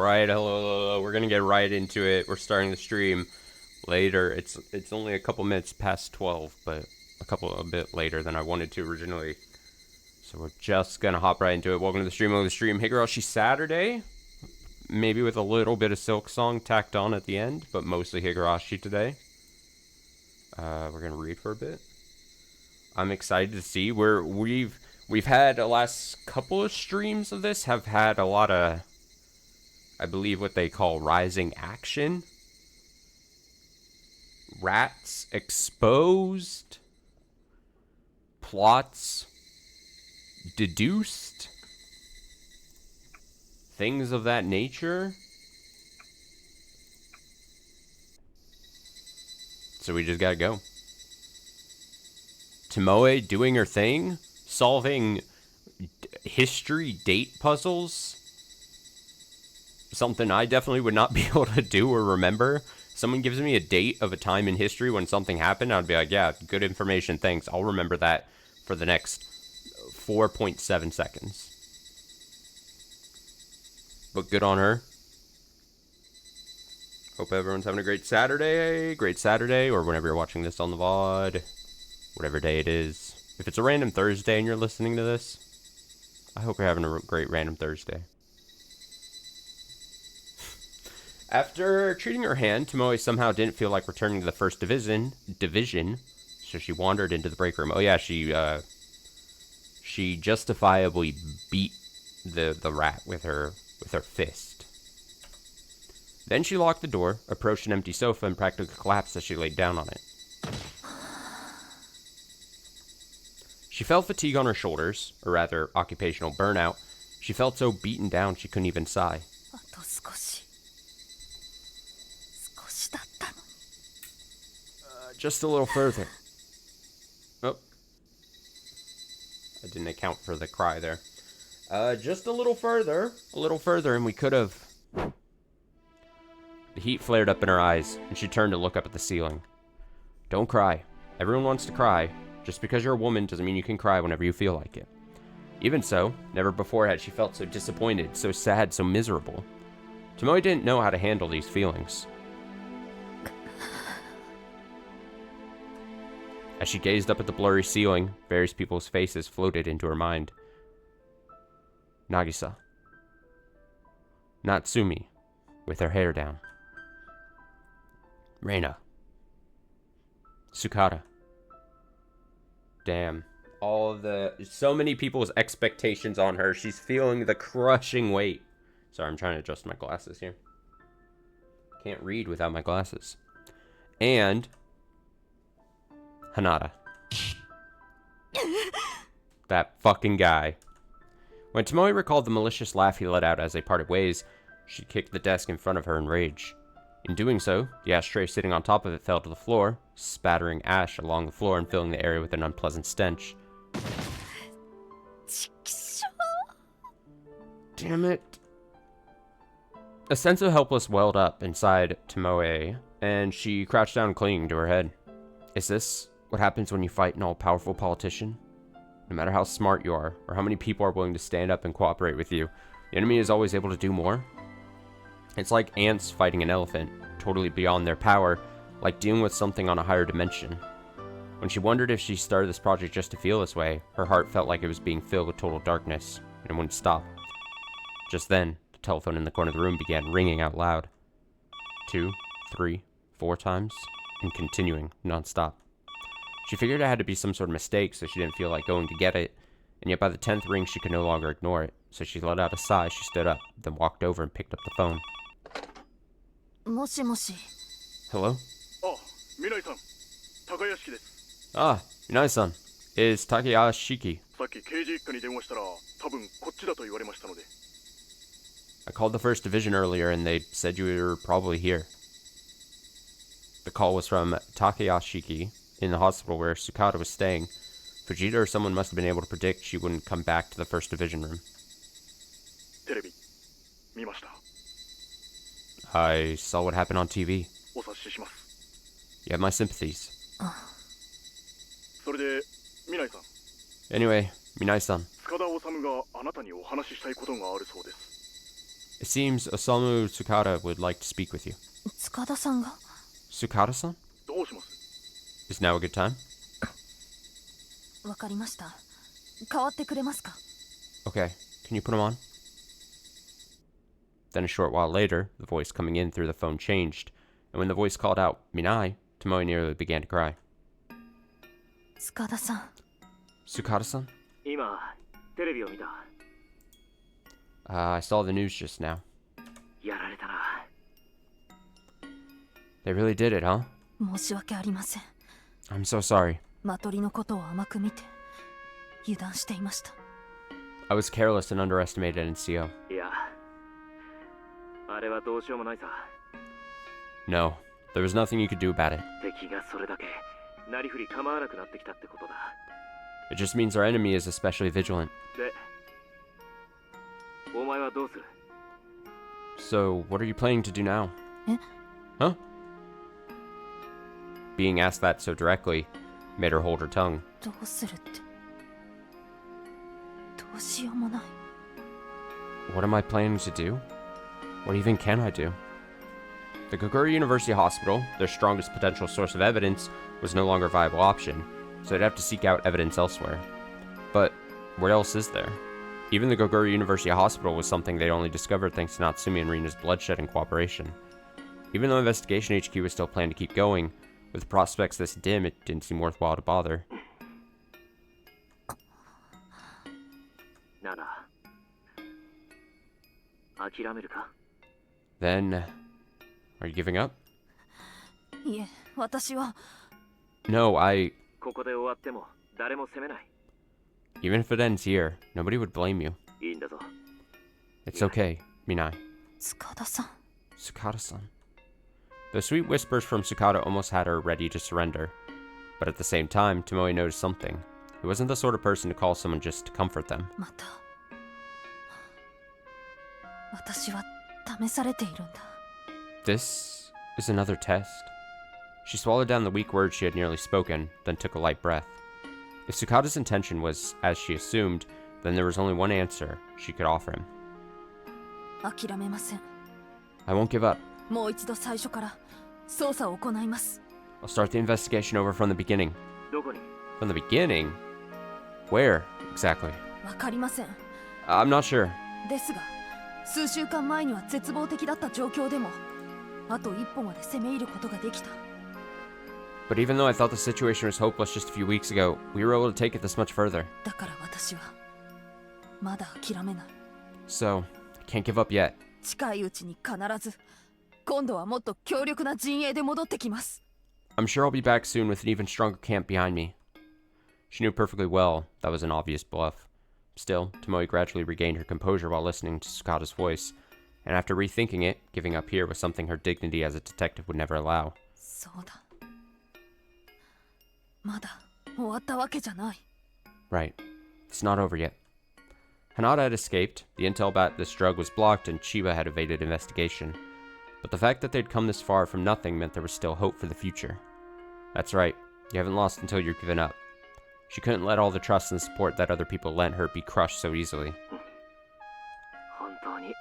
Alright, hello, we're gonna get right into it. We're starting the stream later. It's only a couple minutes past 12, but a bit later than I wanted to originally. So we're just gonna hop right into it. Welcome to the stream. Higurashi Saturday. Maybe with a little bit of Silk Song tacked on at the end, but mostly Higurashi today. We're gonna read for a bit. I'm excited to see we've had the last couple of streams of this have had a lot of, I believe, what they call rising action. Rats exposed. Plots deduced. Things of that nature. So we just gotta go. Tomoe doing her thing. Solving history date puzzles. Something I definitely would not be able to do or remember. Someone gives me a date of a time in history when something happened, I'd be like, yeah, good information, thanks. I'll remember that for the next 4.7 seconds. But good on her. Hope everyone's having a great Saturday, or whenever you're watching this on the VOD. Whatever day it is. If it's a random Thursday and you're listening to this, I hope you're having a great random Thursday. After treating her hand, Tomoe somehow didn't feel like returning to the first division, so she wandered into the break room. Oh yeah, she justifiably beat the rat with her fist. Then she locked the door, approached an empty sofa, and practically collapsed as she laid down on it. She felt fatigue on her shoulders, or rather, occupational burnout. She felt so beaten down she couldn't even sigh. Just a little further. Oh. I didn't account for the cry there. Just a little further, and we could have... The heat flared up in her eyes, and she turned to look up at the ceiling. Don't cry. Everyone wants to cry. Just because you're a woman doesn't mean you can cry whenever you feel like it. Even so, never before had she felt so disappointed, so sad, so miserable. Tomoe didn't know how to handle these feelings. As she gazed up at the blurry ceiling, various people's faces floated into her mind. Nagisa. Natsumi, with her hair down. Reina. Sukata. Damn. So many people's expectations on her. She's feeling the crushing weight. Sorry, I'm trying to adjust my glasses here. Can't read without my glasses. And Hanada. That fucking guy. When Tomoe recalled the malicious laugh he let out as they parted ways, she kicked the desk in front of her in rage. In doing so, the ashtray sitting on top of it fell to the floor, spattering ash along the floor and filling the area with an unpleasant stench. Damn it. A sense of helplessness welled up inside Tomoe, and she crouched down, clinging to her head. Is this what happens when you fight an all-powerful politician? No matter how smart you are, or how many people are willing to stand up and cooperate with you, the enemy is always able to do more? It's like ants fighting an elephant, totally beyond their power, like dealing with something on a higher dimension. When she wondered if she started this project just to feel this way, her heart felt like it was being filled with total darkness, and it wouldn't stop. Just then, the telephone in the corner of the room began ringing out loud. 2, 3, 4 times, and continuing non-stop. She figured it had to be some sort of mistake, so she didn't feel like going to get it, and yet by the 10th ring she could no longer ignore it, so she let out a sigh. She stood up, then walked over and picked up the phone. Hello? Ah, Minai-san. It's Takayashi. I called the first division earlier and they said you were probably here. The call was from Takayashi in the hospital where Sukata was staying. Fujita or someone must have been able to predict she wouldn't come back to the first division room. I saw what happened on TV. You have my sympathies. Anyway, Minai-san. It seems Osamu Tsukada would like to speak with you. 塚田さんが Tsukada-san? どうします？ Is now a good time? わかりました。代わってくれますか？ Okay, can you put him on? Then a short while later, the voice coming in through the phone changed, and when the voice called out, Minai, Tomoe nearly began to cry. 塚田さん Tsukada-san? 今テレビを見た。 I saw the news just now. やられたな。 They really did it, huh? 申し訳ありません。 I'm so sorry. マトリのことを甘く見て油断していました。 I was careless and underestimated NCO. いや、あれはどうしようもないさ。 No, there was nothing you could do about it. 敵がそれだけなりふり構わなくなってきたってことだ。 It just means our enemy is especially vigilant. で、お前はどうする？ So, what are you planning to do now? え？ Huh? Being asked that so directly made her hold her tongue. どうするってどうしようもない。 What am I planning to do? What even can I do? The Kogure University Hospital, their strongest potential source of evidence, was no longer a viable option, so they'd have to seek out evidence elsewhere. But what else is there? Even the Kogure University Hospital was something they'd only discovered thanks to Natsumi and Rina's bloodshed and cooperation. Even though Investigation HQ was still planned to keep going, with the prospects this dim, it didn't seem worthwhile to bother. なら、諦めるか？ Then, are you giving up? いえ、私は No, ここで終わっても誰も責めない。 even if it ends here, nobody would blame you. いいんだぞ。 It's okay, Minai. 塚田さん Tsukada-san. The sweet whispers from Tsukada almost had her ready to surrender. But at the same time, Tomoe noticed something. He wasn't the sort of person to call someone just to comfort them. また私は試されているんだ。 This is another test. She swallowed down the weak words she had nearly spoken, then took a light breath. If Tsukada's intention was, as she assumed, then there was only one answer she could offer him. 諦めません。 I won't give up. もう一度最初から捜査を行います。 I'll start the investigation over from the beginning. どこに？ From the beginning? Where, exactly? わかりません。 I'm not sure. ですが、数週間前には絶望的だった状況でも、あと一歩まで攻め入ることができた。 But even though I thought the situation was hopeless just a few weeks ago, we were able to take it this much further. だから私はまだ諦めない。 So, I can't give up yet. 近いうちに必ず、今度はもっと強力な陣営で戻ってきます。 I'm sure I'll be back soon with an even stronger camp behind me. She knew perfectly well that was an obvious bluff. Still, Tomoe gradually regained her composure while listening to Tsukada's voice, and after rethinking it, giving up here was something her dignity as a detective would never allow. そうだ。まだ終わったわけじゃない。 Right. It's not over yet. Hanada had escaped, the intel about this drug was blocked, and Chiba had evaded investigation. But the fact that they'd come this far from nothing meant there was still hope for the future. That's right, you haven't lost until you're given up. She couldn't let all the trust and support that other people lent her be crushed so easily. 本当に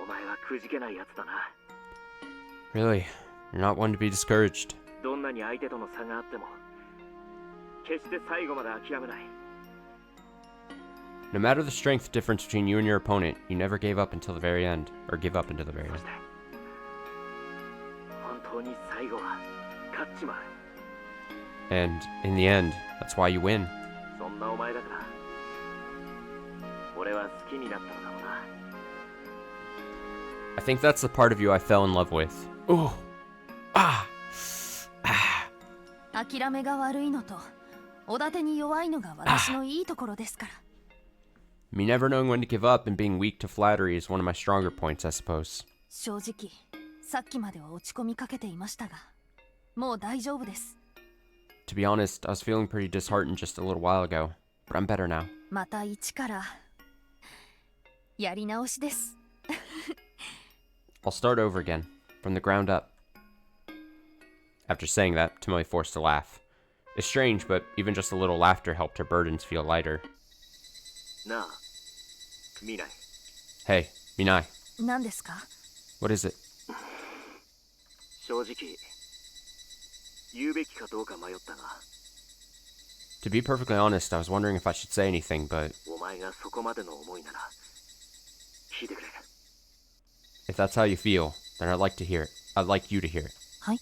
お前はくじけないやつだな。 Really, you're not one to be discouraged. どんなに相手との差があっても決して最後まで諦めない。 No matter the strength difference between you and your opponent, you never gave up until the very end, or give up until the very そ end. して本当に最後は勝っちまう。 And in the end, that's why you win. そんなお前だから俺は好きになったのかもな。 I think that's the part of you I fell in love with. Ooh. Ah. 諦めが悪いのと、おだてに弱いのが私のいいところですから。 Me never knowing when to give up and being weak to flattery is one of my stronger points, I suppose. 正直、さっきまでは落ち込みかけていましたが、もう大丈夫です。 To be honest, I was feeling pretty disheartened just a little while ago, but I'm better now. また一からやり直しです。 I'll start over again, from the ground up. After saying that, Tomoe forced a laugh. It's strange, but even just a little laughter helped her burdens feel lighter. なあ、見ない。 Hey, Minai, 何ですか？ what is it? 正直言うべきかどうか迷ったが、 To be perfectly honest, I was wondering if I should say anything, but お前がそこまでの思いなら聞いてくれ。 if that's how you feel, then I'd like to hear it. I'd like you to hear it. はい。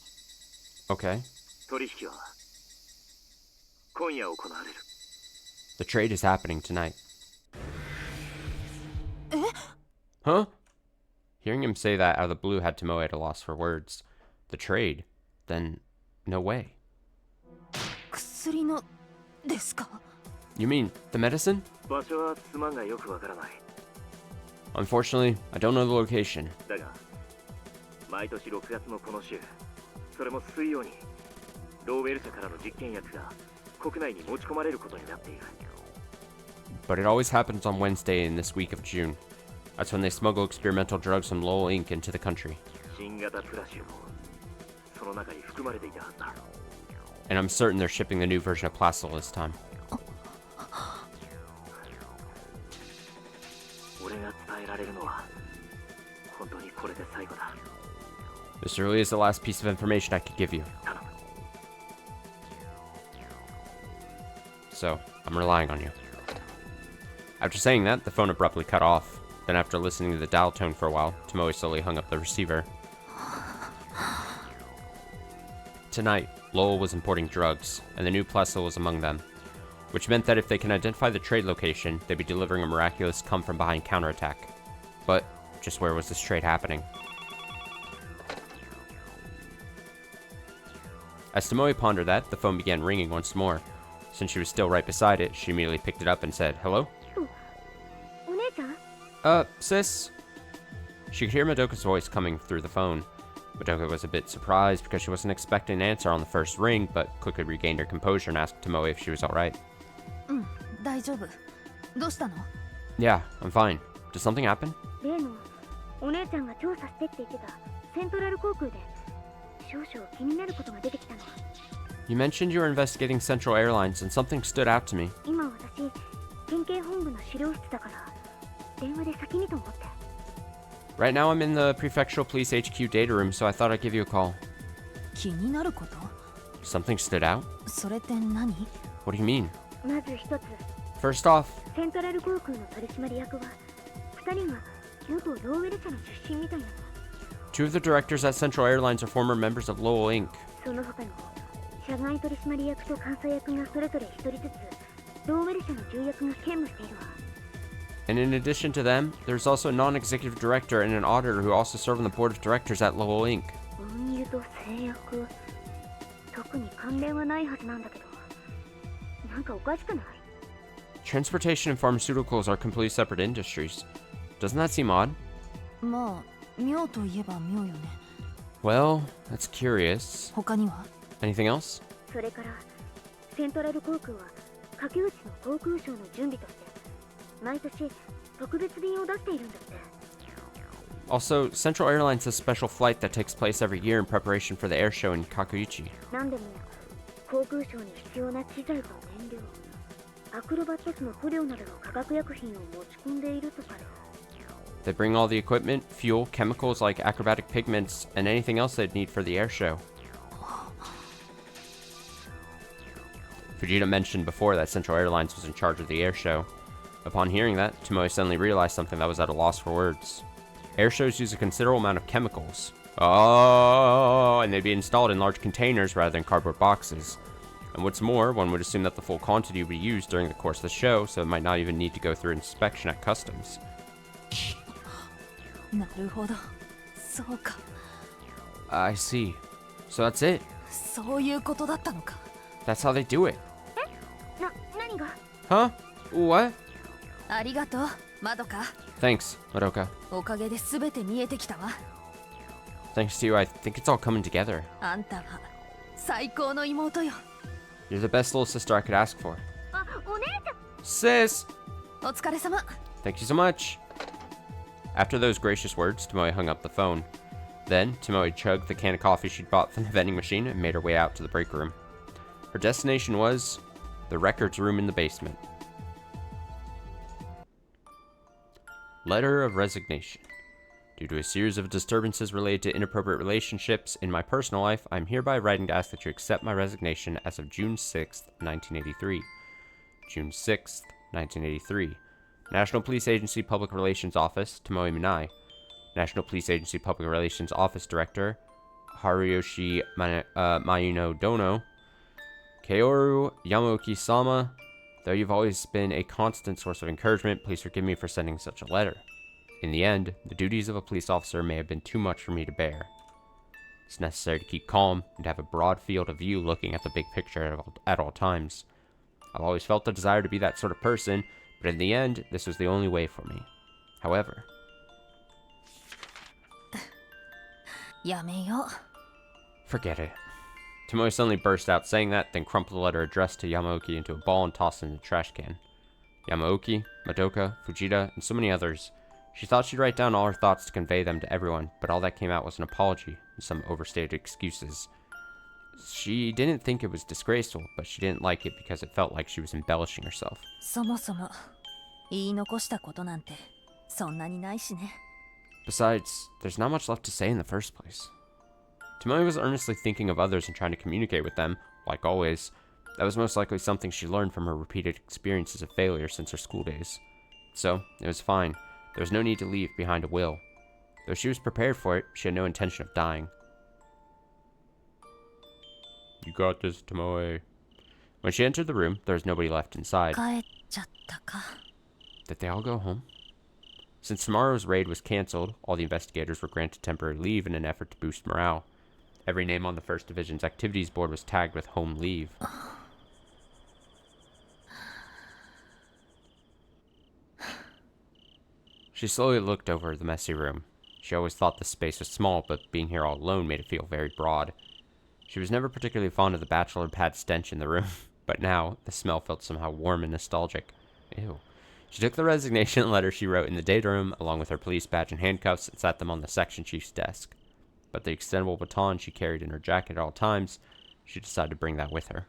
Okay. 取引は今夜行われる。 The trade is happening tonight. え？ Huh? Hearing him say that out of the blue had Tomoe at a loss for words. The trade? Then, no way. 薬のですか？ You mean, the medicine? 場所はすまんがよくわからない。 Unfortunately, I don't know the location. だが毎年6月のこの週、それも水曜にローウェル社からの実験薬が国内に持ち込まれることになっている。 But it always happens on Wednesday in this week of June. That's when they smuggle experimental drugs from Lowell Inc. into the country. 新型プラシウムもその中に含まれていたはずだ。 And I'm certain they're shipping the new version of Plastil this time. 俺が伝えられるのは本当にこれで最後だ。 This really is the last piece of information I could give you. 頼む。 So, I'm relying on you. After saying that, the phone abruptly cut off. Then after listening to the dial tone for a while, Tomoe slowly hung up the receiver. Tonight, Lowell was importing drugs, and the new Plastil was among them, which meant that if they can identify the trade location, they'd be delivering a miraculous come-from-behind counterattack. But, just where was this trade happening? As Tomoe pondered that, the phone began ringing once more. Since she was still right beside it, she immediately picked it up and said, "Hello?" お姉ちゃん？ Sis? She could hear Madoka's voice coming through the phone. Madoka was a bit surprised because she wasn't expecting an answer on the first ring, but quickly regained her composure and asked Tomoe if she was alright. うん、大丈夫。どうしたの？ Yeah, I'm fine. Did something happen? 例のお姉ちゃんが調査してって言ってたセントラル航空で少々気になることが出てきたの。 You mentioned you were investigating Central Airlines and something stood out to me. 今私県警本部の資料室だから電話で先にと思って。 Right now I'm in the Prefectural Police HQ data room, so I thought I'd give you a call. 気になること？ Something stood out? それって何？ What do you mean? まず一つ、 First off, セントラル航空の取締役は2人が元ローウェル社の出身みたいなの。 two of the directors at Central Airlines are former members of Lowell Inc. その他の社外取締役と監査役がそれぞれ1人ずつローウェル社の重役が兼務しているわ。 And in addition to them, there's also a non-executive director and an auditor who also serve on the board of directors at Lowell Inc. 運輸と製薬、特に関連はないはずなんだけど、なんかおかしくない？ Transportation and pharmaceuticals are completely separate industries. Doesn't that seem odd? まあ、妙といえば妙よね。 Well, that's curious. 他には？ Anything else? それからセントラル航空は駆け落ちの航空ショーの準備として毎年特別便を出しているんだって。 Also, Central Airlines has a special flight that takes place every year in preparation for the air show in Kakuichi. なんでも航空ショーに必要な機材と燃料、アクロバットスの塗料などの化学薬品を持ち込んでいるとかで。 They bring all the equipment, fuel, chemicals like acrobatic pigments, and anything else they'd need for the air show. Fujita mentioned before that Central Airlines was in charge of the air show. Upon hearing that, Tomoe suddenly realized something that was at a loss for words. Air shows use a considerable amount of chemicals. Oh, and they'd be installed in large containers rather than cardboard boxes. And what's more, one would assume that the full quantity would be used during the course of the show, so it might not even need to go through inspection at customs. なるほど。そうか。 I see. So that's it. そういうことだったのか。 That's how they do it. 何が？ Huh? What? ありがとう、まどか。 Thanks, Madoka. おかげで全て見えてきたわ。 Thanks to you, I think it's all coming together. あんたは最高の妹よ。 You're the best little sister I could ask for. あ、お姉ちゃん。 Sis! お疲れ様。 Thank you so much. After those gracious words, Tomoe hung up the phone. Then, Tomoe chugged the can of coffee she'd bought from the vending machine and made her way out to the break room. Her destination was the records room in the basement. Letter of resignation. Due to a series of disturbances related to inappropriate relationships in my personal life, I am hereby writing to ask that you accept my resignation as of June 6th, 1983. June 6th, 1983. National Police Agency Public Relations Office, Tomoe Minai. National Police Agency Public Relations Office Director, Higurashi Mayuno Dono. Kaoru Yamaoki-sama, though you've always been a constant source of encouragement, please forgive me for sending such a letter. In the end, the duties of a police officer may have been too much for me to bear. It's necessary to keep calm and to have a broad field of view looking at the big picture at all times. I've always felt the desire to be that sort of person, but in the end, this was the only way for me. However... Forget it. Tomoe suddenly burst out saying that, then crumpled the letter addressed to Yamaoki into a ball and tossed it in the trash can. Yamaoki, Madoka, Fujita, and so many others. She thought she'd write down all her thoughts to convey them to everyone, but all that came out was an apology and some overstated excuses. She didn't think it was disgraceful, but she didn't like it because it felt like she was embellishing herself. Besides, there's not much left to say in the first place. Tomoe was earnestly thinking of others and trying to communicate with them, like always. That was most likely something she learned from her repeated experiences of failure since her school days. So, it was fine. There was no need to leave behind a will. Though she was prepared for it, she had no intention of dying. You got this, Tomoe. When she entered the room, there was nobody left inside. Did they all go home? Since tomorrow's raid was cancelled, all the investigators were granted temporary leave in an effort to boost morale. Every name on the 1st Division's activities board was tagged with home leave. She slowly looked over the messy room. She always thought the space was small, but being here all alone made it feel very broad. She was never particularly fond of the bachelor pad stench in the room, but now the smell felt somehow warm and nostalgic. Ew. She took the resignation letter she wrote in the data room, along with her police badge and handcuffs, and sat them on the section chief's desk. But the extendable baton she carried in her jacket at all times, she decided to bring that with her.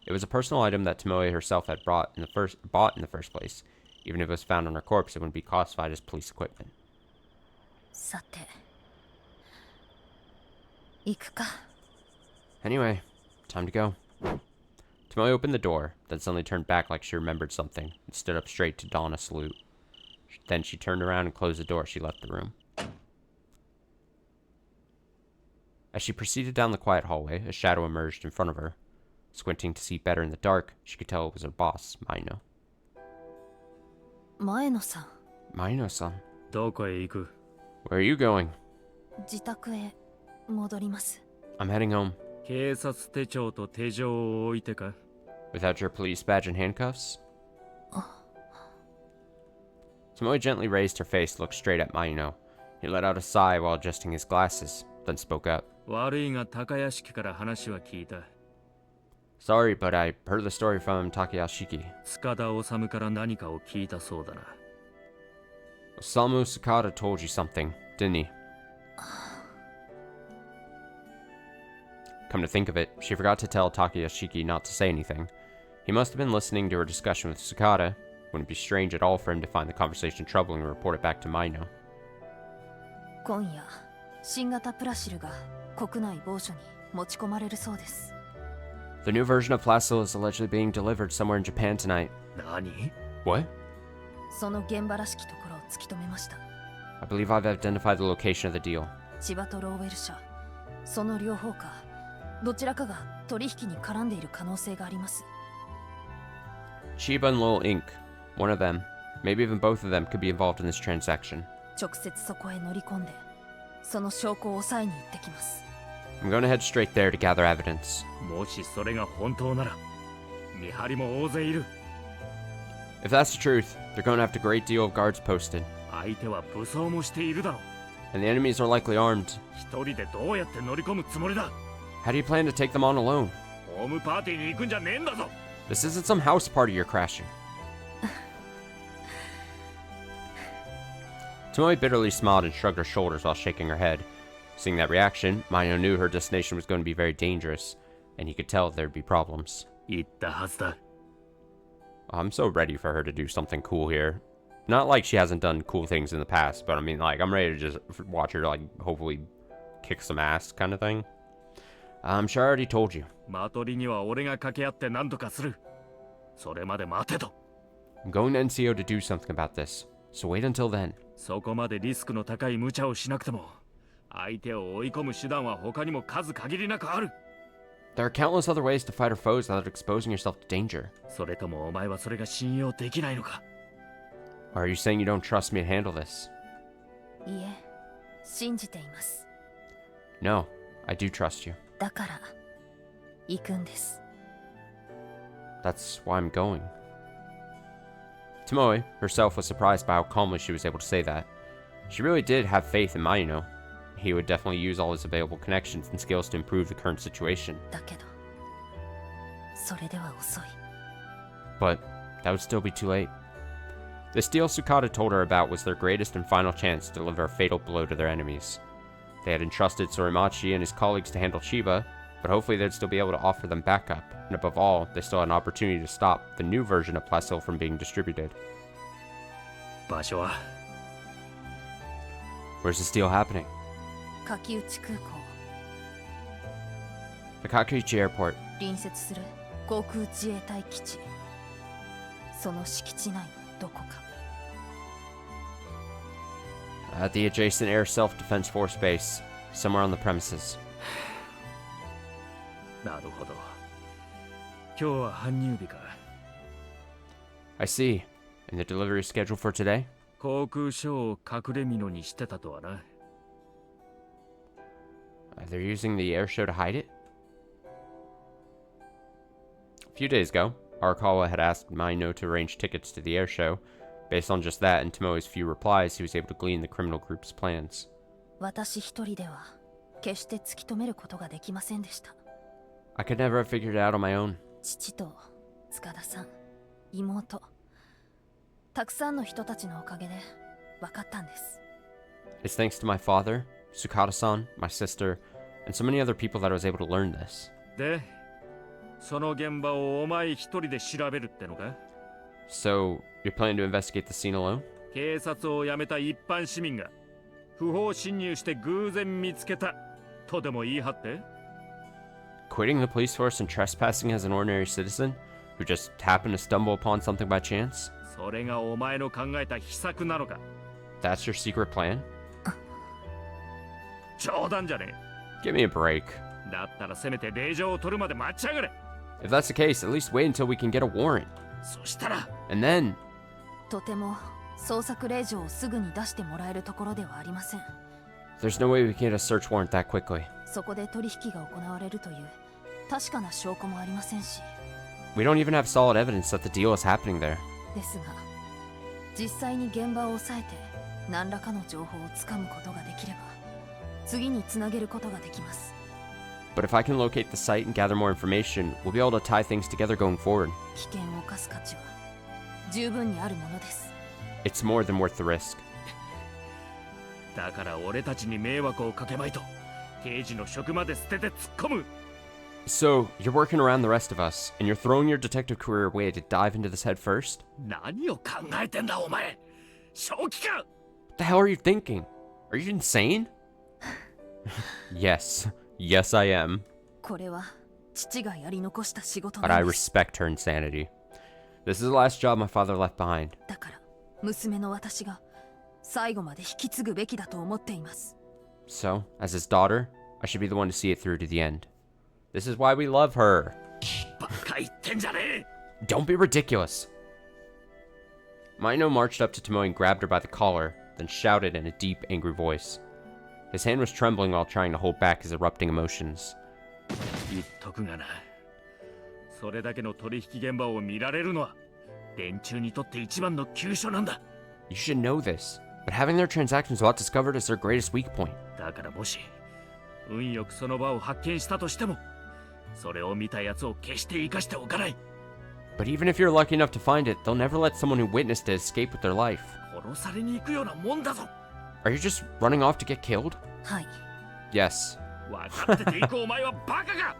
It was a personal item that Tomoe herself had bought in the first place. Even if it was found on her corpse, it wouldn't be classified as police equipment. Anyway, time to go. Tomoe opened the door, then suddenly turned back like she remembered something, and stood up straight to don a salute. Then she turned around and closed the door as she left the room. As she proceeded down the quiet hallway, a shadow emerged in front of her. Squinting to see better in the dark, she could tell it was her boss, Maino. Maino-san. Maino-san. どこへ行く? Where are you going? 自宅へ戻ります。 I'm heading home. 警察手帳と手錠を置いてか? Without your police badge and handcuffs? Tomoe gently raised her face to look straight at Maino. He let out a sigh while adjusting his glasses, then spoke up. 悪いが高屋敷から話は聞いた. Sorry, but I heard the story from Takayashiki. 塚田治から何かを聞いたそうだな. Osamu Sakata told you something, didn't he? Come to think of it, she forgot to tell Takayashiki not to say anything. He must have been listening to her discussion with Sakata. Wouldn't be strange at all for him to find the conversation troubling and report it back to Maino. 今夜、新型プラシルが国内某所に持ち込まれるそうです。 The new version of Placil is allegedly being delivered somewhere in Japan tonight. 何? What? その現場らしきところを突き止めました。 I believe I've identified the location of the deal. 千葉とローウェル社、その両方か、どちらかが取引に絡んでいる可能性があります。 Chiba and Lowell Inc. One of them, maybe even both of them, could be involved in this transaction. 直接そこへ乗り込んで、その証拠を抑えに行ってきます。 I'm going to head straight there to gather evidence. もしそれが本当なら、見張りも大勢いる。 If that's the truth, they're going to have a great deal of guards posted. 相手は武装もしているだろう。 And the enemies are likely armed. 一人でどうやって乗り込むつもりだ? How do you plan to take them on alone? ホームパーティーに行くんじゃねえんだぞ。 This isn't some house party you're crashing. Tomoe bitterly smiled and shrugged her shoulders while shaking her head. Seeing that reaction, Maino knew her destination was going to be very dangerous, and he could tell there'd be problems. 言ったはずだ。 I'm so ready for her to do something cool here. Not like she hasn't done cool things in the past, but I mean, like, I'm ready to just watch her, like, hopefully kick some ass kind of thing. I'm sure I already told you. マトリには俺が掛け合って何とかする。それまで待てと。I'm going to NCO to do something about this, so wait until then. そこまでリスクの高い無茶をしなくても、相手を追い込む手段は他にも数限りなくある。There are countless other ways to fight our foes without exposing yourself to danger. それともお前はそれが信用できないのか。 Or are you saying you don't trust me to handle this? いえ、信じています。 No, I do trust you. だから行くんです。 That's why I'm going. Tomoe herself was surprised by how calmly she was able to say that. She really did have faith in Mayuno. He would definitely use all his available connections and skills to improve the current situation. だけどそれでは遅い。 But that would still be too late. The steel Sukata told her about was their greatest and final chance to deliver a fatal blow to their enemies. They had entrusted Sorimachi and his colleagues to handle Chiba, but hopefully they'd still be able to offer them backup, and above all, they still had an opportunity to stop the new version of Placil from being distributed. 場所は Where's the steel happening? 柿内空港。 The Kakuichi Airport. 隣接する航空自衛隊基地。その敷地内のどこか。 At the adjacent Air Self-Defense Force base, somewhere on the premises. なるほど。今日は搬入日か。 I see. And the delivery schedule for today? 航空ショーを隠れ蓑にしてたとはな。They're using the air show to hide it? A few days ago, Arakawa had asked Maino to arrange tickets to the air show. Based on just that and Tomoe's few replies, he was able to glean the criminal group's plans. 私一人では決して突き止めることができませんでした。 I could never have figured it out on my own. 父と塚田さん、妹、たくさんの人たちのおかげで分かったんです。 It's thanks to my father, Sukata-san, my sister, and so many other people that I was able to learn this. で、その現場をお前一人で調べるってのか？ So, you're planning to investigate the scene alone? 警察を辞めた一般市民が不法侵入して偶然見つけたとでも言い張って？ Quitting the police force and trespassing as an ordinary citizen who just happened to stumble upon something by chance? それがお前の考えた秘策なのか？ That's your secret plan? 冗談じゃねえ。 Give me a break. だったらせめて令状を取るまで待ちやがれ。 If that's the case, at least wait until we can get a warrant. そしたら And then... とても捜索令状をすぐに出してもらえるところではありません。 There's no way we can get a search warrant that quickly. そこで取引が行われるという確かな証拠もありませんし。 We don't even have solid evidence that the deal is happening there. ですが、実際に現場を押さえて何らかの情報をつかむことができれば、次につなげることができます。 But if I can locate the site and gather more information, we'll be able to tie things together going forward. 危険を冒す価値は十分にあるものです。 It's more than worth the risk. だから俺たちに迷惑をかけまいと刑事の職まで捨てて突っ込む。 So, you're working around the rest of us, and you're throwing your detective career away to dive into this head first? 何を考えてんだお前。正気か？ What the hell are you thinking? Are you insane? Yes. Yes, I am. これは父がやり残した仕事 But な I んです。 respect her insanity. This is the last job my father left behind. だから娘の私が最後まで引き継ぐべきだと思っています。 So, as his daughter, I should be the one to see it through to the end. This is why we love her. バカ言ってんじゃねえ。 Don't be ridiculous. Maino marched up to Tomoe and grabbed her by the collar, then shouted in a deep, angry voice. His hand was trembling while trying to hold back his erupting emotions. 言っとくがな。それだけの取引現場を見られるのは連中にとって一番の急所なんだ。 You should know this, but having their transactions without discovered is their greatest weak point. だからもし運よくその場を発見したとしても、それを見た奴を決して生かしておかない。 But even if you're lucky enough to find it, they'll never let someone who witnessed it escape with their life. 殺されに行くようなもんだぞ。 Are you just running off to get killed? はい。 Yes. 分かってていくお前はバカか。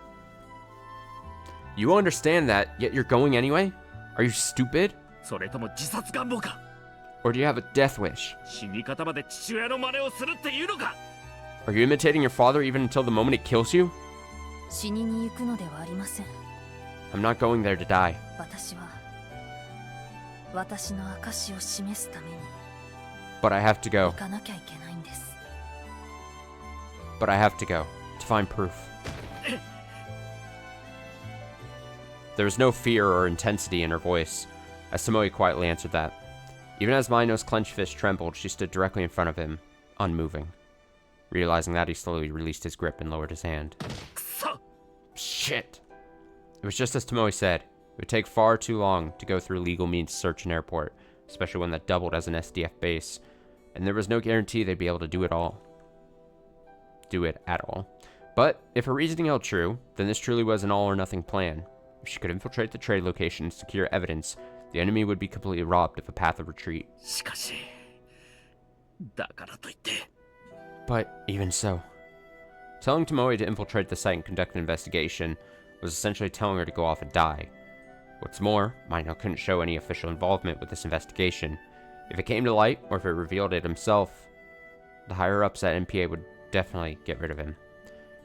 You understand that, yet you're going anyway? Are you stupid? それとも自殺願望か。Or do you have a death wish? 死に方まで父親の真似をするっていうのか。 Are you imitating your father even until the moment it kills you? 死にに行くのではありません。 I'm not going there to die. 私は私の証を示すために But I have to 行 go. かなきゃいけないんです。 But I have to go. To find proof. There was no fear or intensity in her voice, as Tomoe quietly answered that. Even as Mino's clenched fist trembled, she stood directly in front of him, unmoving. Realizing that, he slowly released his grip and lowered his hand. Shit! It was just as Tomoe said. It would take far too long to go through legal means to search an airport, especially one that doubled as an SDF base, and there was no guarantee they'd be able to do it at all. But if her reasoning held true, then this truly was an all-or-nothing plan. If she could infiltrate the trade location and secure evidence, the enemy would be completely robbed of a path of retreat. しかし、だからといって。 But even so, telling Tomoe to infiltrate the site and conduct an investigation was essentially telling her to go off and die. What's more, Mino couldn't show any official involvement with this investigation. If it came to light, or if it revealed it himself, the higher-ups at MPA would definitely get rid of him.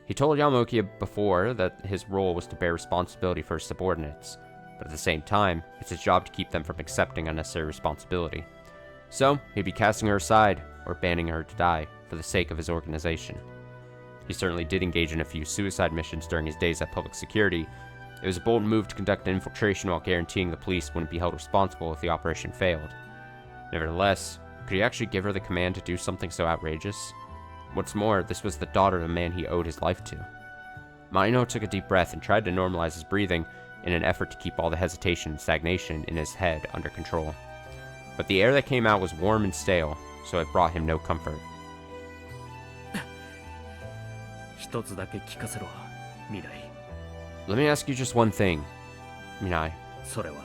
He told Yamaoki before that his role was to bear responsibility for his subordinates, but at the same time, it's his job to keep them from accepting unnecessary responsibility. So, he'd be casting her aside, or banning her to die, for the sake of his organization. He certainly did engage in a few suicide missions during his days at public security. It was a bold move to conduct an infiltration while guaranteeing the police wouldn't be held responsible if the operation failed. Nevertheless, could he actually give her the command to do something so outrageous? What's more, this was the daughter of the man he owed his life to. Mino took a deep breath and tried to normalize his breathing in an effort to keep all the hesitation and stagnation in his head under control. But the air that came out was warm and stale, so it brought him no comfort. 一つだけ聞かせろ、未来。 Let me ask you just one thing, Minai. それは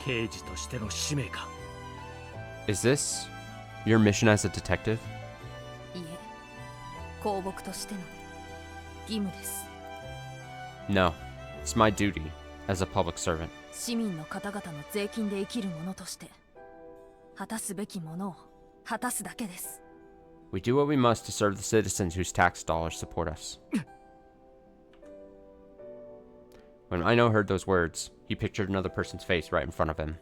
刑事としての使命か。 Is this your mission as a detective? いえ、公僕としての義務です。 No, it's my duty as a public servant. 市民の方々の税金で生きる者として果たすべきものを果たすだけです。 We do what we must to serve the citizens whose tax dollars support us. When Mino heard those words, he pictured another person's face right in front of him.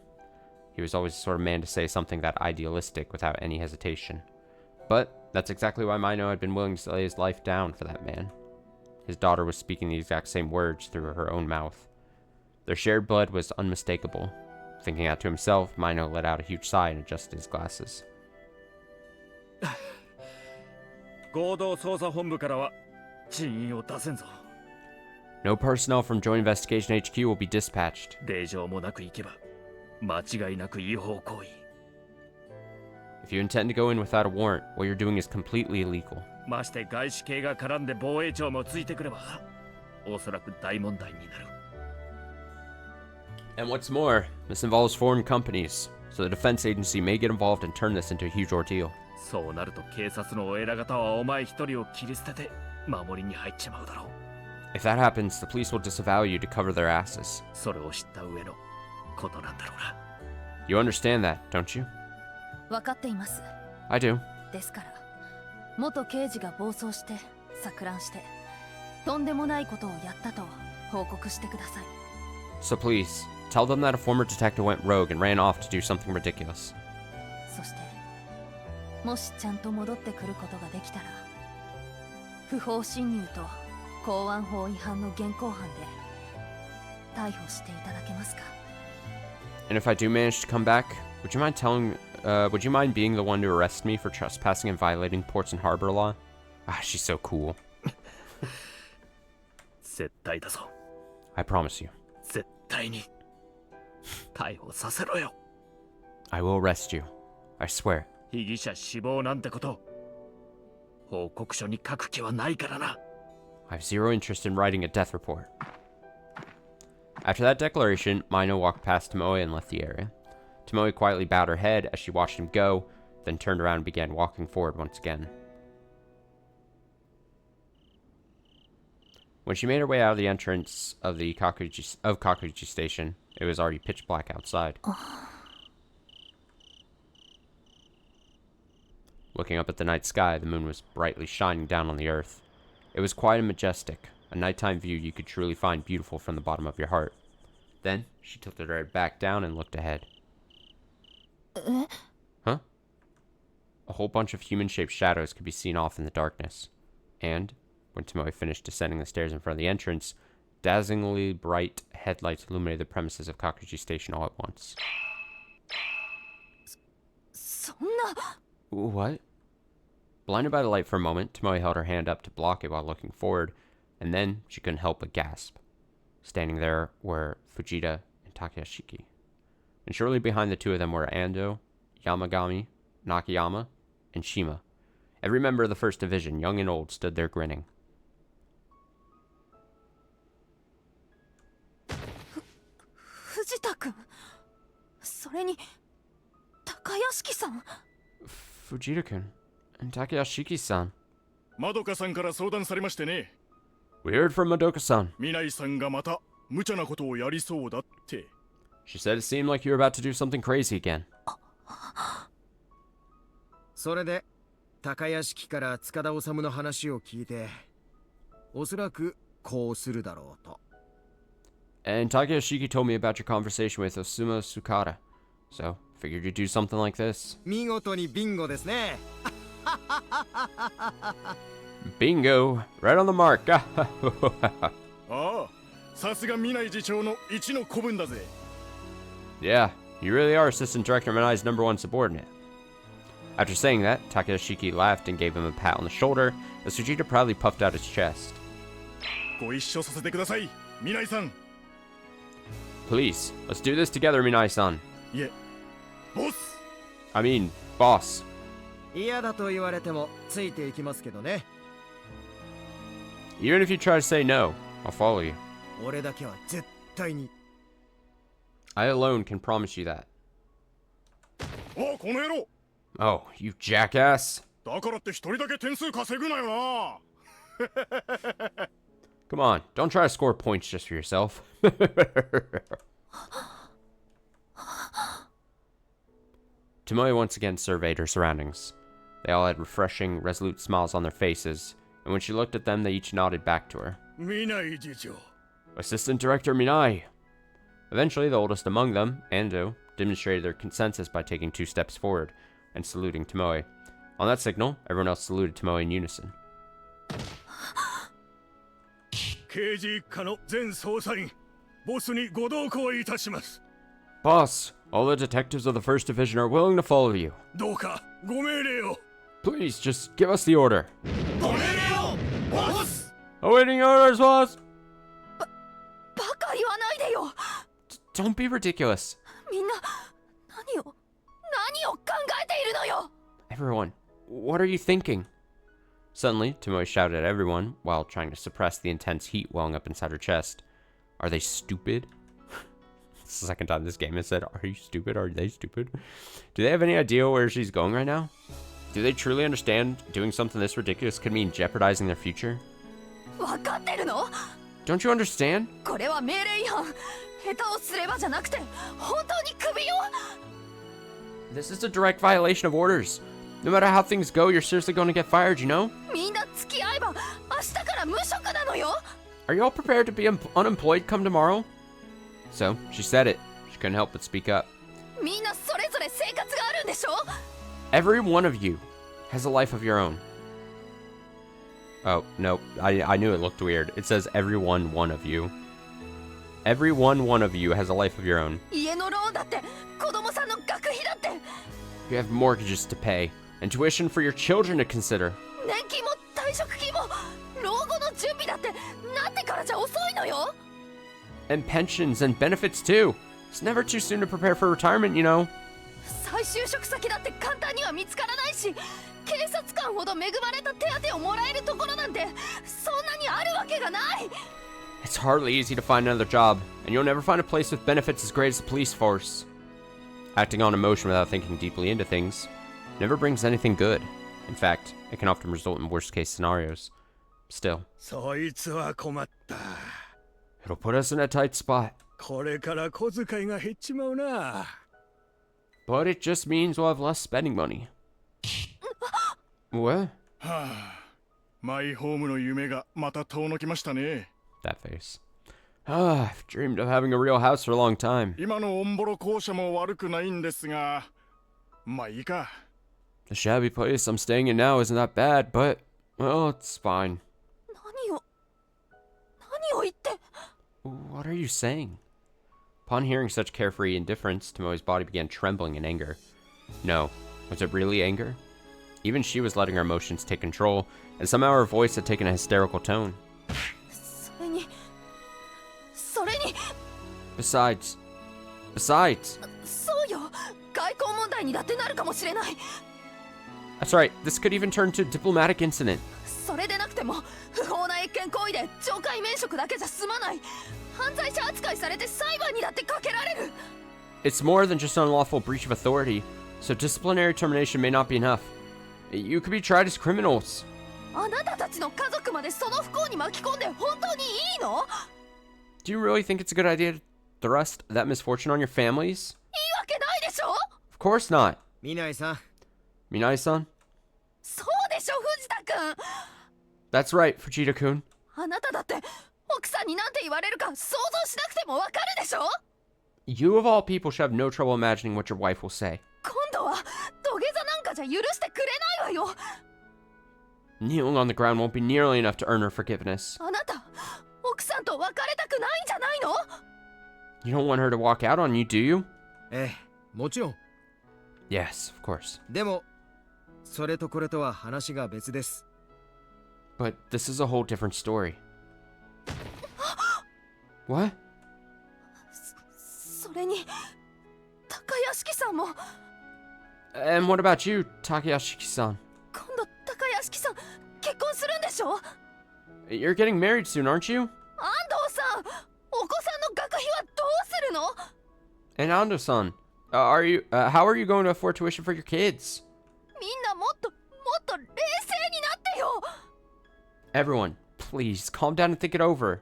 He was always the sort of man to say something that idealistic without any hesitation. But that's exactly why Mino had been willing to lay his life down for that man. His daughter was speaking the exact same words through her own mouth. Their shared blood was unmistakable. Thinking that to himself, Mino let out a huge sigh and adjusted his glasses. 合同捜査本部からは人員を出せんぞ。 No personnel from Joint Investigation HQ will be dispatched. 令状もなく行けば間違いなく違法行為。 If you intend to go in without a warrant, what you're doing is completely illegal. まして外資系が絡んで防衛庁もついてくればおそらく大問題になる。 And what's more, this involves foreign companies, so the defense agency may get involved and turn this into a huge ordeal. そうなると警察のお偉方はお前一人を切り捨てて守りに入っちまうだろう。 If that happens, the police will disavow you to cover their asses. それを知った上のことなんだろうな。 You understand that, don't you? 分かっています。 I do. ですから元刑事が暴走して錯乱してとんでもないことをやったと報告してください。 So please, tell them that a former detective went rogue and ran off to do something ridiculous. そしてもしちゃんと戻ってくることができたら不法侵入と公安法違反の現行犯で逮捕していただけますか？ And if I do manage to come back, would you mind being the one to arrest me for trespassing and violating ports and harbor law? Ah, she's so cool. 絶対だぞ。 I promise you. 絶対に逮捕させろよ。 I will arrest you. I swear. 被疑者死亡なんてこと報告書に書く気はないからな。 I have zero interest in writing a death report. After that declaration, Mino walked past Tomoe and left the area. Tomoe quietly bowed her head as she watched him go, then turned around and began walking forward once again. When she made her way out of the entrance of the Kakuji Station, it was already pitch black outside. Looking up at the night sky, the moon was brightly shining down on the earth. It was quiet and majestic, a nighttime view you could truly find beautiful from the bottom of your heart. Then, she tilted her head back down and looked ahead. Huh? A whole bunch of human-shaped shadows could be seen off in the darkness. And, when Tomoe finished descending the stairs in front of the entrance, dazzlingly bright headlights illuminated the premises of Kakuji Station all at once. そんな What? Blinded by the light for a moment, Tomoe held her hand up to block it while looking forward, and then she couldn't help but gasp. Standing there were Fujita and Takayashiki. And shortly behind the two of them were Ando, Yamagami, Nakayama, and Shima. Every member of the First Division, young and old, stood there grinning. 藤田君、それに高屋敷さん。 Fujita-kun and Takayashiki-san. まどかさんから相談されましてね。 We heard from Madoka-san. みないさんがまた無茶なことをやりそうだって。 She said it seemed like you were about to do something crazy again. それで高屋敷から塚田治の話を聞いて、おそらくこうするだろうと。 And Takayashiki told me about your conversation with Osuma Sukata. So, figured you'd do something like this. 見事にビンゴですね。 Bingo! Right on the mark! ああ、さすがみない次長の一の子分だぜ。 Yeah, you really are Assistant Director Minai's #1 subordinate. After saying that, Takayashiki laughed and gave him a pat on the shoulder, as Fujita proudly puffed out his chest. ご一緒させてください、みないさん。 Please, let's do this together, Minai-san. いえ、ボス。 I mean, boss. 嫌だと言われてもついていきますけどね。 Even if you try to say no, I'll follow you. 俺だけは絶対に。 I alone can promise you that. お、この野郎。 Oh, you jackass. だからって一人だけ点数稼ぐなよな。 Come on, don't try to score points just for yourself. Tomoe once again surveyed her surroundings. They all had refreshing, resolute smiles on their faces, and when she looked at them, they each nodded back to her. みない次長。 Assistant Director Minai! Eventually, the oldest among them, Ando, demonstrated their consensus by taking 2 steps forward and saluting Tomoe. On that signal, everyone else saluted Tomoe in unison. 刑事一課の全捜査員、ボスにご同行いたします。 Boss, all the detectives of the First Division are willing to follow you. どうかご命令を。 Please, just give us the order. ご命令を、ボス。 Awaiting orders, boss! バカ言わないでよ。 Don't be ridiculous. みんな何を考えているのよ。 Everyone, what are you thinking? Suddenly, Tomoe shouted at everyone while trying to suppress the intense heat welling up inside her chest. Are they stupid? It's the second time this game has said, are you stupid? Are they stupid? Do they have any idea where she's going right now? Do they truly understand doing something this ridiculous could mean jeopardizing their future? 分かってるの？ Don't you understand? これは命令違反。下手をすればじゃなくて、本当にクビよ。 This is a direct violation of orders. No matter how things go, you're seriously going to get fired, you know? みんな付き合えば明日から無職なのよ。 Are you all prepared to be unemployed come tomorrow? So, she said it. She couldn't help but speak up. みんなそれぞれ生活があるんでしょ？ Every one of you has a life of your own. Oh, no, I knew it looked weird. It says every one of you. Every one of you has a life of your own. 家のローンだって、子供さんの学費だって。 You have mortgages to pay, and tuition for your children to consider. 年金も退職金も老後の準備だってなってからじゃ遅いのよ。 And pensions and benefits too. It's never too soon to prepare for retirement, you know. 再就職先だって簡単には見つからないし、警察官ほど恵まれた手当をもらえるところなんてそんなにあるわけがない。 It's hardly easy to find another job, and you'll never find a place with benefits as great as the police force. Acting on emotion without thinking deeply into things never brings anything good. In fact, it can often result in worst-case scenarios. Still, そいつは困った。 it'll put us in a tight spot. これから小遣いが減っちまうな。 But it just means we'll have less spending money. What? はあ、マイホームの夢がまた遠のきましたね。That face. Ah, I've dreamed of having a real house for a long time. 今のオンボロ校舎も悪くないんですが、まあいいか。The shabby place I'm staying in now isn't that bad, but, well, it's fine. 何を言って。 What are you saying? Upon hearing such carefree indifference, Tomoe's body began trembling in anger. No, was it really anger? Even she was letting her emotions take control, and somehow her voice had taken a hysterical tone. それに Besides, そうよ、外交問題にだってなるかもしれない。 that's right, this could even turn to a diplomatic incident. それでなくても不法な越権行為で懲戒免職だけじゃ済まない。犯罪者扱いされて裁判にだってかけられる。 It's more than just an unlawful breach of authority, so disciplinary termination may not be enough. You could be tried as criminals. あなたたちの家族までその不幸に巻き込んで本当にいいの？ Do you really think it's a good idea to thrust that misfortune on your families? いいわけないでしょ。 Of course not. 見ないさ。 Minai-san? そうでしょ、藤田君。 That's right, Fujita-kun. あなただって奥さんになんて言われるか想像しなくてもわかるでしょ。 You of all people should have no trouble imagining what your wife will say. 今度は土下座なんかじゃ許してくれないわよ。 Kneeling on the ground won't be nearly enough to earn her forgiveness. あなた奥さんと別れたくないんじゃないの？ You don't want her to walk out on you, do you? ええ、もちろん。 Yes, of course. でも、それとこれとは話が別です。 But this is a whole different story. What? それに高屋敷さんも。 And what about you, Takayashi-san? 今度高屋敷さん結婚するんでしょ？ You're getting married soon, aren't you? 安藤さん、お子さんの学費はどうするの？ And Ando-san, how are you going to afford tuition for your kids? みんなもっと冷静になってよ。 Everyone, please calm down and think it over.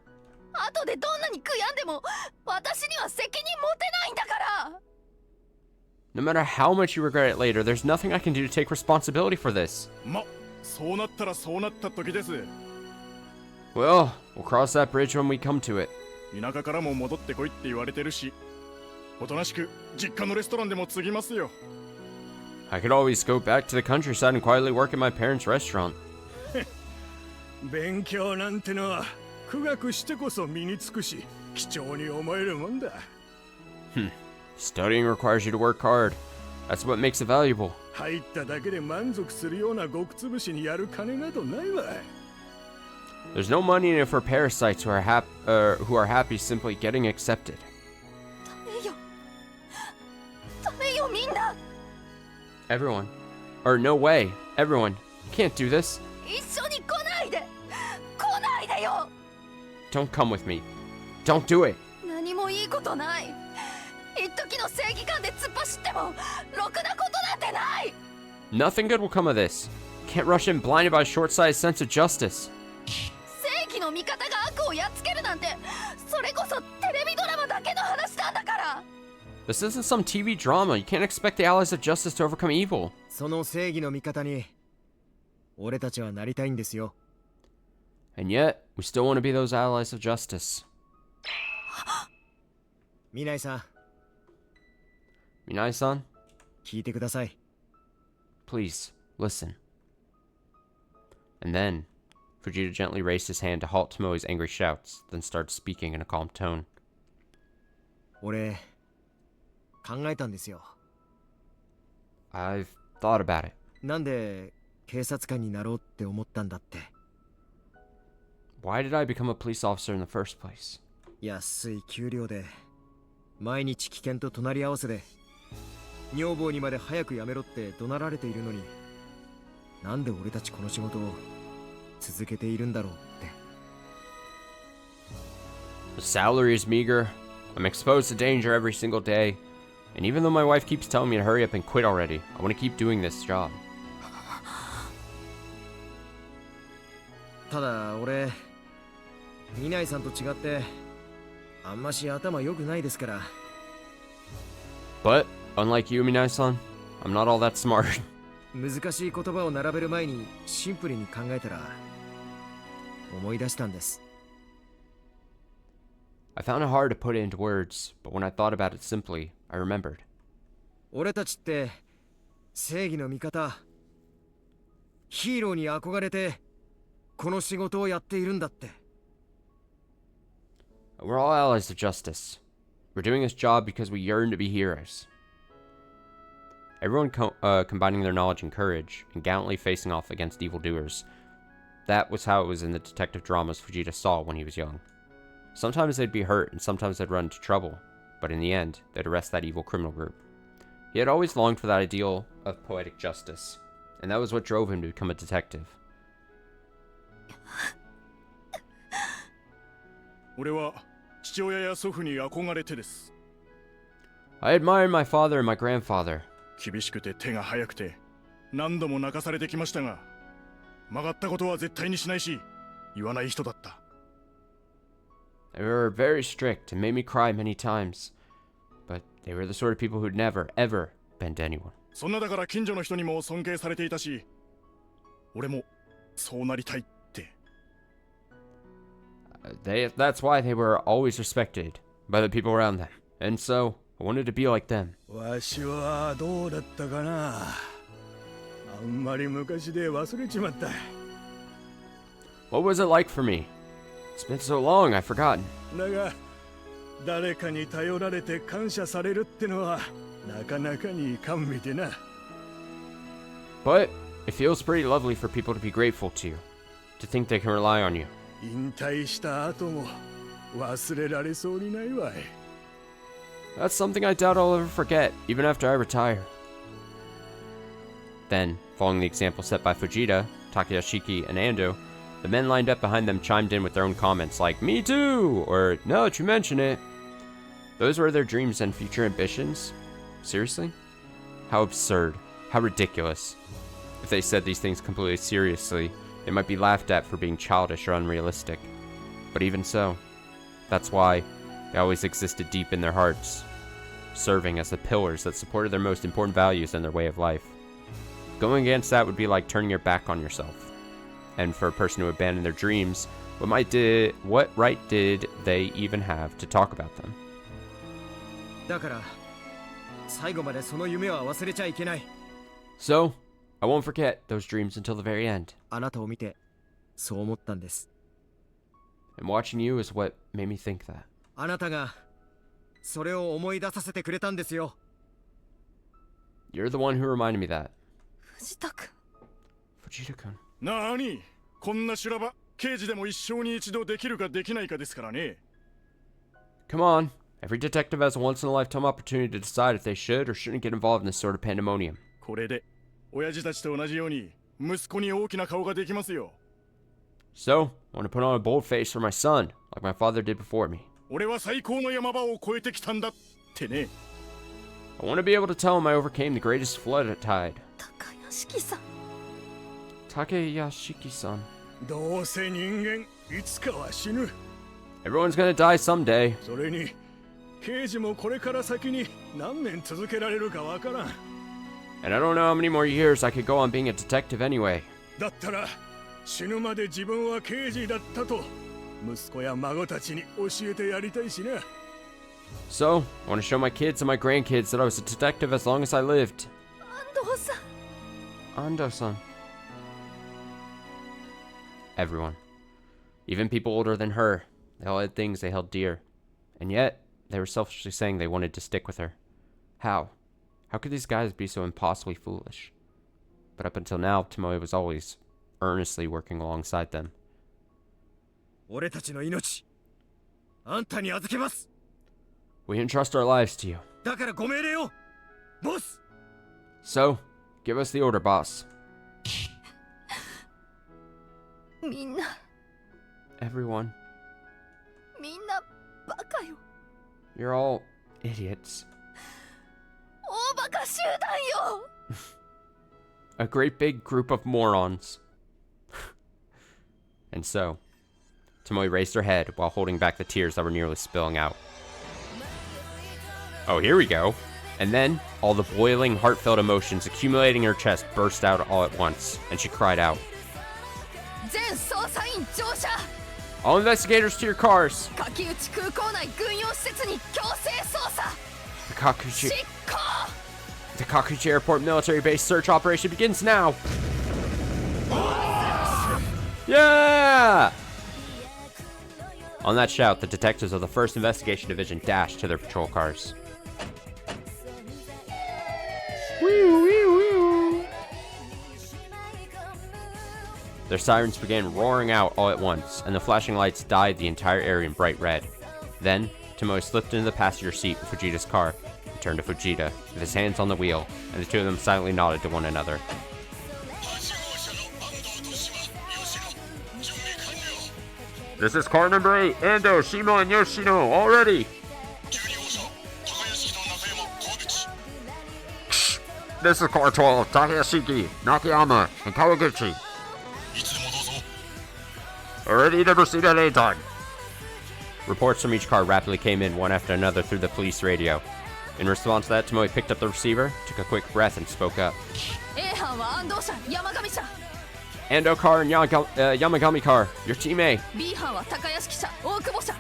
後でどんなに悔やんでも私には責任持てないんだから。 No matter how much you regret it later, there's nothing I can do to take responsibility for this. ま、そうなったらそうなった時です。 Well, we'll cross that bridge when we come to it. 田舎からも戻ってこいって言われてるし、おとなしく実家のレストランでも継ぎますよ。 I could always go back to the countryside and quietly work at my parents' restaurant. 勉強なんてのは苦学してこそ身につくし、貴重に思えるもんだ。Studying requires you to work hard. That's what makes it valuable. 入っただけで満足するような極潰しにやる金などないわ。 There's no money in it for parasites who are happy simply getting accepted. ダメよみんな。 Everyone. Or no way. Everyone. You can't do this. 一緒に来ないでよ。 Don't come with me. Don't do it. 何もいいことない。一時の正義感で突っ走ってもろくなことなんてない。 Nothing good will come of this. Can't rush in blinded by a short-sighted sense of justice. 正義の味方が悪をやっつけるなんて、それこそテレビドラマだけの話なんだから。 This isn't some TV drama. You can't expect the allies of justice to overcome evil. その正義の味方に、俺たちはなりたいんですよ。 And yet, we still want to be those allies of justice. 見ないさ。 Minai-san, 聞いてください。 please, listen. And then, Fujita gently raised his hand to halt Tomoe's angry shouts, then started speaking in a calm tone. 俺、考えたんですよ。 I've thought about it. なんで警察官になろうって思ったんだって。 Why did I become a police officer in the first place? 安い給料で、毎日危険と隣り合わせで、女房にまで早く辞めろって怒鳴られているのに、なんで俺たちこの仕事を続けているんだろうって。 The salary is meager. I'm exposed to danger every single day. And even though my wife keeps telling me to hurry up and quit already, I want to keep doing this job. ただ俺、見ないさんと違ってあんまし頭良くないですから。 But, unlike you, Minai-san, I'm not all that smart. 難しい言葉を並べる前にシンプルに考えたら思い出したんです。 I found it hard to put it into words, but when I thought about it simply, I remembered. 俺たちって正義の味方、ヒーローに憧れてこの仕事をやっているんだって。 We're all allies of justice. We're doing this job because we yearn to be heroes. Everyone combining their knowledge and courage and gallantly facing off against evildoers. That was how it was in the detective dramas Fujita saw when he was young. Sometimes they'd be hurt and sometimes they'd run into trouble, but in the end, they'd arrest that evil criminal group. He had always longed for that ideal of poetic justice, and that was what drove him to become a detective. 俺は父親や祖父に憧れてです。 I admired my father and my grandfather. 厳しくて手が早くて何度も泣かされてきましたが、曲がったことは絶対にしないし言わない人だった。 They were very strict and made me cry many times, but they were the sort of people who'd never, ever bend to anyone. そんなだから近所の人にも尊敬されていたし、俺もそうなりたいって。 That's why they were always respected by the people around them, and so I wanted to be like them. わしはどうだったかな。あんまり昔で忘れちまった。 What was it like for me? It's been so long, I've forgotten. だが誰かに頼られて感謝されるってのはなかなかに甘美でな。 But it feels pretty lovely for people to be grateful to you, to think they can rely on you. 引退した後も忘れられそうにないわい。 That's something I doubt I'll ever forget, even after I retire. Then, following the example set by Fujita, Takayashiki, and Ando, the men lined up behind them chimed in with their own comments like, "Me too!" or "Now that you mention it." Those were their dreams and future ambitions? Seriously? How absurd. How ridiculous. If they said these things completely seriously, they might be laughed at for being childish or unrealistic. But even so, that's why they always existed deep in their hearts, serving as the pillars that supported their most important values and their way of life. Going against that would be like turning your back on yourself. And for a person who abandoned their dreams, what right did they even have to talk about them? だから最後までその夢は忘れちゃいけない。 So, I won't forget those dreams until the very end. あなたを見てそう思ったんです。 And watching you is what made me think that. あなたがそれを思い出させてくれたんですよ。 You're the one who reminded me that. 藤田君。 Fujita-kun. なあに、こんな修羅場、刑事でも一生に一度できるかできないかですからね。 Come on. Every detective has a once-in-a-lifetime opportunity to decide if they should or shouldn't get involved in this sort of pandemonium. これで親父たちと同じように息子に大きな顔ができますよ。 So, I want to put on a bold face for my son, like my father did before me. 俺は最高の山場を越えてきたんだってね。 I want to be able to tell him I overcame the greatest flood tide. 高屋敷さん。 Takayashiki-san. どうせ人間いつかは死ぬ。 Everyone's gonna die someday. それに刑事もこれから先に何年続けられるかわからん。 And I don't know how many more years I could go on being a detective anyway. だったら死ぬまで自分は刑事だったと息子や孫たちに教えてやりたいしな。 So, I want to show my kids and my grandkids that I was a detective as long as I lived. 安藤さん。 Ando-san. Everyone. Even people older than her. They all had things they held dear. And yet, they were selfishly saying they wanted to stick with her. How? How could these guys be so impossibly foolish? But up until now, Tomoe was always earnestly working alongside them. 俺たちの命、あんたに預けます。 We entrust our lives to you. だからご命令を、ボス。 So, give us the order, boss. みんな。 Everyone. みんなバカよ。 You're all idiots. 大バカ集団よ。 A great big group of morons. And so, Tomoe raised her head while holding back the tears that were nearly spilling out. Oh, here we go. And then, all the boiling, heartfelt emotions accumulating in her chest burst out all at once, and she cried out. 全捜査員乗車 All investigators to your cars! 柿内空港内軍用施設に強制捜査 The Kakuchi, 執行 the Kakuchi Airport military base search operation begins now! Yeah! On that shout, the detectives of the 1st Investigation Division dashed to their patrol cars. Their sirens began roaring out all at once, and the flashing lights dyed the entire area in bright red. Then, Tomoe slipped into the passenger seat of Fujita's car and turned to Fujita, with his hands on the wheel, and the two of them silently nodded to one another. This is car number 8, Ando, Shimo, and Yoshino, all ready! This is car 12, Takayashiki, Nakayama, and Kawaguchi. Ready to proceed at any time. Reports from each car rapidly came in one after another through the police radio. In response to that, Tomoe picked up the receiver, took a quick breath, and spoke up. A 班は安藤社山上社 Ando car and Yamagami car, your team A. B 班は高屋敷社大久保社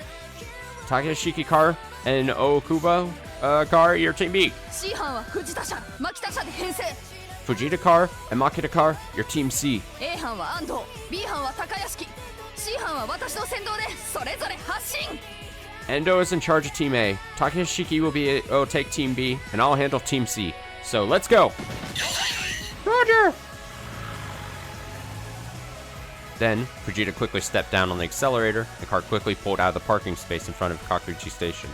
Takashiki car and Okubo car, your team B. C 班は藤田社牧田社で編成 Fujita car and Makita car, your team C. A 班は安藤 B 班は高屋敷 C 班は私の先導でそれぞれ発進 Endo is in charge of team A. Takashiki will take team B, and I'll handle team C. So let's go. Roger. Then, Fujita quickly stepped down on the accelerator, the car quickly pulled out of the parking space in front of Kakuchi Station.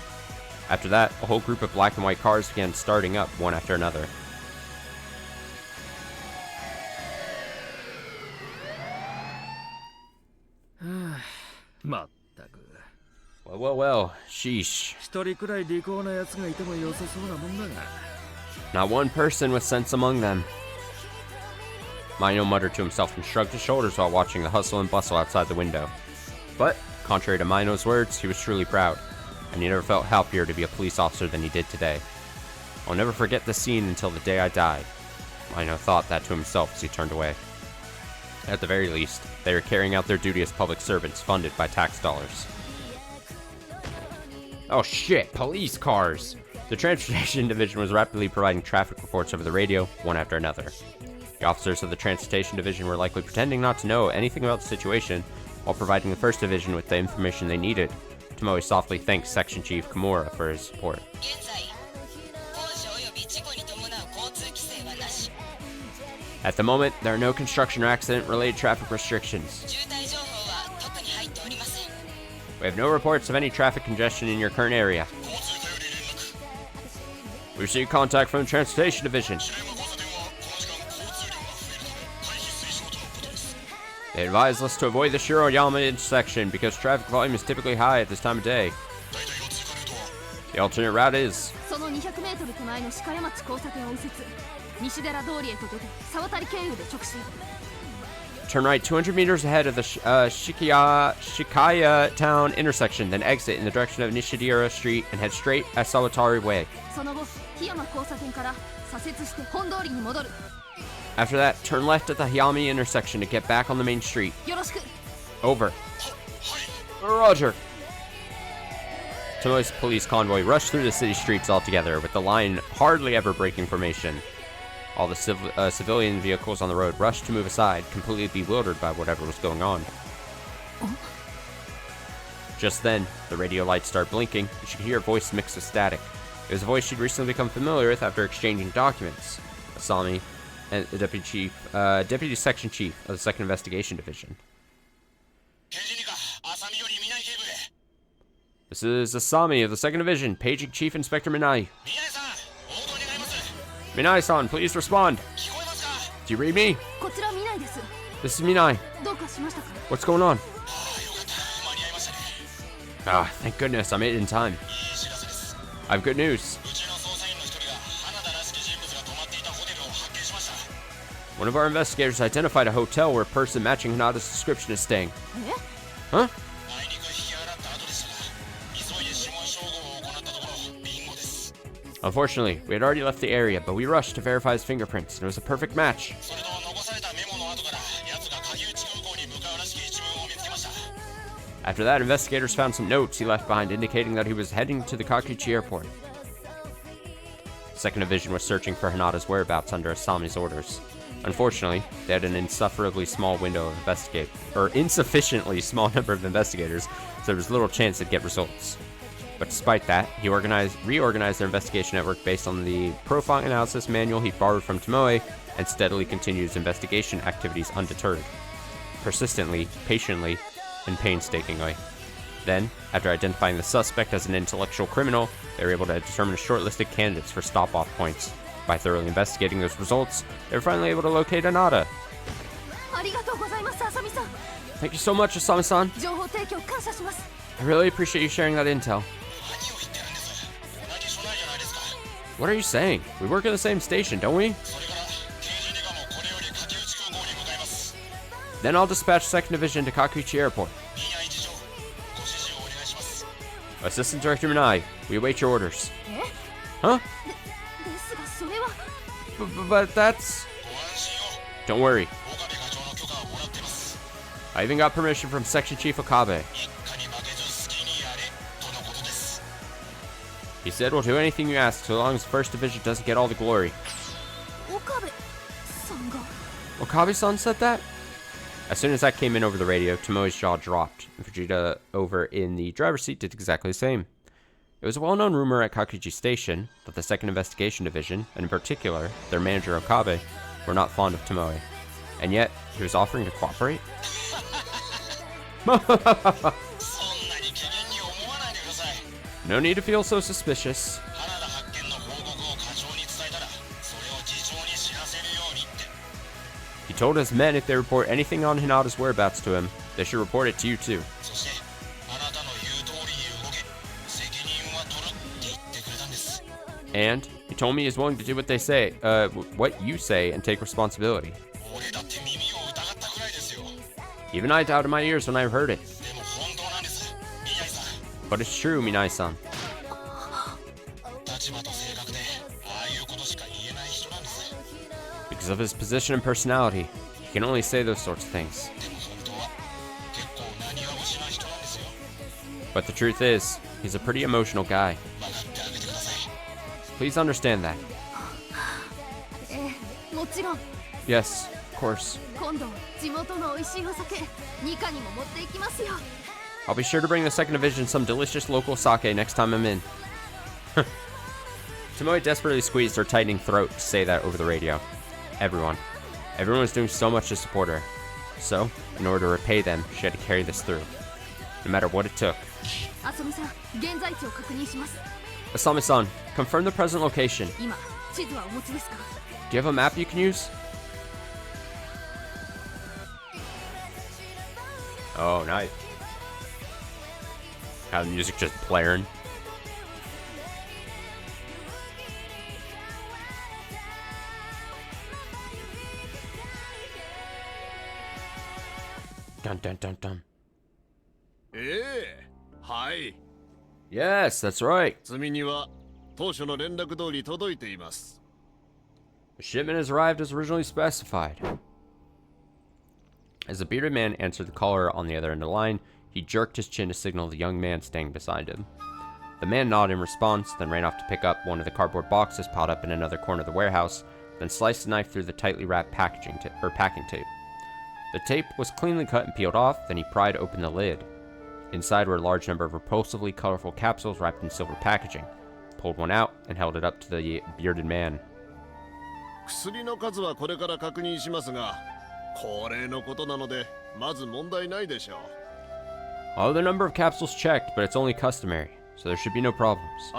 After that, a whole group of black and white cars began starting up one after another. Well, sheesh. Not one person with sense among them. Mino muttered to himself and shrugged his shoulders while watching the hustle and bustle outside the window. But, contrary to Mino's words, he was truly proud, and he never felt happier to be a police officer than he did today. I'll never forget this scene until the day I die. Mino thought that to himself as he turned away. At the very least, they were carrying out their duty as public servants funded by tax dollars. Oh shit, police cars! The Transportation Division was rapidly providing traffic reports over the radio, one after another. The officers of the Transportation Division were likely pretending not to know anything about the situation, while providing the 1st Division with the information they needed. Tomoe softly thanked Section Chief Kimura for his support. At the moment, there are no construction or accident-related traffic restrictions. We have no reports of any traffic congestion in your current area. We received contact from the Transportation Division. They advised us to avoid the Shiroyama intersection because traffic volume is typically high at this time of day. The alternate route is... その200メートル手前の鹿屋町交差点を右折西寺通りへと出て沢渡経由で直進 Turn right 200 meters ahead of the Shikaya Town intersection, then exit in the direction of Nishidira Street and head straight at Sawatari Way. その後檜山交差点から左折して本通りに戻る After that, turn left at the Hayami intersection to get back on the main street. よろしく Over. Roger. Tomoe's police convoy rushed through the city streets altogether, with the line hardly ever breaking formation. All the civilian vehicles on the road rushed to move aside, completely bewildered by whatever was going on. Just then, the radio lights started blinking, and she could hear a voice mixed with static. It was a voice she'd recently become familiar with after exchanging documents. Asami, and the Deputy Section Chief of the 2nd Investigation Division. This is Asami of the 2nd Division, paging Chief Inspector Minai. Minai-san, please respond. Do you read me? こちら見ないです This is Minai. どうかしましたか What's going on? Ah, thank goodness, I made it in time. I have good news. One of our investigators identified a hotel where a person matching Hanada's description is staying. え Huh? Unfortunately, we had already left the area, but we rushed to verify his fingerprints, and it was a perfect match. After that, investigators found some notes he left behind indicating that he was heading to the Kakuchi airport. Second Division was searching for Hinata's whereabouts under Asami's orders. Unfortunately, they had an insufferably small window of insufficiently small number of investigators, so there was little chance they'd get results. But despite that, he reorganized their investigation network based on the profile analysis manual he borrowed from Tomoe, and steadily continued his investigation activities undeterred. Persistently, patiently, and painstakingly. Then, after identifying the suspect as an intellectual criminal, they were able to determine a short list of candidates for stop-off points. By thoroughly investigating those results, they were finally able to locate Hinata. Thank you so much, Asami-san. I really appreciate you sharing that intel. What are you saying? We work at the same station, don't we? Then I'll dispatch 2nd Division to Kakuchi Airport. Assistant Director Minai, we await your orders. Huh? But that's... Don't worry. I even got permission from Section Chief Okabe. He said we'll do anything you ask so long as 1st Division doesn't get all the glory. Okabe-san said that? As soon as that came in over the radio, Tomoe's jaw dropped, and Fujita over in the driver's seat did exactly the same. It was a well-known rumor at Kakuchi Station that the 2nd Investigation Division, and in particular, their manager Okabe, were not fond of Tomoe. And yet, he was offering to cooperate? No need to feel so suspicious. He told his men if they report anything on Hinata's whereabouts to him, they should report it to you too. And he told me he's willing to do what they say, what you say, and take responsibility. Even I doubted my ears when I heard it. But it's true, Minai-san. Because of his position and personality, he can only say those sorts of things. But the truth is, he's a pretty emotional guy. Please understand that. Yes, of course. I'll be sure to bring the 2nd Division some delicious local sake next time I'm in. Tomoe desperately squeezed her tightening throat to say that over the radio. Everyone was doing so much to support her. So, in order to repay them, she had to carry this through. No matter what it took. Asami-san, confirm the present location. Do you have a map you can use? Oh, nice. Have the music just blaring. Dun dun dun dun. Hi. Yes, that's right. The The shipment has arrived as originally specified. As the bearded man answered the caller on the other end of the line, he jerked his chin to signal the young man standing beside him. The man nodded in response, then ran off to pick up one of the cardboard boxes piled up in another corner of the warehouse, then sliced the knife through the tightly wrapped packing tape. The tape was cleanly cut and peeled off, then he pried open the lid. Inside were a large number of repulsively colorful capsules wrapped in silver packaging. He pulled one out and held it up to the bearded man. All the number of capsules checked, but it's only customary, so there should be no problems.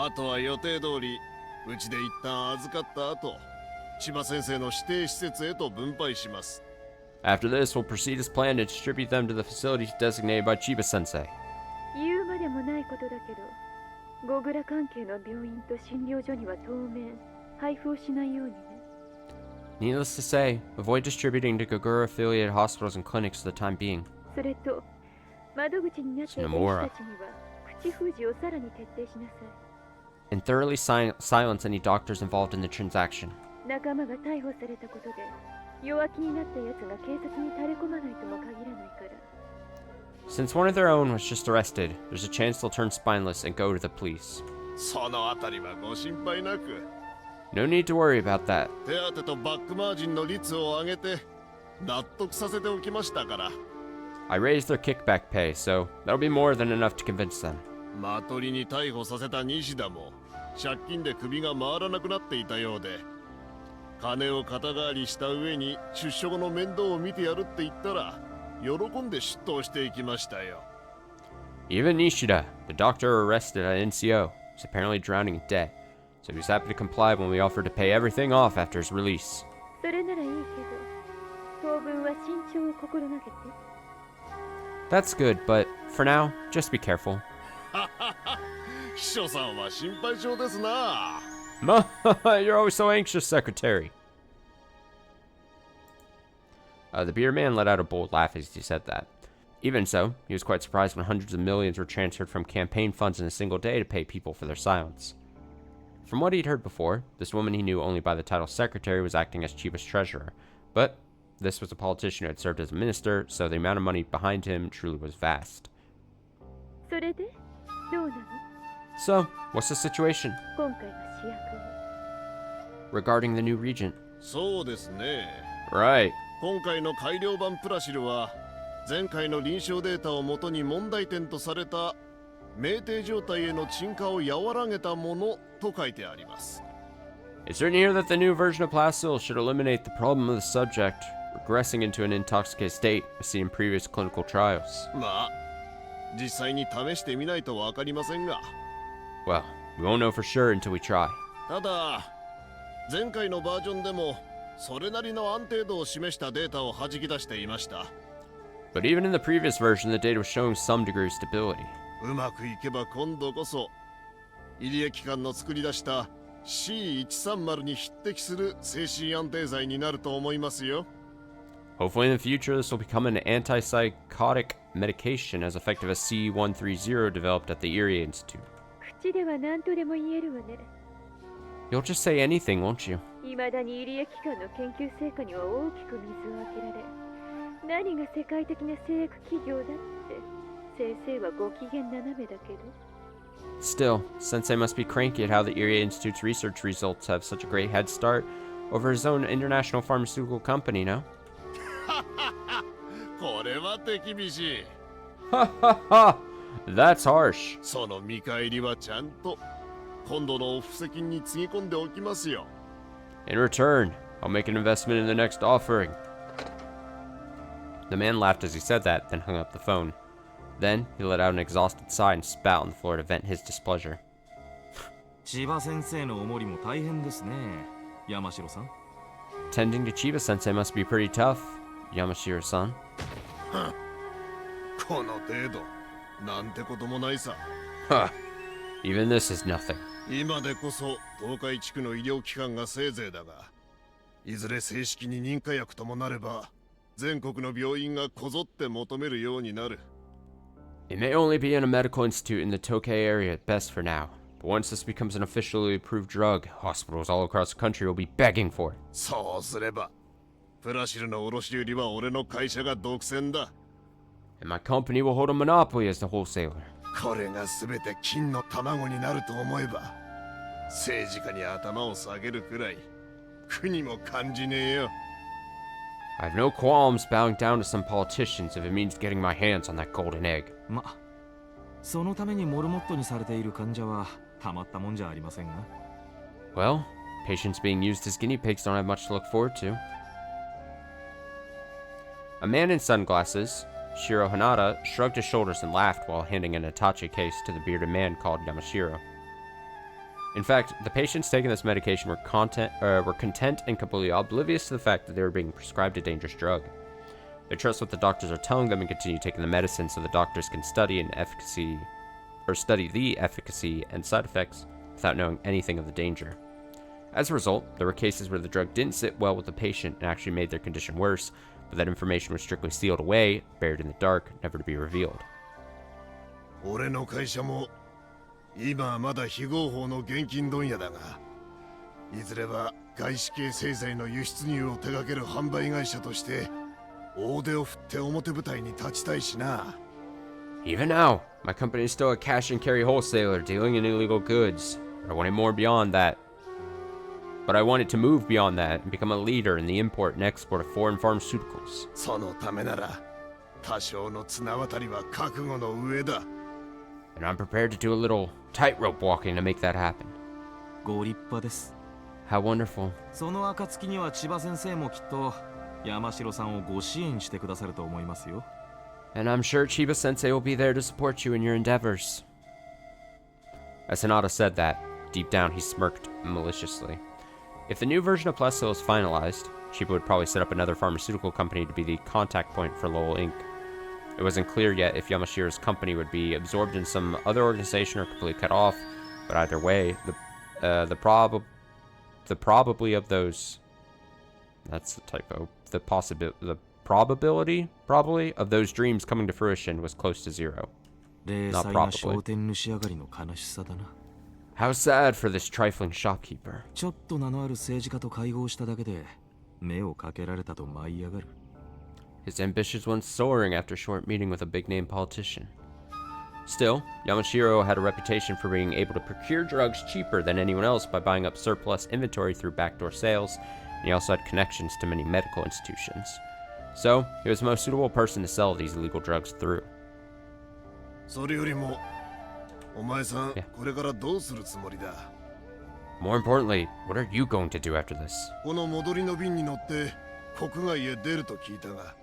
After this, we'll proceed as planned and distribute them to the facilities designated by Chiba-sensei. 言うまでもないことだけど、ゴグラ関係の病院と診療所には当面配布をしないようにね。Needless to say, avoid distributing to Gogura-affiliated hospitals and clinics for the time being. それと、窓口になっている人たちには口封じをさらに徹底しなさい。and thoroughly silence any doctors involved in the transaction. 仲間が逮捕されたことで弱気になった奴が警察に垂れ込まないとも限らないから。 Since one of their own was just arrested, there's a chance they'll turn spineless and go to the police. そのあたりはご心配なく。 No need to worry about that. 手当とバックマージンの率を上げて納得させておきましたから。 I raised their kickback pay, so that'll be more than enough to convince them. マトリに逮捕させた西田も借金で首が回らなくなっていたようで、金を肩代わりした上に出所後の面倒を見てやるって言ったら喜んで出頭していきましたよ。 Even Nishida, the doctor arrested at NCO, was apparently drowning in debt, so he was happy to comply when we offered to pay everything off after his release. それならいいけど、当分は慎重を心がけて。 That's good, but for now, just be careful. 秘書さんは心配性ですな。 You're always so anxious, Secretary. The bearded man let out a bold laugh as he said that. Even so, he was quite surprised when hundreds of millions were transferred from campaign funds in a single day to pay people for their silence. From what he'd heard before, this woman he knew only by the title secretary was acting as Chiba's treasurer, but this was a politician who had served as a minister, so the amount of money behind him truly was vast. それでどうなの？ So, what's the situation? 今回の主役を。 Regarding the new regent. そうですね。 Right. 今回の改良版プラシルは前回の臨床データをもとに問題点とされた酩酊状態への沈下を和らげたものと書いてあります。 It's written here that the new version of Placil should eliminate the problem of the subject regressing into an intoxicated state as seen in previous clinical trials. まあ実際に試してみないとわかりませんが。 Well, we won't know for sure until we try. ただ前回のバージョンでもそれなりの安定度を示したデータを弾き出していました。 But even in the previous version, the data was showing some degree of stability. うまくいけば今度こそ入江機関の作り出した C130 に匹敵する精神安定剤になると思いますよ。 Hopefully in the future, this will become an antipsychotic medication as effective as C130 developed at the Erie Institute. 口では何とでも言えるわね。 You'll just say anything, won't you? 未だに入江機関の研究成果には大きく水をあけられ、何が世界的な製薬企業だって先生はご機嫌斜めだけど。 Still, Sensei must be cranky at how the Erie Institute's research results have such a great head start over his own international pharmaceutical company, no? これは手厳しい。 Ha ha ha! That's harsh. その見返りはちゃんと今度の布石につぎ込んでおきますよ。 In return, I'll make an investment in the next offering. The man laughed as he said that, then hung up the phone. Then, he let out an exhausted sigh and spat on the floor to vent his displeasure. 千葉先生のおもりも大変ですね、山城さん。 Tending to Chiba Sensei must be pretty tough, Yamashiro-san. この程度なんてこともないさ。 Huh. Even this is nothing. 今でこそ東海地区の医療機関がせいぜいだが、いずれ正式に認可薬ともなれば全国の病院がこぞって求めるようになる。 It may only be in a medical institute in the Tokei area at best for now, but once this becomes an officially approved drug, hospitals all across the country will be begging for it. そうすればプラシルの卸売は俺の会社が独占だ。 And my company will hold a monopoly as the wholesaler. これが全て金の卵になると思えば政治家に頭を下げるくらい苦にも感じねえよ。 I have no qualms bowing down to some politicians if it means getting my hands on that golden egg. ま、そのためにモルモットにされている患者はたまったもんじゃありませんが。 Well, patients being used as guinea pigs don't have much to look forward to. A man in sunglasses, Shiro Hanada, shrugged his shoulders and laughed while handing an attache case to the bearded man called Yamashiro. In fact, the patients taking this medication were content and completely oblivious to the fact that they were being prescribed a dangerous drug. They trust what the doctors are telling them and continue taking the medicine so the doctors can study the efficacy and side effects without knowing anything of the danger. As a result, there were cases where the drug didn't sit well with the patient and actually made their condition worse, but that information was strictly sealed away, buried in the dark, never to be revealed. 俺の会社も今はまだ非合法の現金問屋だが、いずれは外資系製剤の輸出入を手掛ける販売会社として大手を振って表舞台に立ちたいしな。 Even now, my company is still a cash and carry wholesaler dealing in illegal goods. I wanted more beyond that. But I wanted to move beyond that and become a leader in the import and export of foreign pharmaceuticals. そのためなら多少の綱渡りは覚悟の上だ。 And I'm prepared to do a little tightrope walking to make that happen. ご立派です。 How wonderful. その暁には千葉先生もきっと山城さんをご支援してくださると思いますよ。 And I'm sure Chiba Sensei will be there to support you in your endeavors. As Hinata said that, deep down he smirked maliciously. If the new version of Plessel is finalized, Chiba would probably set up another pharmaceutical company to be the contact point for Lowell Inc. It wasn't clear yet if Yamashiro's company would be absorbed in some other organization or completely cut off, but either way, the probably of those... That's the typo. The probability, probably, of those dreams coming to fruition was close to zero. Not probably. How sad for this trifling shopkeeper. ちょっと名のある政治家と会合しただけで目をかけられたと舞い上がる。 His ambitions went soaring after a short meeting with a big-name politician. Still, Yamashiro had a reputation for being able to procure drugs cheaper than anyone else by buying up surplus inventory through backdoor sales, and he also had connections to many medical institutions. So, he was the most suitable person to sell these illegal drugs through. それよりもお前さん、これからどうするつもりだ？ More importantly, what are you going to do after this? この戻りの便に乗って国外へ出ると聞いたが。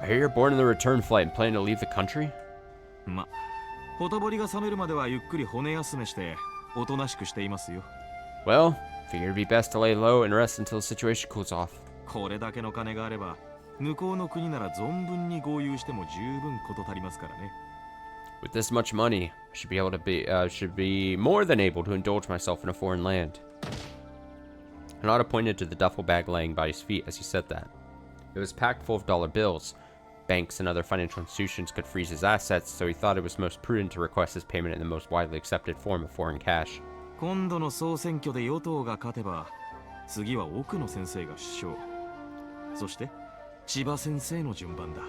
I hear you're boarding the return flight and planning to leave the country? ま、ほとぼりが冷めるまではゆっくり骨休めしておとなしくしていますよ。 Well, figured it'd be best to lay low and rest until the situation cools off. これだけの金があれば向こうの国なら存分に豪遊しても十分こと足りますからね。 With this much money, I should be more than able to indulge myself in a foreign land. Hinata pointed to the duffel bag laying by his feet as he said that. It was packed full of dollar bills. Banks and other financial institutions could freeze his assets, so he thought it was most prudent to request his payment in the most widely accepted form of foreign cash. 今度の総選挙で与党が勝てば、次は奥野先生が首相。そして千葉先生の順番だ。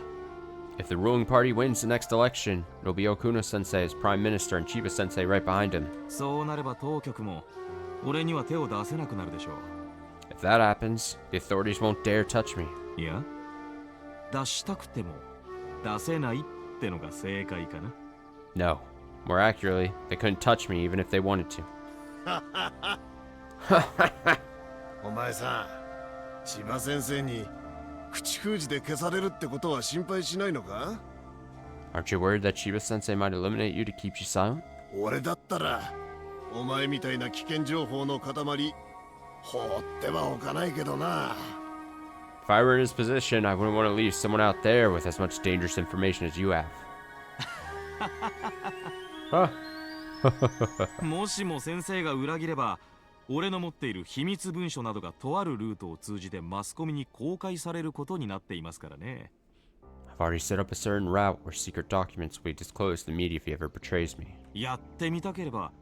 If the ruling party wins the next election, it'll be Okuno-sensei as prime minister and Chiba-sensei right behind him. そうなれば当局も俺には手を出せなくなるでしょう。 If that happens, the authorities won't dare touch me. いや、出したくても出せないってのが正解かな。 No. More accurately, they couldn't touch me even if they wanted to. お前さん、千葉先生に口封じで消されるってことは心配しないのか？ Aren't you worried that Chiba-sensei might eliminate you to keep you silent? 俺だったらお前みたいな危険情報の塊放ってはおかないけどな。 If I were in his position, I wouldn't want to leave someone out there with as much dangerous information as you have. もしも先生が裏切れば、俺の持っている秘密文書などがとあるルートを通じてマスコミに公開されることになっていますからね。 I've already set up a certain route where secret documents will be disclosed to the media if he ever betrays me. やってみたければ、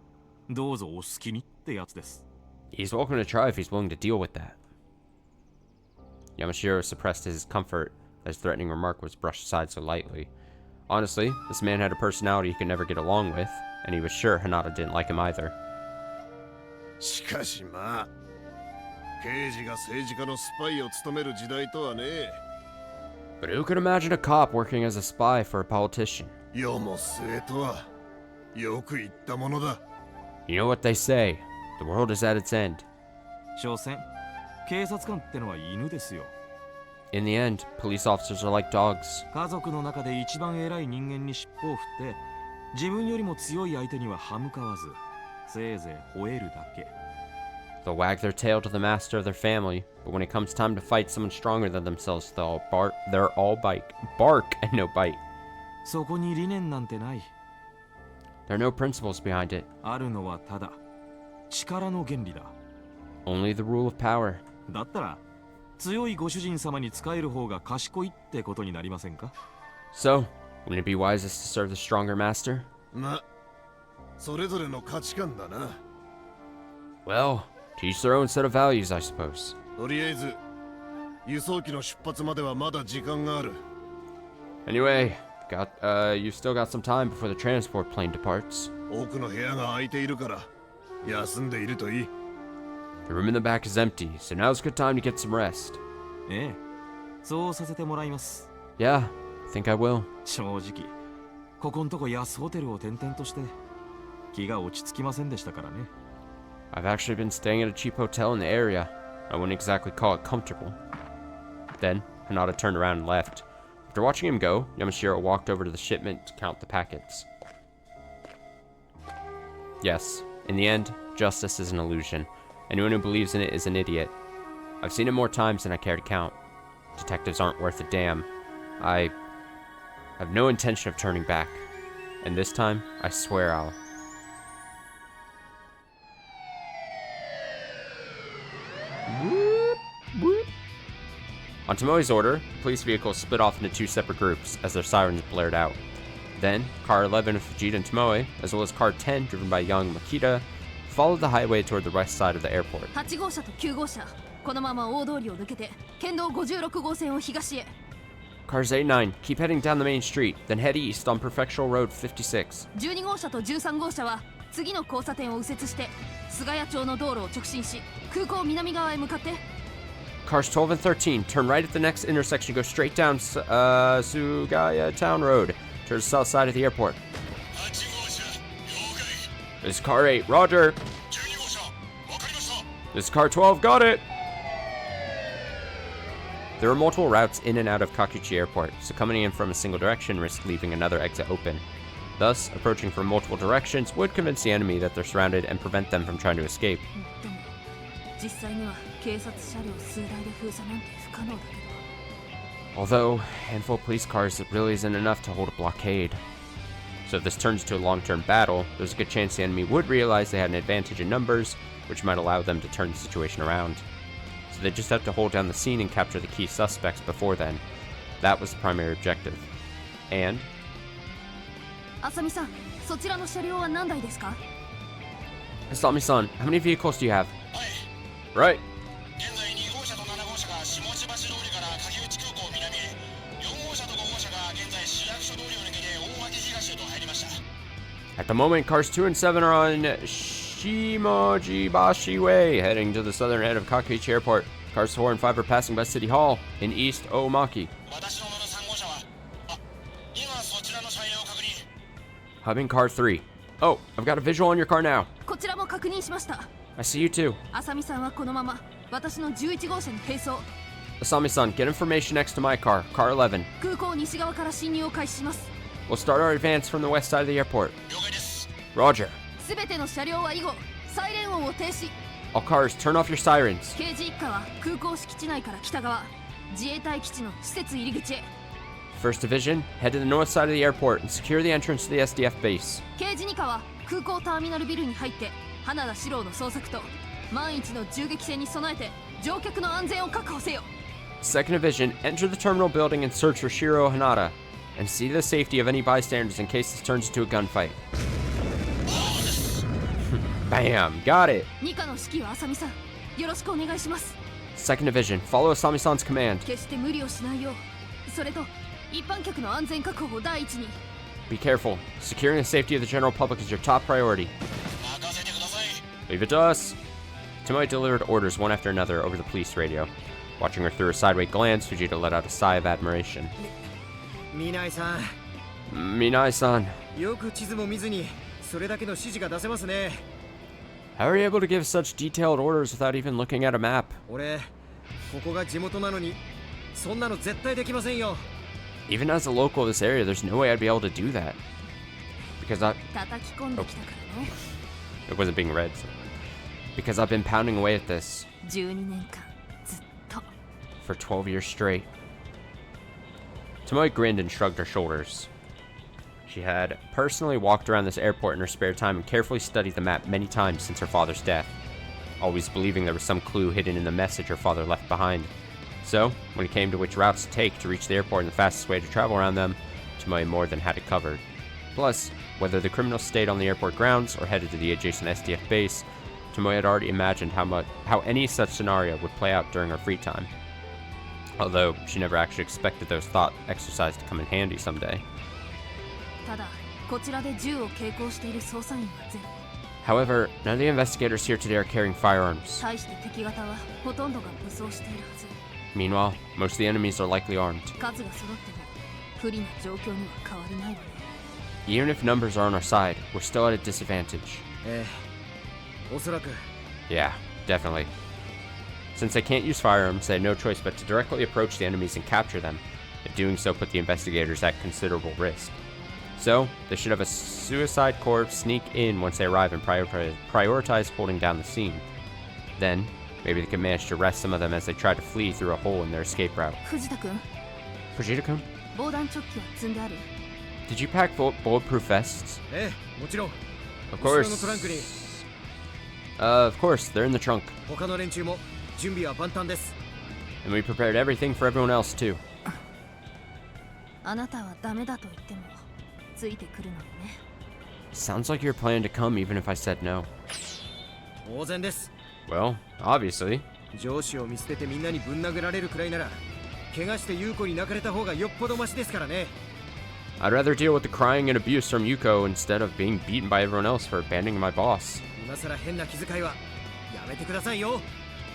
どうぞお好きにってやつです。 He's welcome to try if he's willing to deal with that. Yamashiro suppressed his discomfort as the threatening remark was brushed aside so lightly. Honestly, this man had a personality he could never get along with, and he was sure Hinata didn't like him either. しかしまあ、刑事が政治家のスパイを務める時代とはね。 But who could imagine a cop working as a spy for a politician? 世も末とはよく言ったものだ。 You know what they say, the world is at its end. 所詮、警察官ってのは犬ですよ。 In the end, police officers are like dogs. 家族の中で一番偉い人間に尻尾を振って、自分よりも強い相手には歯向かわず、せいぜい吠えるだけ。 They'll wag their tail to the master of their family, but when it comes time to fight someone stronger than themselves, they're all bark and no bite. そこに理念なんてない。 There are no principles behind it, あるのはただ力の原理だ。 only the rule of power. だったら強いご主人様に仕える方が賢いってことになりませんか？ So, wouldn't it be wisest to serve the stronger master? ま、それぞれの価値観だな。 Well, to each their own set of values, I suppose. とりあえず輸送機の出発まではまだ時間がある。 Anyway, you still got some time before the transport plane departs. 奥の部屋が空いているから休んでいるといい。 The room in the back is empty, so now's a good time to get some rest. ええ、そうさせてもらいます。 Yeah, I think I will. 正直、ここんとこ安ホテルを転々として気が落ち着きませんでしたからね。 I've actually been staying at a cheap hotel in the area. I wouldn't exactly call it comfortable. Then, Hanada turned around and left. After watching him go, Yamashiro walked over to the shipment to count the packets. Yes, in the end, justice is an illusion. Anyone who believes in it is an idiot. I've seen it more times than I care to count. Detectives aren't worth a damn. I have no intention of turning back. And this time, I swear I'll... On Tomoe's order, police vehicles split off into two separate groups as their sirens blared out. Then, Car 11 with Fujita and Tomoe, as well as Car 10 driven by young Makita, followed the highway toward the west side of the airport. 8号車と9号車、このまま大通りを抜けて県道56号線を東へ。 Cars 8 and 9, keep heading down the main street, then head east on Prefectural Road 56. 12号車と13号車は次の交差点を右折して菅谷町の道路を直進し空港南側へ向かって。 Cars 12 and 13, turn right at the next intersection, go straight down Sugaya Town Road, towards the south side of the airport. This is Car 8, Roger. This is Car 12, got it. There are multiple routes in and out of Kakuchi Airport, so coming in from a single direction risks leaving another exit open. Thus, approaching from multiple directions would convince the enemy that they're surrounded and prevent them from trying to escape. でも実際には警察車両数台で封鎖なんて不可能だけど。 Although, a handful of police cars, it really isn't enough to hold a blockade. So if this turns into a long-term battle, there's a good chance the enemy would realize they had an advantage in numbers, which might allow them to turn the situation around. So they just have to hold down the scene and capture the key suspects before then. That was the primary objective. And... 浅見さん、そちらの車両は何台ですか？ Asami-san, how many vehicles do you have? Right. 現在2号車と7号車が下地橋通りから柿内空港南へ、4号車と5号車が現在市役所通りを抜けて大垣東へと入りました。 At the moment, cars 2 and 7 are on Shimojibashi Way, heading to the southern end of Kakuichi Airport. Cars 4 and 5 are passing by City Hall in East Omaki. 私の乗る3号車は、今そちらの車両を確認。 Hubbing car 3. Oh, I've got a visual on your car now. こちらも確認しました。 I see you too. 浅見さんはこのまま私の11号車に並走。 Asami-san, get information next to my car, car 11. 空港西側から進入を開始します。 We'll start our advance from the west side of the airport. 了解です。 Roger. すべての車両は以後、サイレン音を停止。 All cars, turn off your sirens. 刑事一課は空港敷地内から北側、自衛隊基地の施設入り口へ。 First Division, head to the north side of the airport and secure the entrance to the SDF base. 刑事二課は空港ターミナルビルに入って花田四郎の捜索と万一の銃撃戦に備えて乗客の安全を確保せよ。 Second Division, enter the terminal building and search for Shiro Hanada, and see the safety of any bystanders in case this turns into a gunfight. Bam! Got it! 二課の指揮は浅見さん、よろしくお願いします。 Second Division, follow Asami-san's command. 決して無理をしないよう。それと一般客の安全確保を第一に。 Be careful. Securing the safety of the general public is your top priority. 任せてください。 Leave it to us. Tomoe delivered orders one after another over the police radio. Watching her through a sideways glance, Fujita let out a sigh of admiration. 見さん、 Minai-san, よく地図も見ずにそれだけの指示が出せますね。 how are you able to give such detailed orders without even looking at a map? 俺、ここが地元なのにそんなの絶対できませんよ。 Even as a local of this area, there's no way I'd be able to do that. Because I... 叩き込んできたからね。 It wasn't being read, so... Because I've been pounding away at this 12年間ずっと。 for 12 years straight. Tomoe grinned and shrugged her shoulders. She had personally walked around this airport in her spare time and carefully studied the map many times since her father's death, always believing there was some clue hidden in the message her father left behind. So, when it came to which routes to take to reach the airport and the fastest way to travel around them, Tomoe more than had it covered. Plus, whether the criminals stayed on the airport grounds or headed to the adjacent SDF base, Tomoe had already imagined how any such scenario would play out during her free time. Although, she never actually expected those thought exercises to come in handy someday. ただこちらで銃を携行している捜査員はゼロ。 However, none of the investigators here today are carrying firearms. 対して敵方はほとんどが武装しているはず。 Meanwhile, most of the enemies are likely armed. 数が揃っても不利な状況には変わりないわね。 Even if numbers are on our side, we're still at a disadvantage. おそらく Yeah, definitely. Since they can't use firearms, they had no choice but to directly approach the enemies and capture them, and doing so put the investigators at considerable risk. So, they should have a suicide corps sneak in once they arrive and prioritize holding down the scene. Then, maybe they can manage to arrest some of them as they try to flee through a hole in their escape route. 藤田君、 Fujita-kun? 防弾チョッキは積んである？ Did you pack bulletproof vests? もちろん Of 後ろ course. のトランクに Of course, they're in the trunk. 他の連中も準備は万端です。 And we prepared everything for everyone else, too. あなたはダメだと言ってもついてくるのよね。 Sounds like you're planning to come even if I said no. 当然です。 Well, obviously. 上司を見捨ててみんなにぶん殴られるくらいなら怪我して優子に泣かれた方がよっぽどマシですからね。 I'd rather deal with the crying and abuse from Yuko instead of being beaten by everyone else for abandoning my boss. 今さら変な気遣いはやめてくださいよ。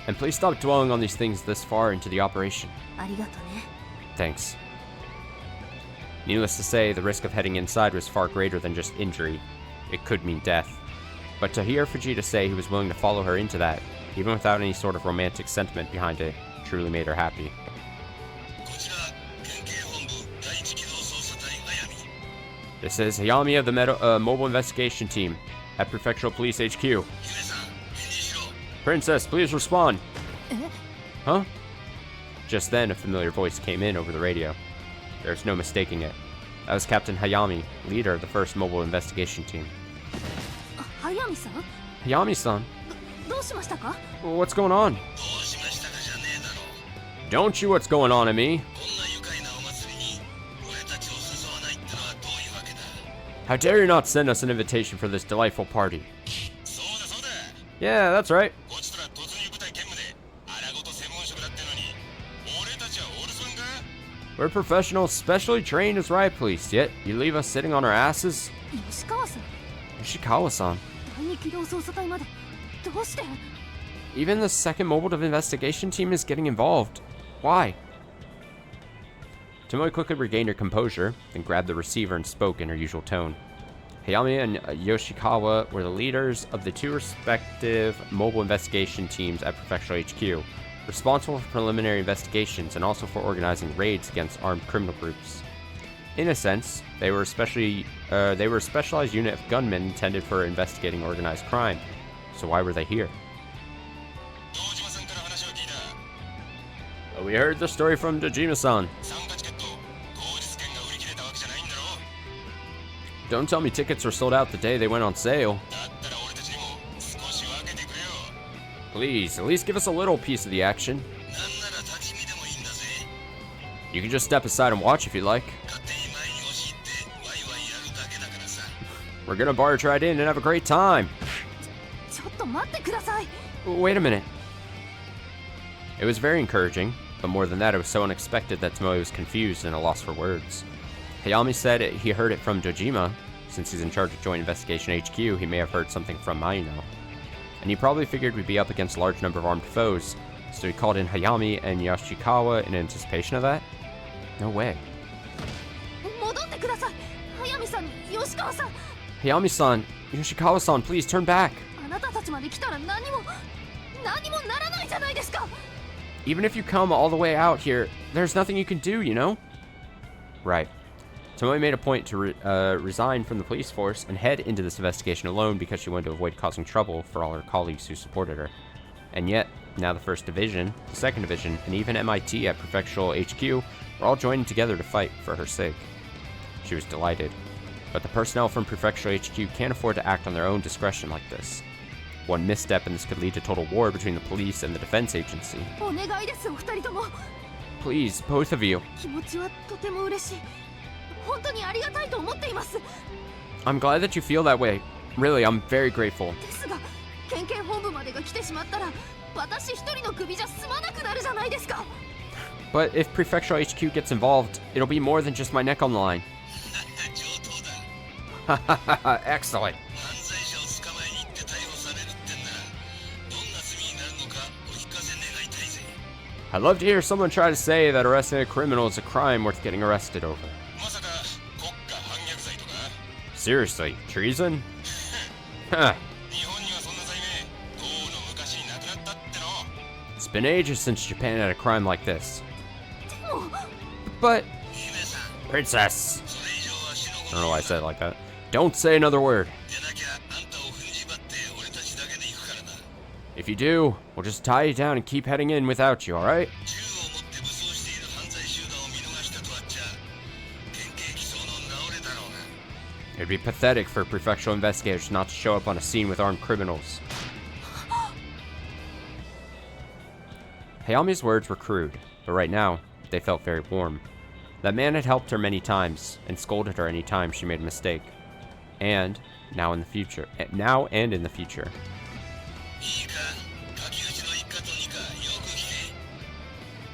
And please stop dwelling on these things this far into the operation. ありがとね。 Thanks. Needless to say, the risk of heading inside was far greater than just injury. It could mean death. But to hear Fujita say he was willing to follow her into that, even without any sort of romantic sentiment behind it, truly made her happy. こちら県警本部第一機動捜査隊早見。 This is Hayami of the Mobile Investigation Team at Prefectural Police HQ. 姫さん返事しろ。 Princess, please respond. え？ Huh? Just then, a familiar voice came in over the radio. There's no mistaking it. That was Captain Hayami, leader of the 1st Mobile Investigation Team. 早見さん？ Hayami-san, どうしましたか？ what's going on? どうしましたかじゃねえだろう。 Don't you what's going on at me? こんな愉快なお祭りに俺たちを誘わないってのはどういうわけだ。 How dare you not send us an invitation for this delightful party? そうだそうだ。 Yeah, that's right. こちとら突入部隊兼務で荒ごと専門職だってのに俺たちはお留守番か。 We're professional, specially trained as riot police, yet you leave us sitting on our asses? 吉川さん、 Yoshikawa-san. 第二機動捜査隊までどうして？ Even the 2nd Mobile Investigation Team is getting involved. Why? Tomoe quickly regained her composure, then grabbed the receiver and spoke in her usual tone. Hayami and Yoshikawa were the leaders of the 2 respective mobile investigation teams at Prefectural HQ, responsible for preliminary investigations and also for organizing raids against armed criminal groups. In a sense, they were a specialized unit of gunmen intended for investigating organized crime. So why were they here? 堂島さんから話を聞いた。 We heard the story from Dojima-san. 参加チケット当日券が売り切れたわけじゃないんだろ。 Don't tell me tickets were sold out the day they went on sale. だったら俺たちにも少し分けてくれよ。 Please, at least give us a little piece of the action. なんなら立ち見でもいいんだぜ。 You can just step aside and watch if you'd like. 勝手に前に押し入ってワイワイやるだけだからさ。 We're gonna barge right in and have a great time. ちょっと待ってください。 Wait a minute. It was very encouraging, but more than that, it was so unexpected that Tomoe was confused and at a loss for words. Hayami said he heard it from Dojima. Since he's in charge of Joint Investigation HQ, he may have heard something from Maino. And he probably figured we'd be up against a large number of armed foes, so he called in Hayami and Yoshikawa in anticipation of that? No way. 戻ってください。早見さんに吉川さん。 Hayami-san, Yoshikawa-san, please turn back. あなたたちまで来たら何もならないじゃないですか。 Even if you come all the way out here, there's nothing you can do, you know? Right. Tomoe made a point to resign from the police force and head into this investigation alone because she wanted to avoid causing trouble for all her colleagues who supported her. And yet, now the 1st Division, the 2nd Division, and even MIT at Prefectural HQ were all joining together to fight for her sake. She was delighted. But the personnel from Prefectural HQ can't afford to act on their own discretion like this. One misstep and this could lead to total war between the police and the defense agency. お願いです、お二人とも。 Please, both of you. 気持ちはとても嬉しい。本当にありがたいと思っています。 I'm glad that you feel that way. Really, I'm very grateful. ですが県警本部までが来てしまったら私一人の首じゃ済まなくなるじゃないですか。 But if Prefectural HQ gets involved, it'll be more than just my neck on the line. 上等だ。 Excellent. 犯罪者を捕まえに行って逮捕されるってんなら、どんな罪になるのかお聞かせ願いたいぜ。 I'd love to hear someone try to say that arresting a criminal is a crime worth getting arrested over. まさか国家反逆罪とか？ Seriously, treason? Huh. 日本にはそんな罪名、とうの昔になくなったっての。 It's been ages since Japan had a crime like this. でも But, 姫さん、 Princess, それ以上は死の I don't know why I said it like that. Don't say another word. でなきゃあんたを踏んじばって俺たちだけで行くからな。 If you do, we'll just tie you down and keep heading in without you, alright? 銃を持って武装している犯罪集団を見逃したとあっちゃ、県警機捜の直れだろうが。 It'd be pathetic for prefectural investigators not to show up on a scene with armed criminals. Hayami's words were crude, but right now, they felt very warm. That man had helped her many times, and scolded her any time she made a mistake. And, now and in the future. いいか、柿内の一家と二家、よく聞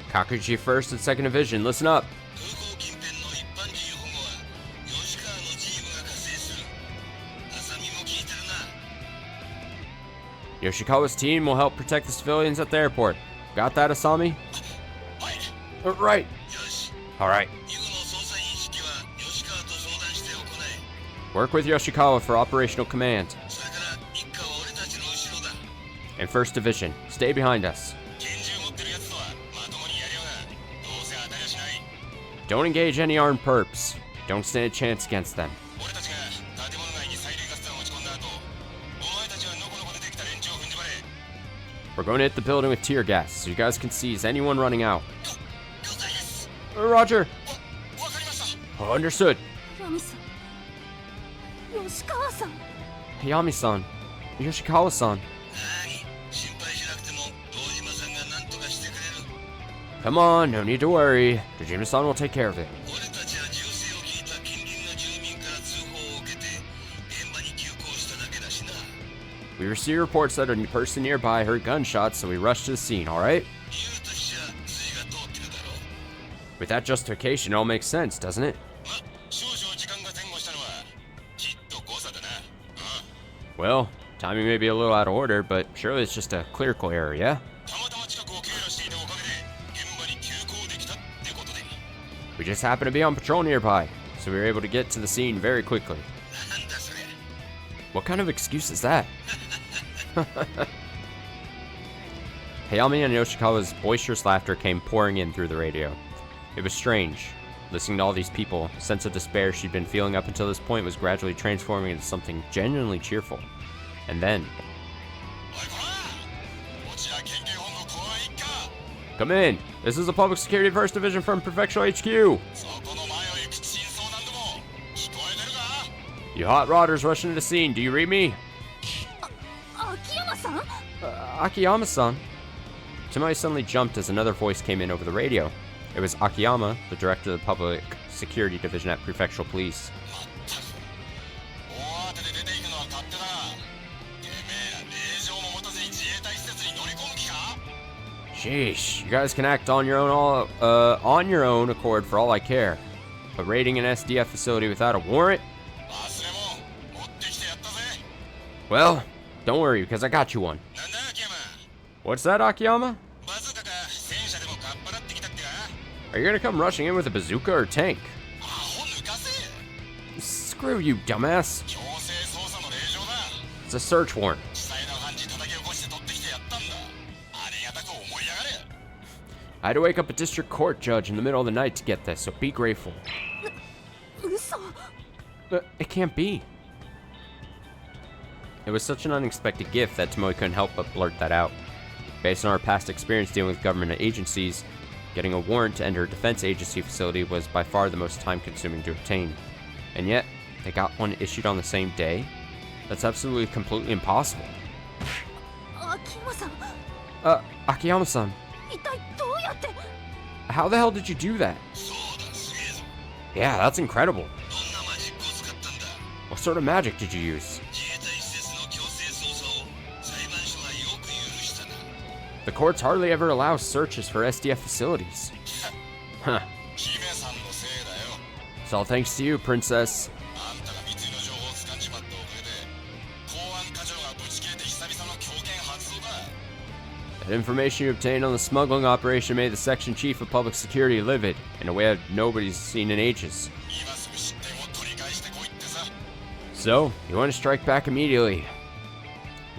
け。 Kakuji 1st and 2nd Division, listen up! 空港近辺の一般自由保護は吉川のチームが加勢する。浅見も聞いてるな。 Yoshikawa's team will help protect the civilians at the airport. Got that, Asami? はい。 Right. よし。 Alright. 以後の捜査員指揮は吉川と相談して行え。 Work with Yoshikawa for operational command. それから一家は俺たちの後ろだ。 And 1st Division, stay behind us. 拳銃持ってるやつとはまともにやりようが。どうせ当たりはしない。 Don't engage any armed perps. Don't stand a chance against them. 俺たちが建物内に催涙ガス弾を撃ち込んだ後、お前たちはのこのこ出てきた連中を踏んじばれ。 We're going to hit the building with tear gas, so you guys can seize anyone running out. 了解です。 Roger. わかりました。 Understood. ヤミさん、吉川さん。 Hayami-san. Yoshikawa-san. 心配しなくても堂島さんが何とかしてくれる。 Come on, no need to worry. Dojima-san will take care of it. 俺たちは銃声を聞いた近隣の住民から通報を受けて現場に急行しただけだしな。 We received reports that a person nearby heard gunshots, so we rushed to the scene, alright? 理由としちゃ筋が通ってるだろう。 With that justification, it all makes sense, doesn't it? ま、少々時間が前後したのはきっと誤差だな。Well, timing may be a little out of order, but surely it's just a clerical error, yeah? たまたま近くを警らしていたおかげで現場に急行できたってことで。 We just happened to be on patrol nearby, so we were able to get to the scene very quickly. なんだそれ。 What kind of excuse is that? Hayami and Yoshikawa's boisterous laughter came pouring in through the radio. It was strange. Listening to all these people, a sense of despair she'd been feeling up until this point was gradually transforming into something genuinely cheerful. And then... おいこら、こちら県警本部公安一課。 Come in! This is the Public Security 1st Division from Prefectural HQ! そこの前を行く真相なんども聞こえてるか？ You hot rodders rushing to the scene, do you read me? 秋山さん。 Akiyama-san? Tamai suddenly jumped as another voice came in over the radio. It was Akiyama, the director of the Public Security Division at Prefectural Police. 大慌てで出ていくのは勝手だが、てめえら令状も持たずに自衛隊施設に乗り込む気か？ Sheesh, you guys can act on your own accord for all I care. But raiding an SDF facility without a warrant? 忘れ物持ってきてやったぜ。 Well, don't worry, because I got you one. なんだ秋山、 What's that, Akiyama? バズーカか戦車でもかっぱらってきたってか？ Are you gonna come rushing in with a bazooka or tank? アホ抜かせ。 Screw you, dumbass. 強制捜査の令状だ。 It's a search warrant. 地裁の判事叩き起こして取ってきてやったんだ。ありがたく思いやがれ。 I had to wake up a district court judge in the middle of the night to get this, so be grateful. 嘘。 It can't be. It was such an unexpected gift that Tomoe couldn't help but blurt that out. Based on our past experience dealing with government agencies, getting a warrant to enter a defense agency facility was by far the most time-consuming to obtain. And yet, they got one issued on the same day? That's absolutely completely impossible. 秋山さん。 Akiyama-san, 一体どうやって。 how the hell did you do that? そうだ、すげえぞ。Yeah, that's incredible. どんなマジックを使ったんだ What sort of magic did you use? 自衛隊施設の強制捜査を裁判所がよく許したな The courts hardly ever allow searches for SDF facilities. Huh. 姫さんのせいだよ It's all thanks to you, Princess. あんたが三井の情報を掴んじまったおかげで公安課長がぶち切れて久々の強権発動だ That information you obtained on the smuggling operation made the section chief of public security livid in a way that nobody's seen in ages. 今すぐ失点を取り返してこいってさ So, you want to strike back immediately.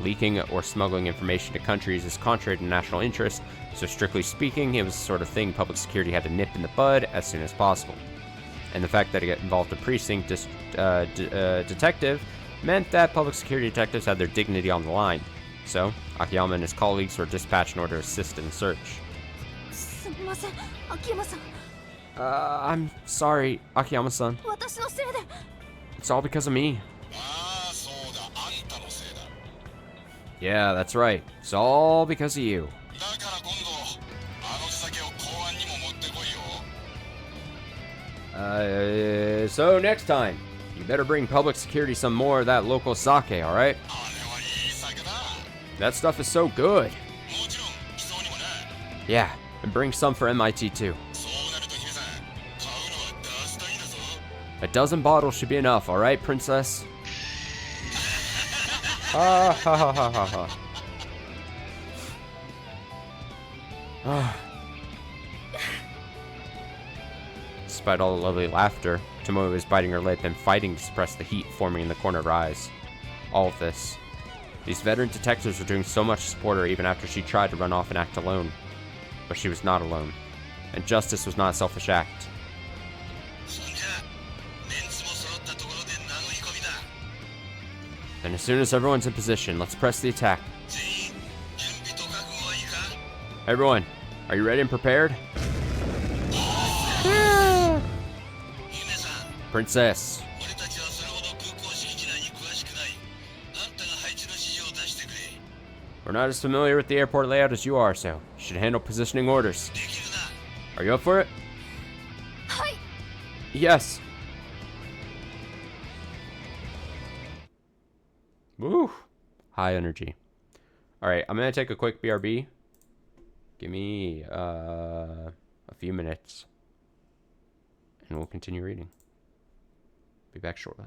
Leaking or smuggling information to countries is contrary to national interest, so strictly speaking, it was the sort of thing public security had to nip in the bud as soon as possible. And the fact that it involved a precinct detective meant that public security detectives had their dignity on the line. So, Akiyama and his colleagues were dispatched in order to assist in the search. すみません秋山さん I'm sorry, Akiyama-san. 私のせいで It's all because of me. ああそうだあんたのせいだ Yeah, that's right. It's all because of you. だから今度あの地酒を公安にも持ってこいよ So next time, you better bring public security some more of that local sake, alright? あれはいい酒だ That stuff is so good. もちろん基礎にもな Yeah, and bring some for MIT too. そうなると姫さん買うのはダースタインだぞ A dozen bottles should be enough, alright, princess? Ha ha ha ha ha ha. Ah. Despite all the lovely laughter, Tomoe was biting her lip and fighting to suppress the heat forming in the corner of her eyes. All of this. These veteran detectives were doing so much to support her even after she tried to run off and act alone. But she was not alone. And justice was not a selfish act. そんじゃメンツも揃ったところで殴り込みだ Then as soon as everyone's in position, let's press the attack. 全員準備と覚悟はいいか Everyone, are you ready and prepared? 姫さん Princess, 俺たちはそれほど空港敷地内に詳しくないあんたが配置の指示を出してくれ we're not as familiar with the airport layout as you are, so you should handle positioning orders. できるな Are you up for it? はい Yes. Woo. High energy. Alright, I'm gonna take a quick BRB. Give me a few minutes. And we'll continue reading. Be back shortly.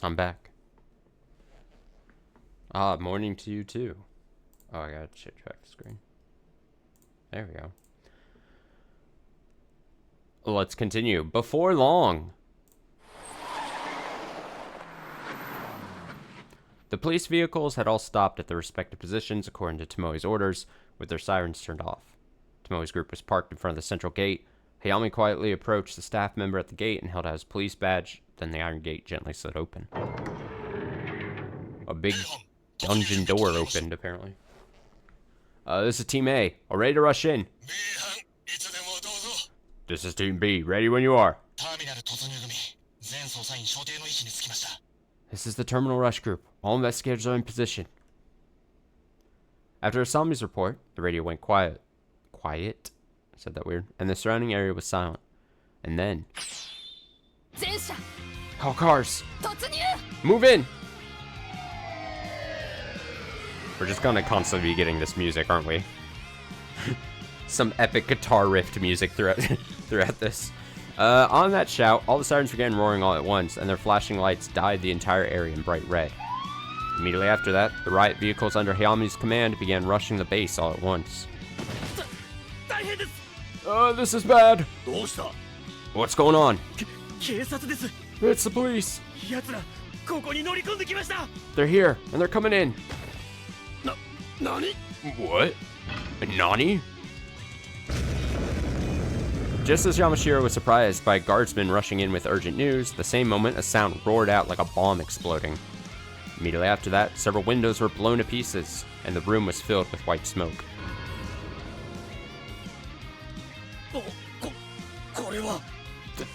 I'm back. Ah, morning to you too. Oh, I gotta check the screen. There we go. Let's continue. Before long. The police vehicles had all stopped at their respective positions according to Tomoe's orders, with their sirens turned off. Tomoe's group was parked in front of the central gate. Hayami quietly approached the staff member at the gate and held out his police badge. Then the iron gate gently slid open. A big dungeon door opened, apparently. This is Team A. All ready to rush in? This is Team B. Ready when you are. This is the Terminal Rush Group. All investigators are in position. After Asami's report, the radio went quiet. Quiet? I said that weird. And the surrounding area was silent. And then... Call cars! Move in! We're just gonna constantly be getting this music, aren't we? Some epic guitar riff music throughout this. On that shout, all the sirens began roaring all at once, and their flashing lights dyed the entire area in bright red. Immediately after that, the riot vehicles under Hayami's command began rushing the base all at once. This is bad! What's going on? It's the police! They're here, and they're coming in! Nani? What? Nani? Just as Yamashiro was surprised by a guardsman rushing in with urgent news, the same moment a sound roared out like a bomb exploding. Immediately after that, several windows were blown to pieces, and the room was filled with white smoke.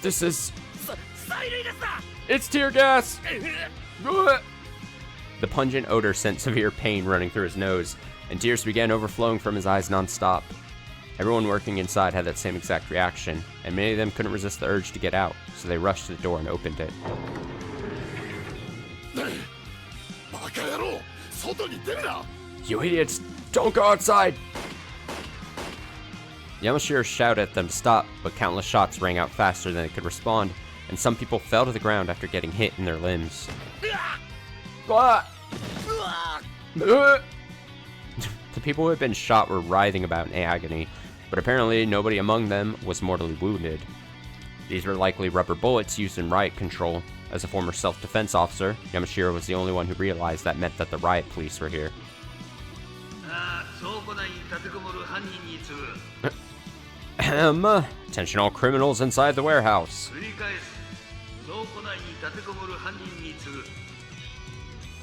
This is... It's tear gas! The pungent odor sent severe pain running through his nose, and tears began overflowing from his eyes non-stop. Everyone working inside had that same exact reaction, and many of them couldn't resist the urge to get out, so they rushed to the door and opened it. You idiots! Don't go outside! Yamashiro shouted at them to stop, but countless shots rang out faster than they could respond, and some people fell to the ground after getting hit in their limbs. The people who had been shot were writhing about in agony, but apparently nobody among them was mortally wounded. These were likely rubber bullets used in riot control. As a former self-defense officer, Yamashiro was the only one who realized that meant that the riot police were here. Attention all criminals inside the warehouse.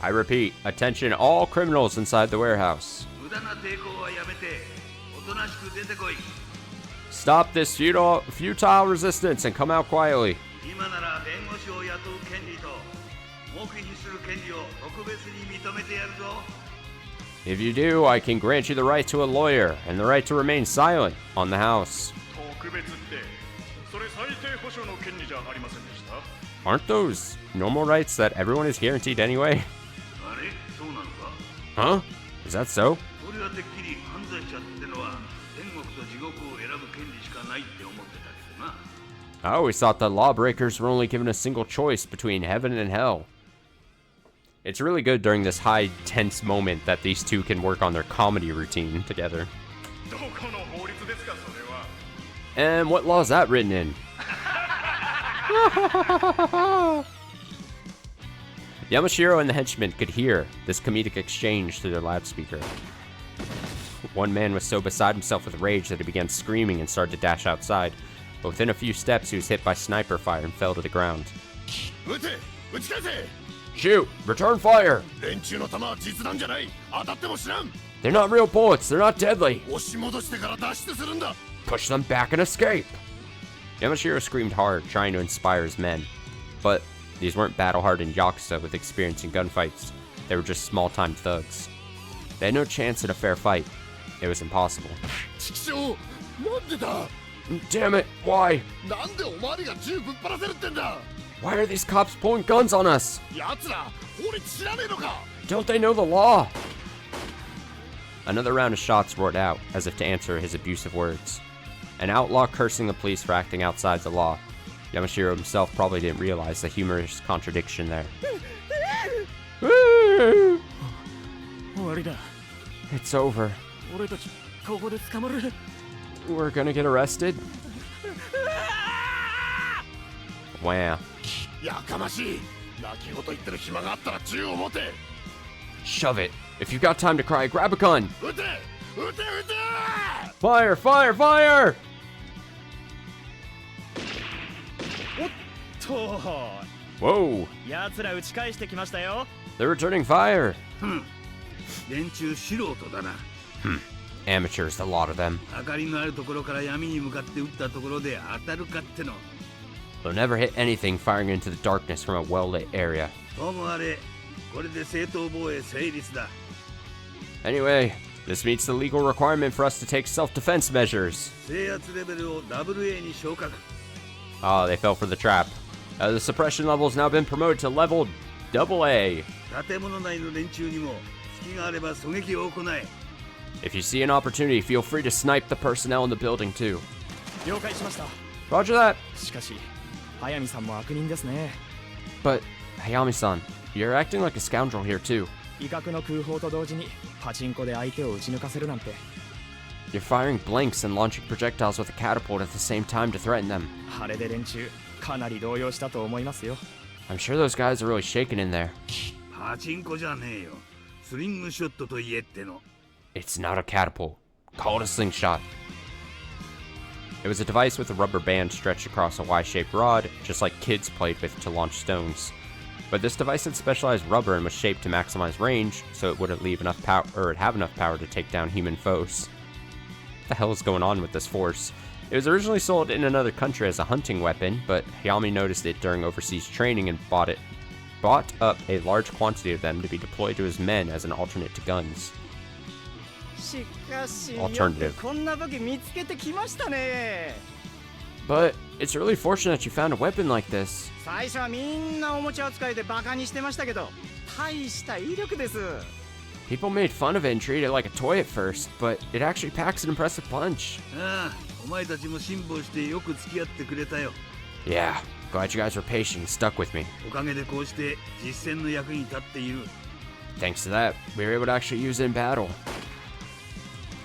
I repeat, attention all criminals inside the warehouse. Stop this futile resistance and come out quietly. If you do, I can grant you the right to a lawyer and the right to remain silent on the house. Aren't those normal rights that everyone is guaranteed anyway? Huh? Is that so? I always thought that lawbreakers were only given a single choice between heaven and hell. It's really good during this high, tense moment that these two can work on their comedy routine together. And what law is that written in? Yamashiro and the henchman could hear this comedic exchange through their loudspeaker. One man was so beside himself with rage that he began screaming and started to dash outside, but within a few steps he was hit by sniper fire and fell to the ground. Shoot! Return fire! They're not real bullets, they're not deadly! Push them back and escape! Yamashiro screamed hard, trying to inspire his men, but these weren't battle-hardened yakuza with experience in gunfights. They were just small-time thugs. They had no chance in a fair fight. It was impossible. Damn it, why? Why are these cops pulling guns on us? Don't they know the law? Another round of shots roared out, as if to answer his abusive words. An outlaw cursing the police for acting outside the law. Yamashiro himself probably didn't realize the humorous contradiction there. It's over. We're gonna get arrested? Wow. Shove it. If you've got time to cry, grab a gun. Fire, fire, fire! Whoa. They're returning fire. Amateurs, the lot of them. They'll never hit anything firing into the darkness from a well-lit area. Anyway, this meets the legal requirement for us to take self-defense measures. Oh, they fell for the trap. The suppression level has now been promoted to level AA. If you see an opportunity, feel free to snipe the personnel in the building too. Roger that. But, Hayami-san, you're acting like a scoundrel here too. You're firing blanks and launching projectiles with a catapult at the same time to threaten them. I'm sure those guys are really shaking in there. It's not a catapult. Call it a slingshot. It was a device with a rubber band stretched across a Y-shaped rod, just like kids played with to launch stones. But this device had specialized rubber and was shaped to maximize range, so it wouldn't leave enough power, or have enough power to take down human foes. What the hell is going on with this force? It was originally sold in another country as a hunting weapon, but Hayami noticed it during overseas training and bought up a large quantity of them to be deployed to his men as an alternate to guns. Alternative. But it's really fortunate you found a weapon like this. People made fun of it and treated it like a toy at first, but it actually packs an impressive punch. Yeah, glad you guys were patient and stuck with me. Thanks to that, we were able to actually use it in battle.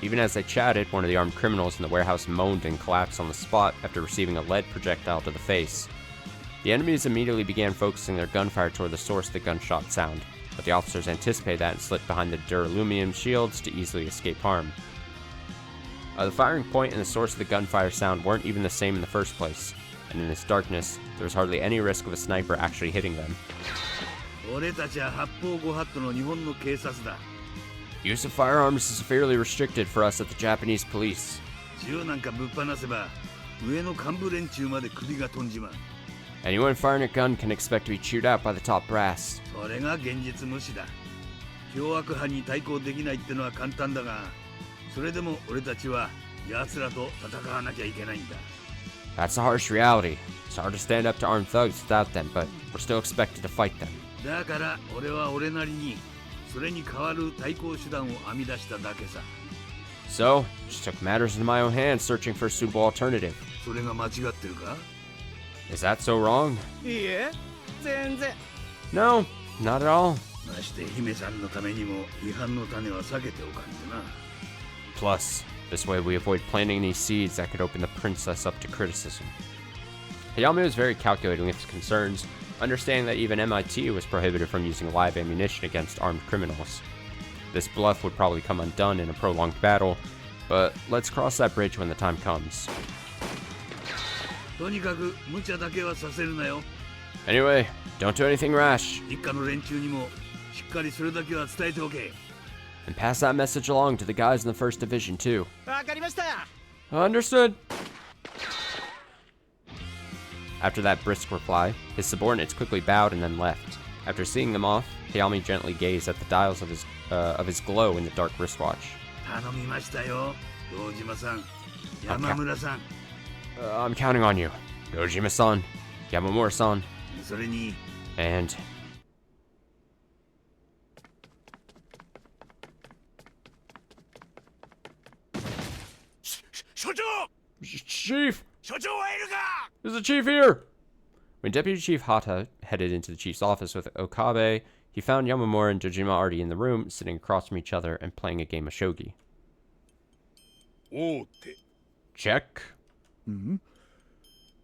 Even as they chatted, one of the armed criminals in the warehouse moaned and collapsed on the spot after receiving a lead projectile to the face. The enemies immediately began focusing their gunfire toward the source of the gunshot sound, but the officers anticipated that and slipped behind the duralumium shields to easily escape harm. The firing point and the source of the gunfire sound weren't even the same in the first place, and in this darkness, there was hardly any risk of a sniper actually hitting them. Use of firearms is severely restricted for us at the Japanese police. Anyone firing a gun can expect to be chewed out by the top brass. That's a harsh reality. It's hard to stand up to armed thugs without them, but we're still expected to fight them. So, just took matters into my own hands searching for a suitable alternative. Is that so wrong? No, not at all. Plus, this way we avoid planting any seeds that could open the princess up to criticism. Hayami was very calculating with his concerns, understanding that even MIT was prohibited from using live ammunition against armed criminals. This bluff would probably come undone in a prolonged battle, but let's cross that bridge when the time comes. Anyway, don't do anything rash. And pass that message along to the guys in the 1st Division too. Understood. After that brisk reply, his subordinates quickly bowed and then left. After seeing them off, Hayami gently gazed at the dials of his glow in the dark wristwatch. I'm counting on you. Dojima-san, Yamamura-san, and... Chief! There's a chief here! When Deputy Chief Hata headed into the chief's office with Okabe, he found Yamamura and Dojima already in the room, sitting across from each other and playing a game of shogi. Check.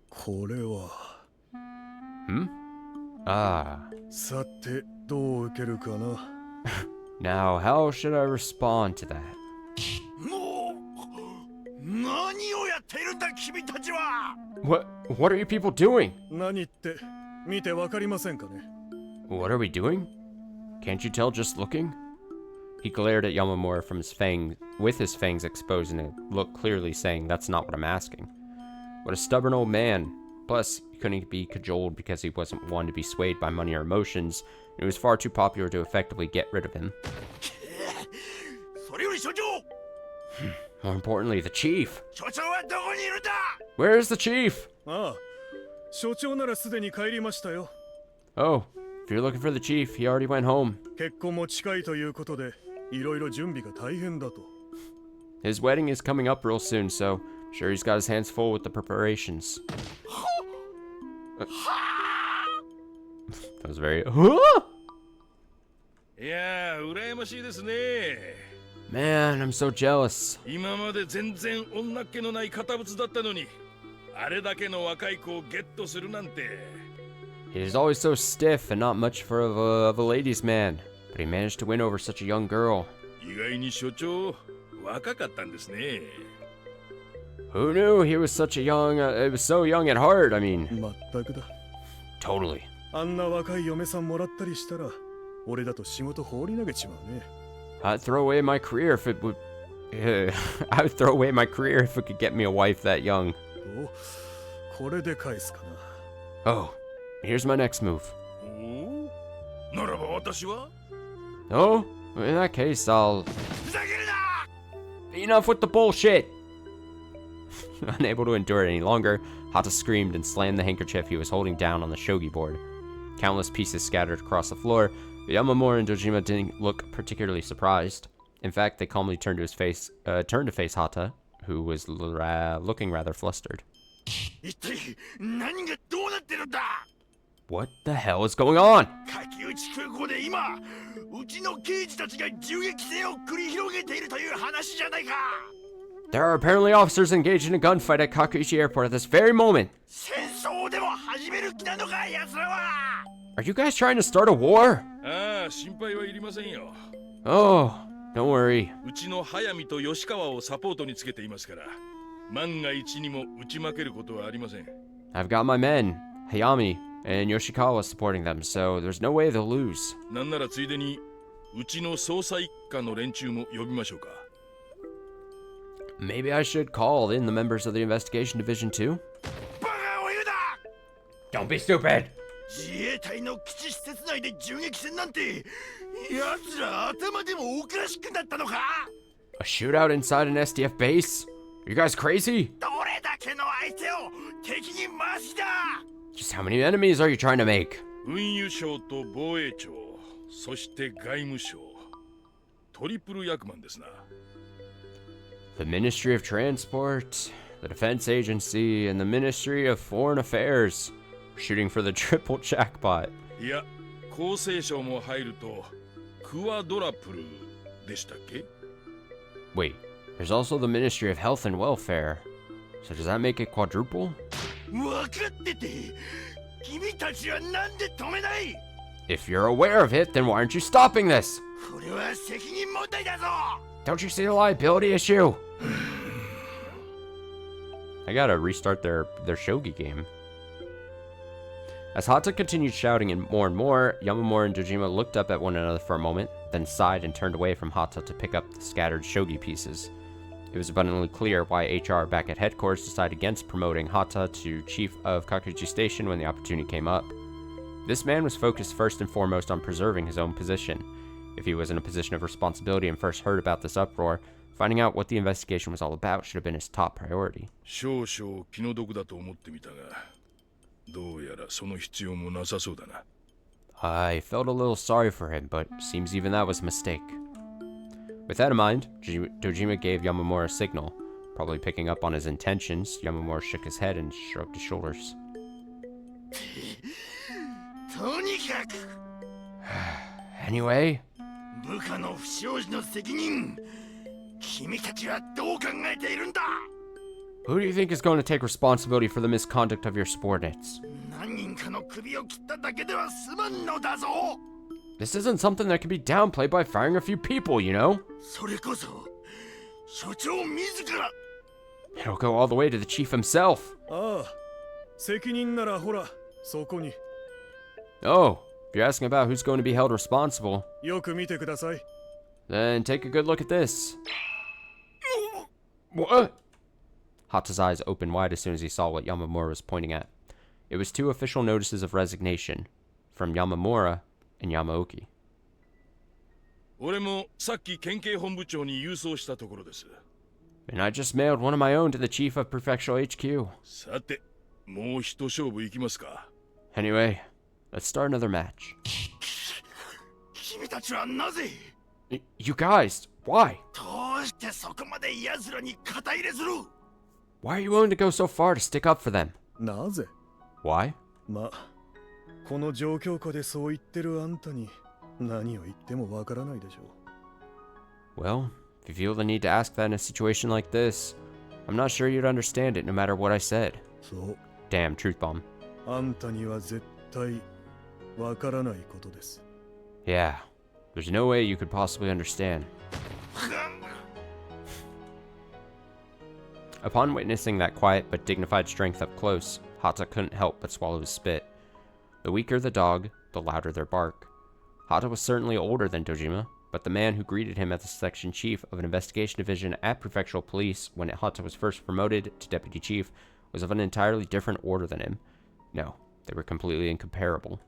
これは Ah. さてどう受けるかな Now, how should I respond to that? もう何をやっているんだ君たちは What are you people doing? 何って見てわかりませんかね What are we doing? Can't you tell just looking? He glared at Yamamura from his with his fangs exposed in a look clearly saying, that's not what I'm asking. What a stubborn old man. Plus, he couldn't be cajoled because he wasn't one to be swayed by money or emotions, and he was far too popular to effectively get rid of him. More importantly, the chief. Where is the chief? ああ所長ならすでに帰りましたよ Oh, if you're looking for the chief, he already went home. 結婚も近いということでいろいろ準備が大変だと His wedding is coming up real soon, so I'm sure he's got his hands full with the preparations. That was very... Man, I'm so jealous. 今まで全然女っ気のない堅物だったのに、あれだけの若い子をゲットするなんて。 He's always so stiff and not much of a ladies' man, but he managed to win over such a young girl. 意外に所長、若かったんですね。 Who knew he was such a young, it was so young at heart, I mean. 全くだ Totally. あんな若い嫁さんもらったりしたら俺だと仕事放り投げちまうね I'd throw away my career if it would... I'd throw away my career if it could get me a wife that young. おこれで返すかな Oh, here's my next move. おお、ならば私は Oh, in that case, I'll... ふざけるな Enough with the bullshit! Unable to endure it any longer, Hata screamed and slammed the handkerchief he was holding down on the shogi board. Countless pieces scattered across the floor, but Yamamura and Dojima didn't look particularly surprised. In fact, they calmly turned to face Hata, who was looking rather flustered. 一体何がどうなってるんだ What the hell is going on? 柿内空港で今うちの刑事たちが銃撃戦を繰り広げているという話じゃないか There are apparently officers engaged in a gunfight at Kakuichi Airport at this very moment. 戦争でも始める気なのか奴らは Are you guys trying to start a war? ああ、心配はいりませんよ。 Oh, don't worry. うちの速水と吉川をサポートにつけていますから、万が一にも打ち負けることはありません。 I've got my men, Hayami and Yoshikawa supporting them, so there's no way they'll lose. なんならついでにうちの捜査一課の連中も呼びましょうか。 Maybe I should call in the members of the investigation division too? バカを言うな Don't be stupid! 自衛隊の基地施設内で銃撃戦なんて奴ら頭でもおかしくなったのか A shootout inside an SDF base? Are you guys crazy? どれだけの相手を敵に回しだ Just how many enemies are you trying to make? 運輸省と防衛庁、そして外務省、トリプル役満ですな。 The Ministry of Transport, the Defense Agency, and the Ministry of Foreign Affairs. We're shooting for the triple jackpot. いや、厚生省も入るとクワドラプルでしたっけ Wait, there's also the Ministry of Health and Welfare. So does that make it quadruple? 分かってて君たちはなんで止めない If you're aware of it, then why aren't you stopping this? これは責任問題だぞ Don't you see the liability issue? I gotta restart their shogi game. As Hata continued shouting and more, Yamamura and Dojima looked up at one another for a moment, then sighed and turned away from Hata to pick up the scattered shogi pieces. It was abundantly clear why HR back at headquarters decided against promoting Hata to chief of Kakuichi Station when the opportunity came up. This man was focused first and foremost on preserving his own position. If he was in a position of responsibility and first heard about this uproar, finding out what the investigation was all about should have been his top priority. 少々気の毒だと思ってみたが、どうやらその必要もなさそうだな。 I felt a little sorry for him, but seems even that was a mistake. With that in mind, Dojima gave Yamamura a signal. Probably picking up on his intentions, Yamamura shook his head and shrugged his shoulders. とにかく Anyway, 部下の不祥事の責任、君たちはどう考えているんだ。 who do you think is going to take responsibility for the misconduct of your subordinates? 何人かの首を切っただけでは済まんのだぞ。 This isn't something that can be downplayed by firing a few people, you know? それこそ所長自ら。 It'll go all the way to the chief himself. ああ、責任ならほら、そこに。 Oh, if you're asking about who's going to be held responsible, よく見てください。 then take a good look at this. What? Hata's eyes opened wide as soon as he saw what Yamamura was pointing at. It was 2 official notices of resignation from Yamamura and Yamaoki. 俺もさっき県警本部長に郵送したところです。 And I just mailed one of my own to the chief of Prefectural HQ. さて、もう一勝負いきますか。 Anyway, let's start another match. 君たちはなぜ、 You guys, why? どうしてそこまで奴らに肩入れする？ Why are you willing to go so far to stick up for them? なぜ？ Why? ま、この状況下でそう言ってるあんたに何を言ってもわからないでしょう。 Well, if you feel the need to ask that in a situation like this, I'm not sure you'd understand it no matter what I said. そう、 Damn, truth bomb. あんたには絶対わからないことです。 Yeah, there's no way you could possibly understand. Upon witnessing that quiet but dignified strength up close, Hata couldn't help but swallow his spit. The weaker the dog, the louder their bark. Hata was certainly older than Dojima, but the man who greeted him as the section chief of an investigation division at Prefectural Police when Hata was first promoted to deputy chief was of an entirely different order than him. No, they were completely incomparable.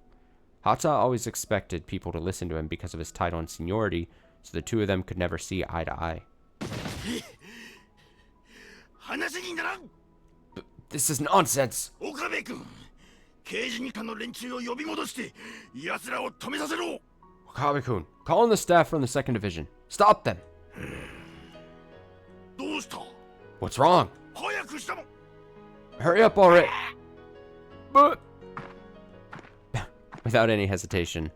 Hata always expected people to listen to him because of his title and seniority, so the two of them could never see eye to eye. This is nonsense! 岡部君、刑事二課の連中を呼び戻して奴らを止めさせろ。 Okabe-kun, call in the staff from the 2nd Division. Stop them! どうした？ What's wrong? 早くしたもん。 Hurry up already! But... Without any hesitation,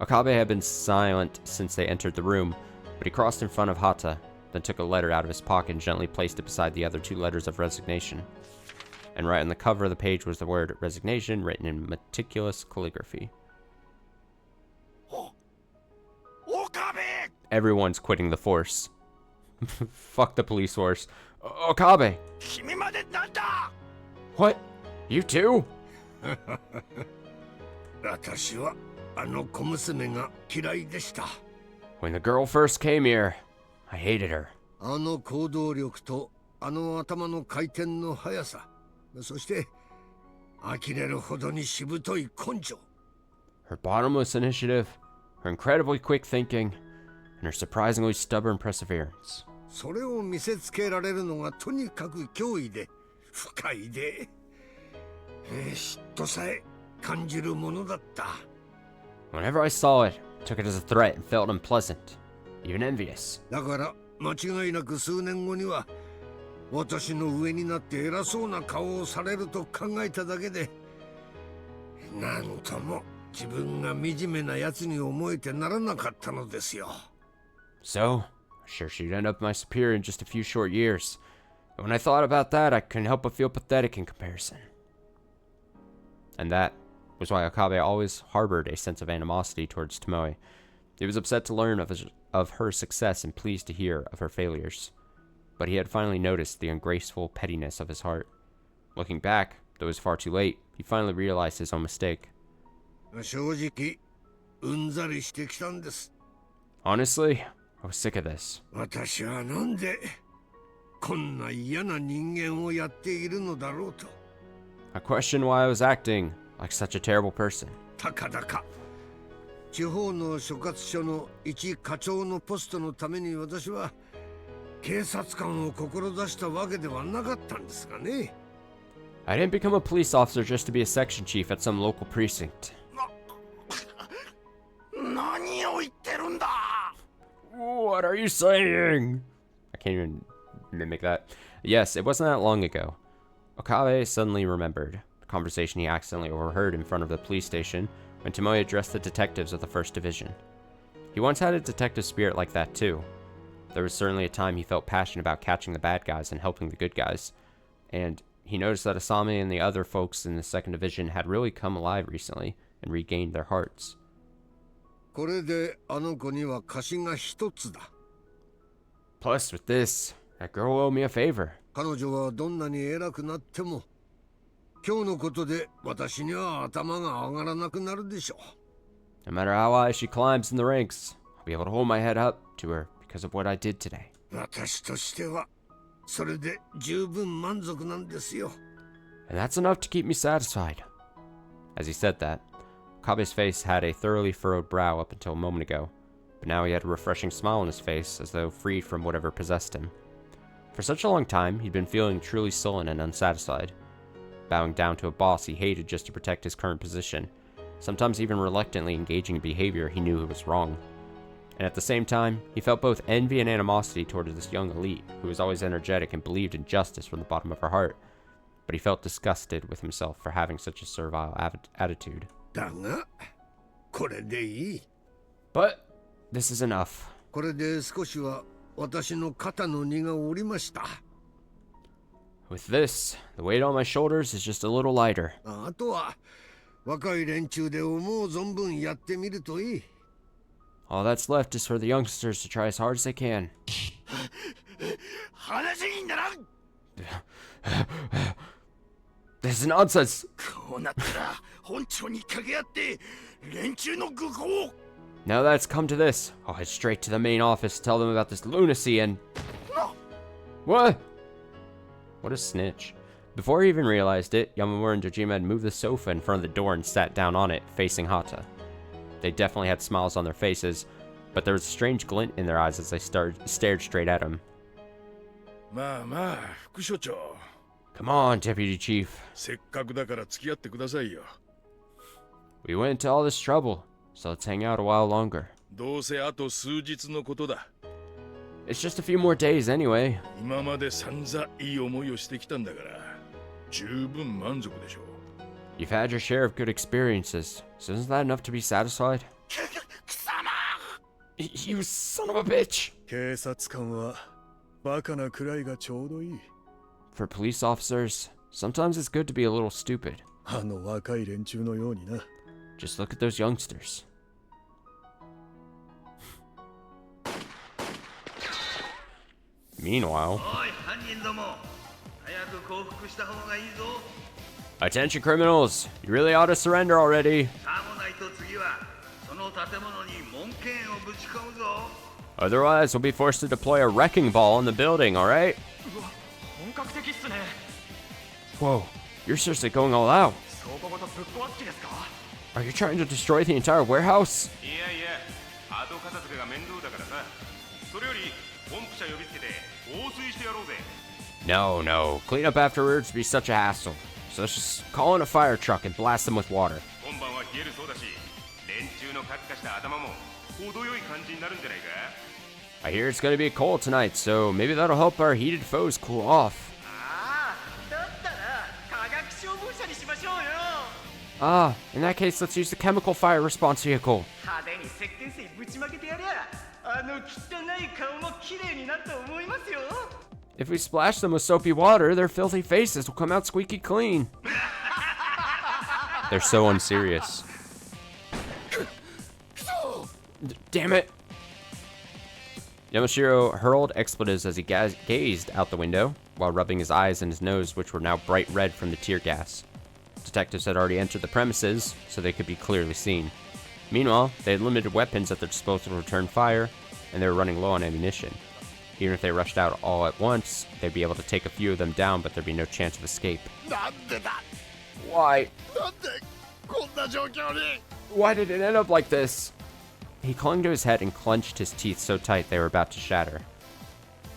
Okabe had been silent since they entered the room, but he crossed in front of Hata, then took a letter out of his pocket and gently placed it beside the other 2 letters of resignation. And right on the cover of the page was the word resignation written in meticulous calligraphy. Everyone's quitting the force. Fuck the police force. Okabe! What? You too? 私はあの小娘が嫌いでした。 When the girl first came here, I hated her. あの行動力とあの頭の回転の速さ、そして呆れるほどにしぶとい根性。 Her bottomless initiative, her incredibly quick thinking, and her surprisingly stubborn perseverance. それを見せつけられるのがとにかく脅威で不快で、嫉妬さえ感じるものだった。 Whenever I saw it, I took it as a threat and felt unpleasant, even envious. だから間違いなく数年後には私の上になって偉そうな顔をされると考えただけで、なんとも自分が惨めなやつに思えてならなかったのですよ。 So, sure she'd end up my superior in just a few short years. But when I thought about that, I couldn't help but feel pathetic in comparison. And that was why Okabe always harbored a sense of animosity towards Tomoe. He was upset to learn of her success and pleased to hear of her failures. But he had finally noticed the ungraceful pettiness of his heart. Looking back, though it was far too late, he finally realized his own mistake. 正直、うんざりしてきたんです。 Honestly, I was sick of this. 私はなんでこんな嫌な人間をやっているのだろうと。 I questioned why I was acting like such a terrible person. たかだか地方の所轄署の一課長のポストのために私は警察官を志したわけではなかったんですがね。 I didn't become a police officer just to be a section chief at some local precinct. 何を言ってるんだ。 What are you saying? I can't even mimic that. Yes, it wasn't that long ago. Okabe suddenly remembered the conversation he accidentally overheard in front of the police station when Tomoe addressed the detectives of the 1st Division. He once had a detective spirit like that too. There was certainly a time he felt passionate about catching the bad guys and helping the good guys, and he noticed that Asami and the other folks in the 2nd Division had really come alive recently and regained their hearts. Plus, with this, that girl owed me a favor. No matter how high she climbs in the ranks, I'll be able to hold my head up to her because of what I did today. And that's enough to keep me satisfied. As he said that, Kabe's face had a thoroughly furrowed brow up until a moment ago, but now he had a refreshing smile on his face as though freed from whatever possessed him. For such a long time, he'd been feeling truly sullen and unsatisfied, bowing down to a boss he hated just to protect his current position, sometimes even reluctantly engaging in behavior he knew was wrong. And at the same time, he felt both envy and animosity toward this young elite, who was always energetic and believed in justice from the bottom of her heart, but he felt disgusted with himself for having such a servile attitude. But this is enough. With this, the weight on my shoulders is just a little lighter. All that's left is for the youngsters to try as hard as they can. This is nonsense! Now that it's come to this, I'll head straight to the main office to tell them about this lunacy and... What? What a snitch. Before he even realized it, Yamamura and Dojima had moved the sofa in front of the door and sat down on it, facing Hata. They definitely had smiles on their faces, but there was a strange glint in their eyes as they stared straight at him. Come on, Deputy Chief. We went to all this trouble, so let's hang out a while longer. It's just a few more days anyway. You've had your share of good experiences, so isn't that enough to be satisfied? You son of a bitch! For police officers, sometimes it's good to be a little stupid. Just look at those youngsters. Meanwhile... Attention criminals! You really ought to surrender already! Otherwise, we'll be forced to deploy a wrecking ball in the building, alright? Whoa, you're seriously going all out. Are you trying to destroy the entire warehouse? No, clean up afterwards would be such a hassle. So let's just call in a fire truck and blast them with water. I hear it's going to be cold tonight, so maybe that'll help our heated foes cool off. In that case, let's use the chemical fire response vehicle. If we splash them with soapy water, their filthy faces will come out squeaky clean. They're so unserious. Damn it! Yamashiro hurled expletives as he gazed out the window, while rubbing his eyes and his nose, which were now bright red from the tear gas. Detectives had already entered the premises, so they could be clearly seen. Meanwhile, they had limited weapons at their disposal to return fire, and they were running low on ammunition. Even if they rushed out all at once, they'd be able to take a few of them down, but there'd be no chance of escape. Why? Why did it end up like this? He clung to his head and clenched his teeth so tight they were about to shatter.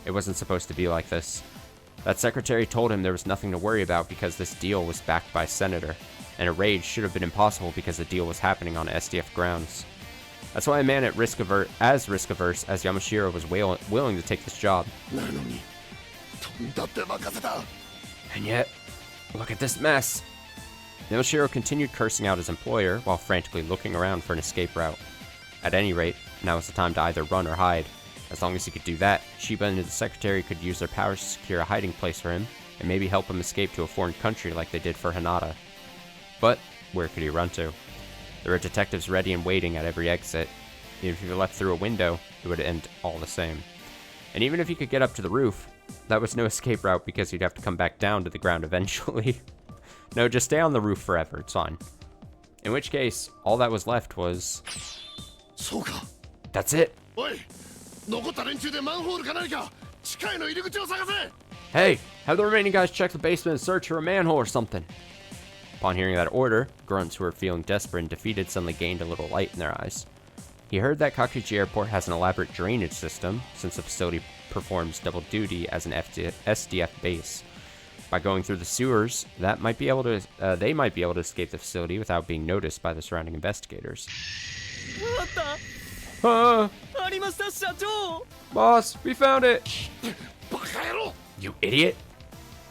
It wasn't supposed to be like this. That secretary told him there was nothing to worry about because this deal was backed by a senator, and a raid should have been impossible because the deal was happening on SDF grounds. That's why a man as risk-averse as Yamashiro was willing to take this job. And yet, look at this mess. Yamashiro continued cursing out his employer while frantically looking around for an escape route. At any rate, now was the time to either run or hide. As long as he could do that, Shiba and the secretary could use their powers to secure a hiding place for him, and maybe help him escape to a foreign country like they did for Hinata. But where could he run to? There were detectives ready and waiting at every exit. Even if he left through a window, it would end all the same. And even if he could get up to the roof, that was no escape route because he'd have to come back down to the ground eventually. No, just stay on the roof forever, it's fine. In which case, all that was left was... That's it! Hey, have the remaining guys check the basement and search for a manhole or something. Upon hearing that order, grunts who were feeling desperate and defeated suddenly gained a little light in their eyes. He heard that Kakuji Airport has an elaborate drainage system, since the facility performs double duty as an SDF base. By going through the sewers, they might be able to escape the facility without being noticed by the surrounding investigators. Boss, we found it! You idiot!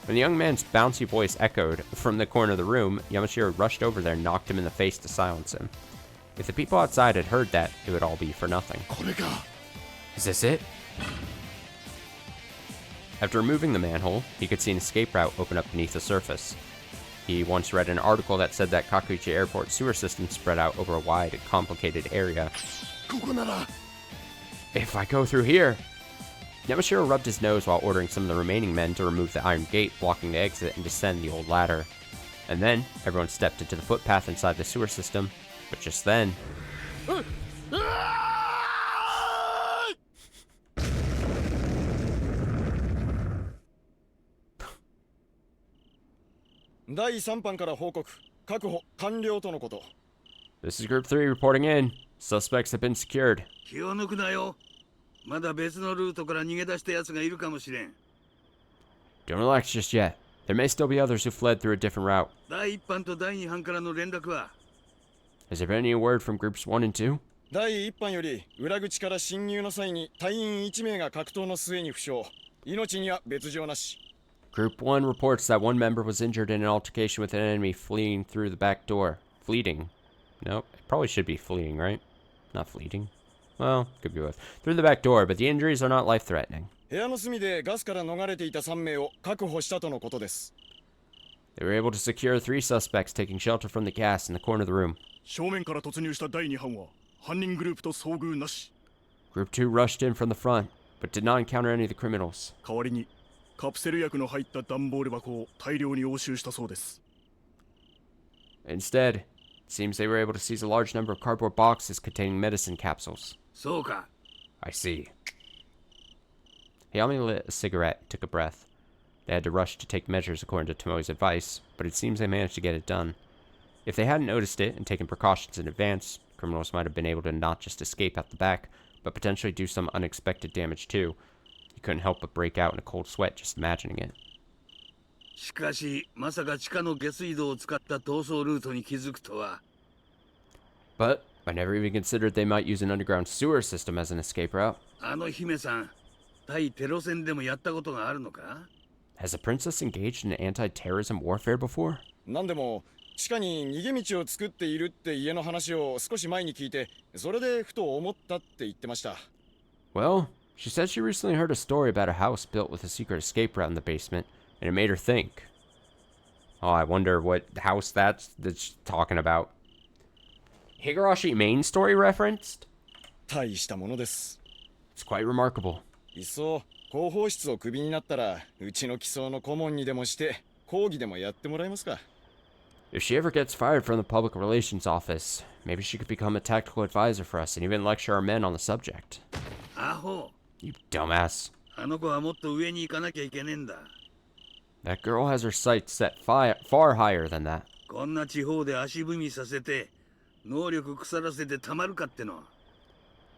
When the young man's bouncy voice echoed from the corner of the room, Yamashiro rushed over there and knocked him in the face to silence him. If the people outside had heard that, it would all be for nothing. Is this it? After removing the manhole, he could see an escape route open up beneath the surface. He once read an article that said that Kakuji Airport sewer system spread out over a wide and complicated area. If I go through here... Yamashiro rubbed his nose while ordering some of the remaining men to remove the iron gate blocking the exit and descend the old ladder. And then, everyone stepped into the footpath inside the sewer system, but just then... This is Group 3 reporting in. Suspects have been secured. Don't relax just yet. There may still be others who fled through a different route. Has there been any word from Groups 1 and 2? Group 1 reports that one member was injured in an altercation with an enemy fleeing through the back door. Fleeting. Nope, it probably should be fleeing, right? Not fleeting. Well, could be both. Through the back door, but the injuries are not life-threatening. They were able to secure 3 suspects taking shelter from the gas in the corner of the room. Group 2 rushed in from the front, but did not encounter any of the criminals. Instead, it seems they were able to seize a large number of cardboard boxes containing medicine capsules. I see. Hayami lit a cigarette and took a breath. They had to rush to take measures according to Tomoe's advice, but it seems they managed to get it done. If they hadn't noticed it and taken precautions in advance, criminals might have been able to not just escape out the back, but potentially do some unexpected damage too. He couldn't help but break out in a cold sweat just imagining it. But I never even considered they might use an underground sewer system as an escape route. Has the princess engaged in anti-terrorism warfare before? Well, she said she recently heard a story about a house built with a secret escape route in the basement, and it made her think. Oh, I wonder what house that's talking about. Higurashi main story referenced? It's quite remarkable. If she ever gets fired from the public relations office, maybe she could become a tactical advisor for us and even lecture our men on the subject. You dumbass. That girl has her sights set far higher than that.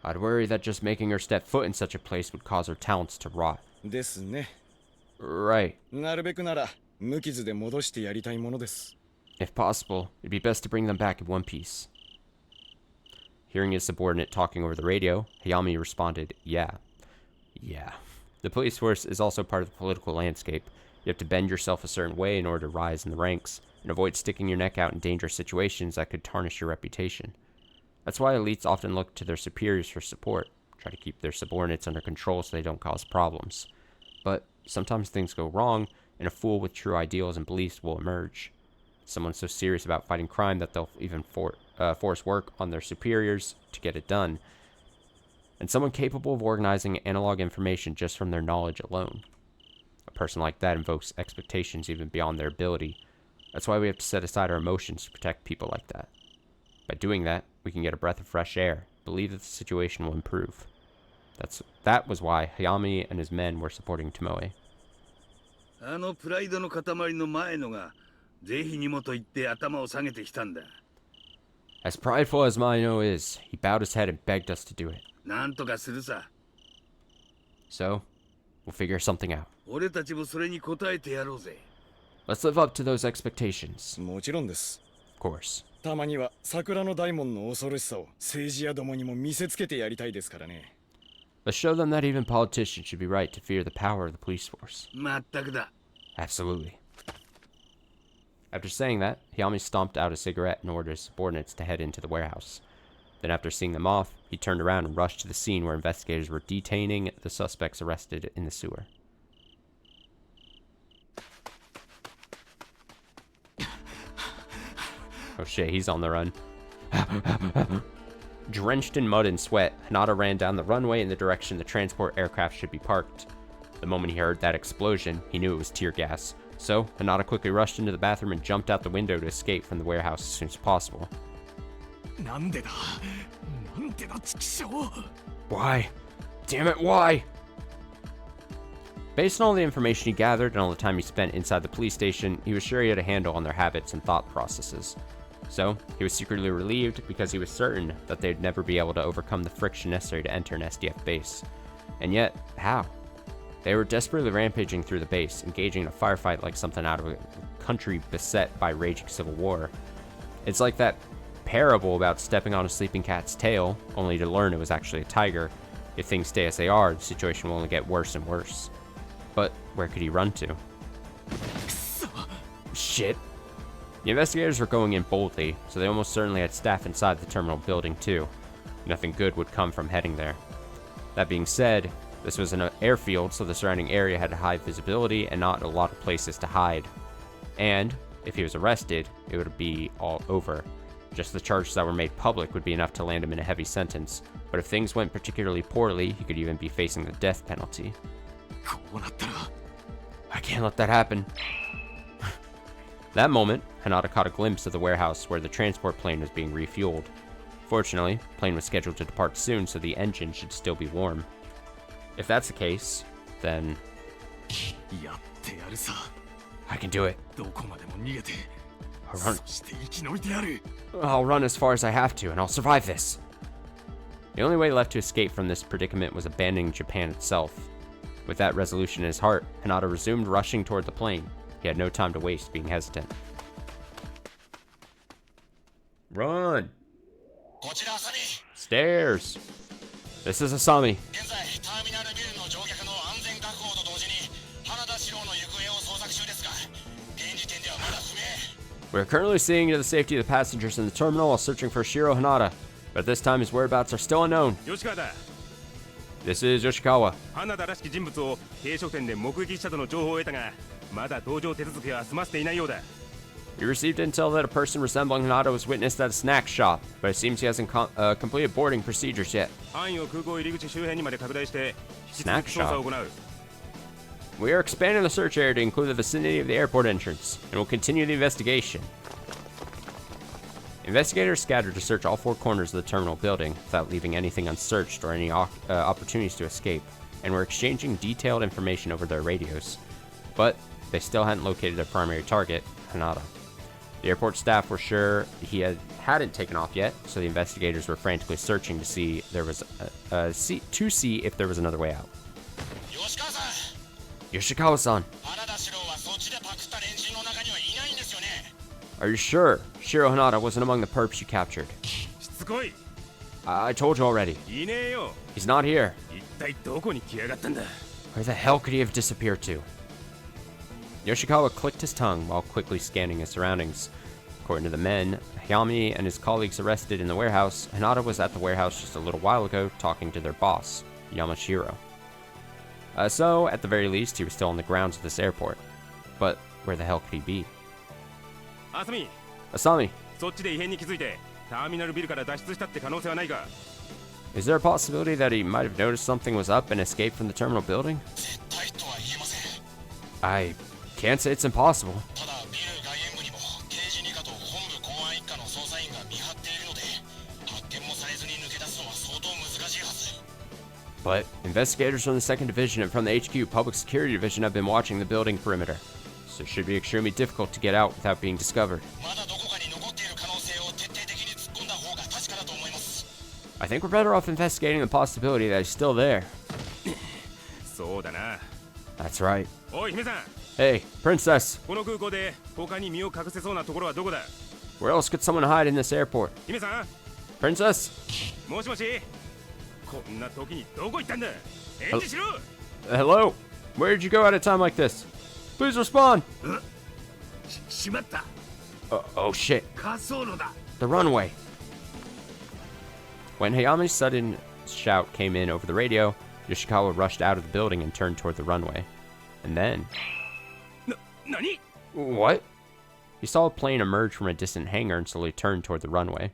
I'd worry that just making her step foot in such a place would cause her talents to rot. Right. If possible, it'd be best to bring them back in one piece. Hearing his subordinate talking over the radio, Hayami responded, yeah. Yeah. The police force is also part of the political landscape, You have to bend yourself a certain way in order to rise in the ranks, and avoid sticking your neck out in dangerous situations that could tarnish your reputation. That's why elites often look to their superiors for support, try to keep their subordinates under control so they don't cause problems. But sometimes things go wrong, and a fool with true ideals and beliefs will emerge. Someone so serious about fighting crime that they'll even force work on their superiors to get it done. And someone capable of organizing analog information just from their knowledge alone. A person like that invokes expectations even beyond their ability. That's why we have to set aside our emotions to protect people like that. By doing that, we can get a breath of fresh air, believe that the situation will improve. That was why Hayami and his men were supporting Tomoe. あのプライドの塊の前のがぜひにもと言って頭を下げてきたんだ。As prideful as Maino is, he bowed his head and begged us to do it. なんとかするさ。So, we'll figure something out. 俺たちもそれに応えてやろうぜ。Let's live up to those expectations. もちろんです。Of course. たまには桜の大門の恐ろしさを政治家どもにも見せつけてやりたいですからね。Let's show them that even politicians should be right to fear the power of the police force. まったくだ。Absolutely. After saying that, Hayami stomped out a cigarette and ordered his subordinates to head into the warehouse. Then after seeing them off, he turned around and rushed to the scene where investigators were detaining the suspects arrested in the sewer. Oh shit, he's on the run. Drenched in mud and sweat, Hinata ran down the runway in the direction the transport aircraft should be parked. The moment he heard that explosion, he knew it was tear gas. So, Hinata quickly rushed into the bathroom and jumped out the window to escape from the warehouse as soon as possible. Why? Damn it, why? Based on all the information he gathered and all the time he spent inside the police station, he was sure he had a handle on their habits and thought processes. So, he was secretly relieved because he was certain that they'd never be able to overcome the friction necessary to enter an SDF base. And yet, how? They were desperately rampaging through the base, engaging in a firefight like something out of a country beset by raging civil war. It's like that parable about stepping on a sleeping cat's tail, only to learn it was actually a tiger. If things stay as they are, the situation will only get worse and worse. But where could he run to? Shit. The investigators were going in boldly, so they almost certainly had staff inside the terminal building too. Nothing good would come from heading there. That being said, this was an airfield, so the surrounding area had high visibility and not a lot of places to hide. And if he was arrested, it would be all over. Just the charges that were made public would be enough to land him in a heavy sentence, but if things went particularly poorly, he could even be facing the death penalty. I can't let that happen. That moment, Hinata caught a glimpse of the warehouse where the transport plane was being refueled. Fortunately, the plane was scheduled to depart soon, so the engine should still be warm. If that's the case, then I can do it. I'll run as far as I have to, and I'll survive this. The only way left to escape from this predicament was abandoning Japan itself. With that resolution in his heart, Hinata resumed rushing toward the plane. He had no time to waste being hesitant. Run! Stairs! This is Asami. We're currently seeing to the safety of the passengers in the terminal while searching for Shiro Hinata, but at this time his whereabouts are still unknown. This is Yoshikawa. We received intel that a person resembling Hinata was witnessed at a snack shop, but it seems he hasn't completed boarding procedures yet. Snack shop? We are expanding the search area to include the vicinity of the airport entrance, and will continue the investigation. Investigators scattered to search all four corners of the terminal building without leaving anything unsearched or any opportunities to escape, and were exchanging detailed information over their radios. But they still hadn't located their primary target, Hinata. The airport staff were sure he hadn't taken off yet, so the investigators were frantically searching to see if there was another way out. Yoshikawa-san! Are you sure Shiro Hinata wasn't among the perps you captured? I told you already. He's not here. Where the hell could he have disappeared to? Yoshikawa clicked his tongue while quickly scanning his surroundings. According to the men Hayami and his colleagues arrested in the warehouse, Hinata was at the warehouse just a little while ago talking to their boss, Yamashiro. So, at the very least, he was still on the grounds of this airport. But where the hell could he be? Asami! Is there a possibility that he might have noticed something was up and escaped from the terminal building? I can't say it's impossible. But investigators from the 2nd Division and from the HQ Public Security Division have been watching the building perimeter, so it should be extremely difficult to get out without being discovered. I think we're better off investigating the possibility that he's still there. That's right. Hey, Princess! Where else could someone hide in this airport? Princess? Hello? Where did you go at a time like this? Please respond! Oh shit. The runway. When Hayami's sudden shout came in over the radio, Yoshikawa rushed out of the building and turned toward the runway. And then... What? He saw a plane emerge from a distant hangar and slowly turned toward the runway.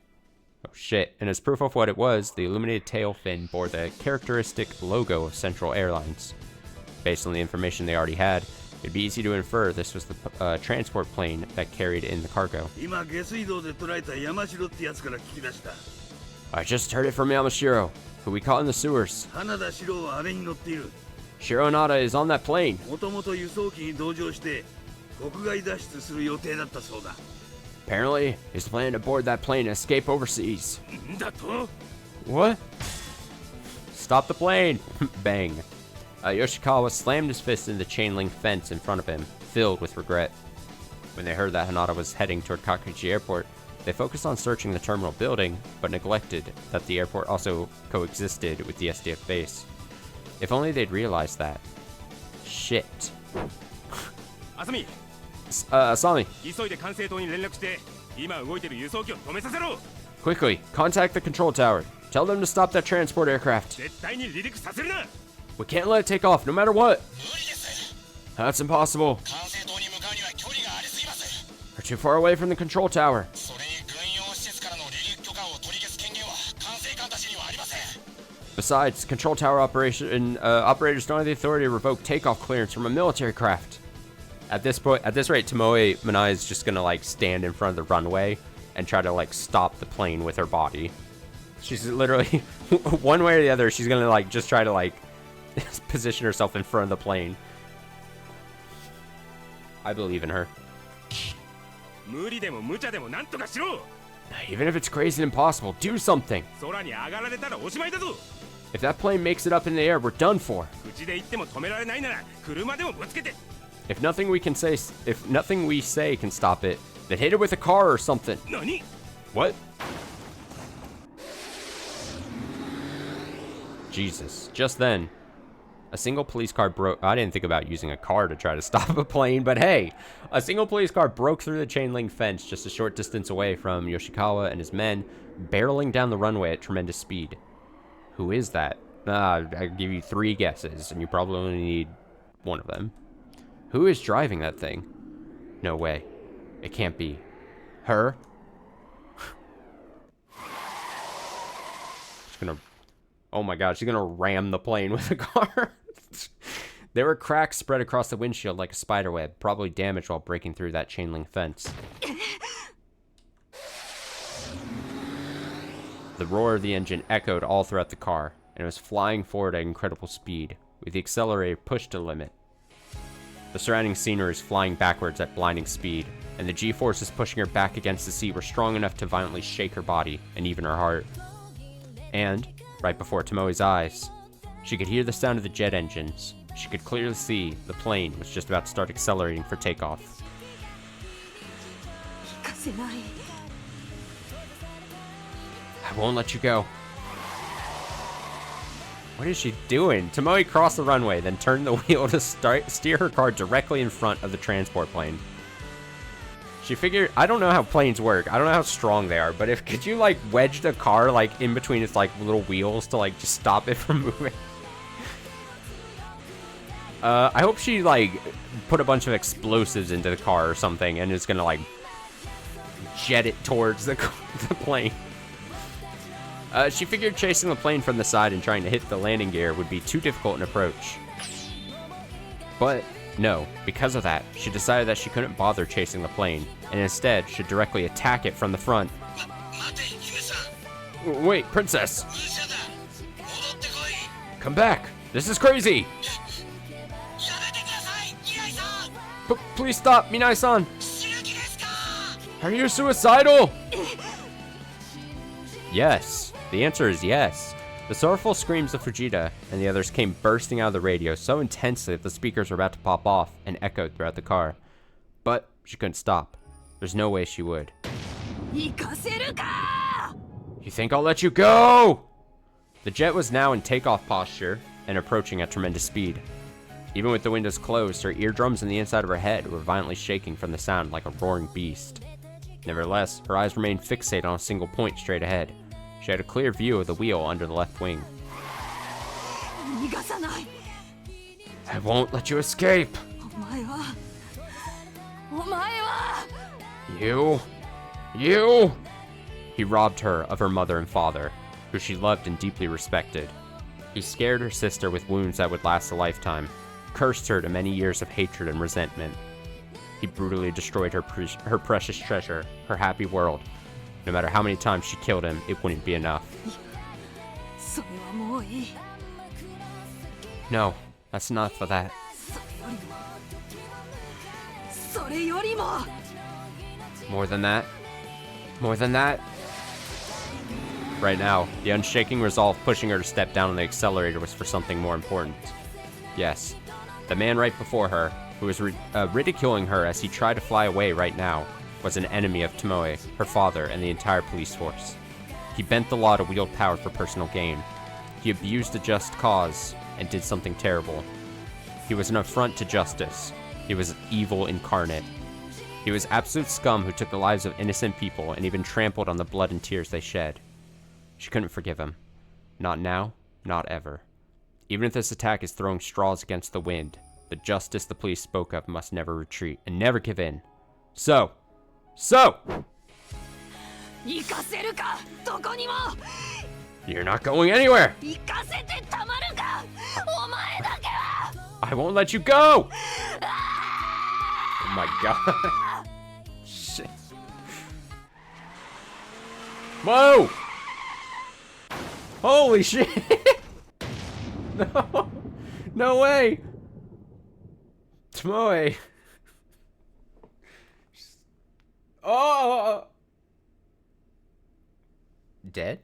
Oh shit, and as proof of what it was, the illuminated tail fin bore the characteristic logo of Central Airlines. Based on the information they already had, it'd be easy to infer this was the transport plane that carried in the cargo. I just heard it from Yamashiro, who we caught in the sewers. Shiro Hanada is on that plane. Apparently, he's planning to board that plane and escape overseas. What? Stop the plane! Bang. Yoshikawa slammed his fist in the chain link fence in front of him, filled with regret. When they heard that Hanada was heading toward Kakuji Airport, they focused on searching the terminal building, but neglected that the airport also coexisted with the SDF base. If only they'd realized that. Shit. Asami! Quickly, contact the control tower. Tell them to stop that transport aircraft. We can't let it take off, no matter what. That's impossible. We're too far away from the control tower. Besides, control tower operators don't have the authority to revoke takeoff clearance from a military craft. At this rate, Tomoe Manai is just gonna like stand in front of the runway and try to like stop the plane with her body. She's literally one way or the other. She's gonna like just try to like position herself in front of the plane. I believe in her. Even if it's crazy and impossible, do something. If that plane makes it up in the air, we're done for. If nothing we say can stop it, then hit it with a car or something. What? Jesus. Just then, a single police car broke. I didn't think about using a car to try to stop a plane, but hey, a single police car broke through the chain link fence just a short distance away from Yoshikawa and his men, barreling down the runway at tremendous speed. Who is that? I give you 3 guesses, and you probably only need one of them. Who is driving that thing? No way. It can't be. Her? She's gonna... Oh my god, she's gonna ram the plane with a car. There were cracks spread across the windshield like a spider web, probably damaged while breaking through that chain link fence. The roar of the engine echoed all throughout the car, and it was flying forward at incredible speed, with the accelerator pushed to the limit. The surrounding scenery is flying backwards at blinding speed, and the G-forces pushing her back against the seat were strong enough to violently shake her body and even her heart. And, right before Tomoe's eyes, she could hear the sound of the jet engines. She could clearly see the plane was just about to start accelerating for takeoff. I won't let you go. What is she doing? Tomoe crossed the runway, then turned the wheel to steer her car directly in front of the transport plane. She figured, I don't know how planes work. I don't know how strong they are, but could you like wedge the car like in between its like little wheels to like just stop it from moving? I hope she like put a bunch of explosives into the car or something and is gonna like jet it towards the plane. She figured chasing the plane from the side and trying to hit the landing gear would be too difficult an approach. But no, because of that, she decided that she couldn't bother chasing the plane, and instead should directly attack it from the front. Wait, princess! Come back! This is crazy! Please stop, Minai-san! Are you suicidal? Yes. The answer is yes. The sorrowful screams of Fujita and the others came bursting out of the radio so intensely that the speakers were about to pop off and echoed throughout the car. But she couldn't stop. There's no way she would. You think I'll let you go? The jet was now in takeoff posture and approaching at tremendous speed. Even with the windows closed, her eardrums and the inside of her head were violently shaking from the sound like a roaring beast. Nevertheless, her eyes remained fixated on a single point straight ahead. She had a clear view of the wheel under the left wing. I won't let you escape! You! He robbed her of her mother and father, who she loved and deeply respected. He scared her sister with wounds that would last a lifetime, cursed her to many years of hatred and resentment. He brutally destroyed her precious treasure, her happy world. No matter how many times she killed him, it wouldn't be enough. No, that's enough for that. More than that? More than that? Right now, the unshaking resolve pushing her to step down on the accelerator was for something more important. Yes, the man right before her, who was ridiculing her as he tried to fly away right now, was an enemy of Tomoe, her father, and the entire police force. He bent the law to wield power for personal gain. He abused a just cause and did something terrible. He was an affront to justice. He was evil incarnate. He was absolute scum who took the lives of innocent people and even trampled on the blood and tears they shed. She couldn't forgive him. Not now, not ever. Even if this attack is throwing straws against the wind, the justice the police spoke of must never retreat and never give in. So! You're not going anywhere! I won't let you go! Oh my god. Shit. Whoa! Holy shit! No! No way! Tomoe! Oh! Dead?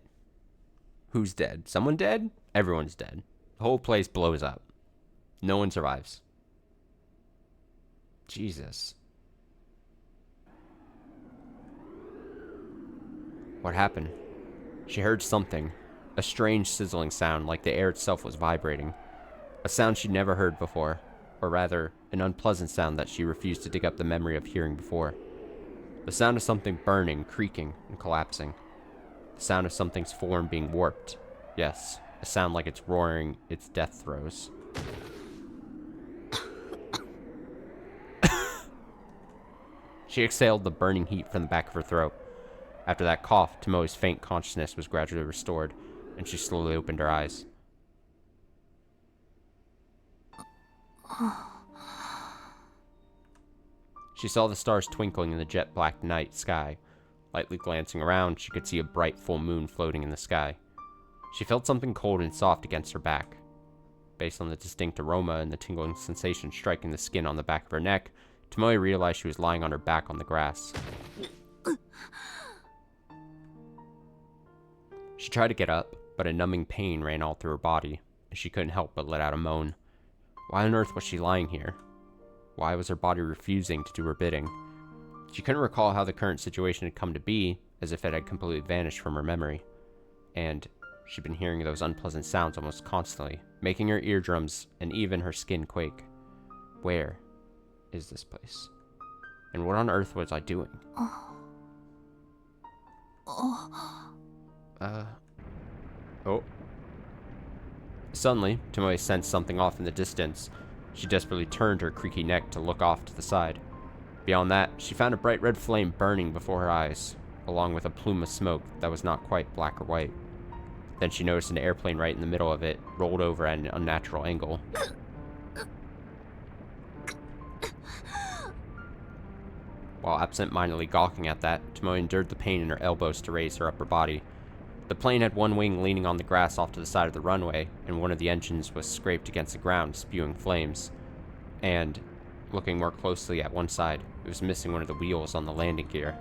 Who's dead? Someone dead? Everyone's dead. The whole place blows up. No one survives. Jesus. What happened? She heard something. A strange sizzling sound, like the air itself was vibrating. A sound she'd never heard before. Or rather, an unpleasant sound that she refused to dig up the memory of hearing before. The sound of something burning, creaking, and collapsing. The sound of something's form being warped. Yes, a sound like it's roaring its death throes. She exhaled the burning heat from the back of her throat. After that cough, Tomoe's faint consciousness was gradually restored, and she slowly opened her eyes. She saw the stars twinkling in the jet-black night sky. Lightly glancing around, she could see a bright full moon floating in the sky. She felt something cold and soft against her back. Based on the distinct aroma and the tingling sensation striking the skin on the back of her neck, Tomoe realized she was lying on her back on the grass. She tried to get up, but a numbing pain ran all through her body, and she couldn't help but let out a moan. Why on earth was she lying here? Why was her body refusing to do her bidding? She couldn't recall how the current situation had come to be, as if it had completely vanished from her memory. And She'd been hearing those unpleasant sounds almost constantly, making her eardrums and even her skin quake. Where is this place? And what on earth was I doing? Oh. Suddenly, Tomoe sensed something off in the distance. She desperately turned her creaky neck to look off to the side. Beyond that, she found a bright red flame burning before her eyes, along with a plume of smoke that was not quite black or white. Then she noticed an airplane right in the middle of it, rolled over at an unnatural angle. While absent-mindedly gawking at that, Tomoe endured the pain in her elbows to raise her upper body. The plane had one wing leaning on the grass off to the side of the runway, and one of the engines was scraped against the ground, spewing flames. And, looking more closely at one side, it was missing one of the wheels on the landing gear.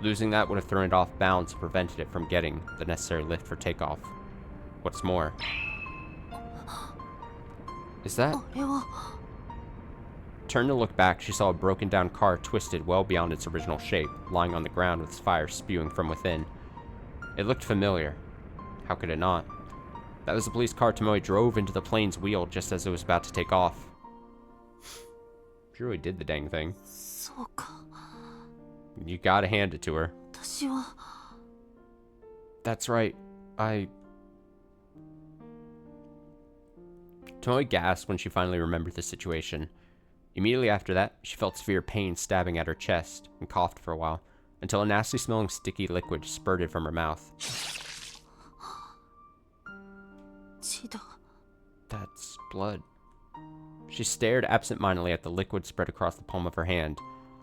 Losing that would have thrown it off balance and prevented it from getting the necessary lift for takeoff. What's more... Is that... Turned to look back, she saw a broken down car twisted well beyond its original shape, lying on the ground with fire spewing from within. It looked familiar. How could it not? That was the police car Tomoe drove into the plane's wheel just as it was about to take off. She really did the dang thing. You gotta hand it to her. That's right. Tomoe gasped when she finally remembered the situation. Immediately after that, she felt severe pain stabbing at her chest and coughed for a while, until a nasty smelling sticky liquid spurted from her mouth. That's blood. She stared absent-mindedly at the liquid spread across the palm of her hand.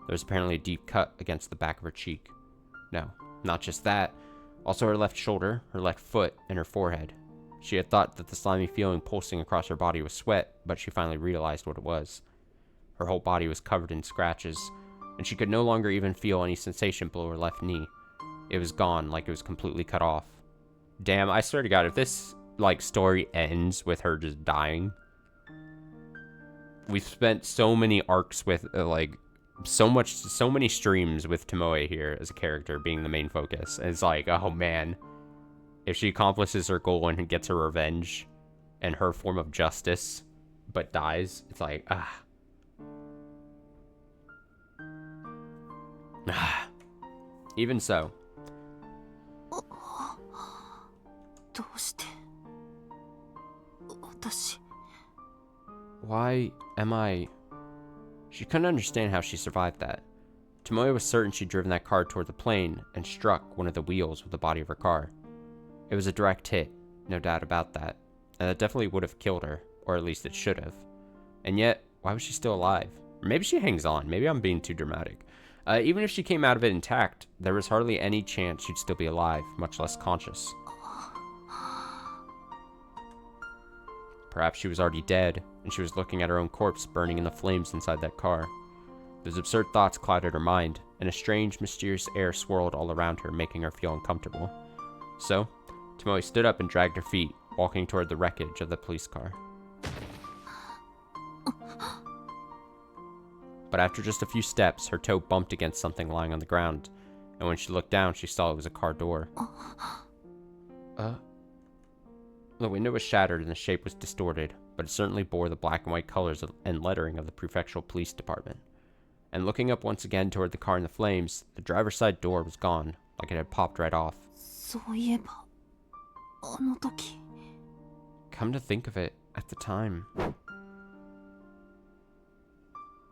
There was apparently a deep cut against the back of her cheek. No, not just that. Also her left shoulder, her left foot, and her forehead. She had thought that the slimy feeling pulsing across her body was sweat, but she finally realized what it was. Her whole body was covered in scratches, and she could no longer even feel any sensation below her left knee. It was gone, like it was completely cut off. Damn, I swear to God, if this, story ends with her just dying... We've spent so many arcs with, so many streams with Tomoe here as a character being the main focus. And it's like, oh man. If she accomplishes her goal and gets her revenge and her form of justice, but dies, it's like, Even so. Why am I... She couldn't understand how she survived that. Tomoe was certain she'd driven that car toward the plane and struck one of the wheels with the body of her car. It was a direct hit, no doubt about that, and that definitely would have killed her, or at least it should have. And yet, why was she still alive? Or maybe she hangs on, maybe I'm being too dramatic. Even if she came out of it intact, there was hardly any chance she'd still be alive, much less conscious. Perhaps she was already dead, and she was looking at her own corpse burning in the flames inside that car. Those absurd thoughts clouded her mind, and a strange, mysterious air swirled all around her, making her feel uncomfortable. So, Tomoe stood up and dragged her feet, walking toward the wreckage of the police car. But after just a few steps, her toe bumped against something lying on the ground, and when she looked down, she saw it was a car door. The window was shattered and the shape was distorted, but it certainly bore the black and white colors and lettering of the prefectural police department. And looking up once again toward the car in the flames, the driver's side door was gone, like it had popped right off. Come to think of it, at the time...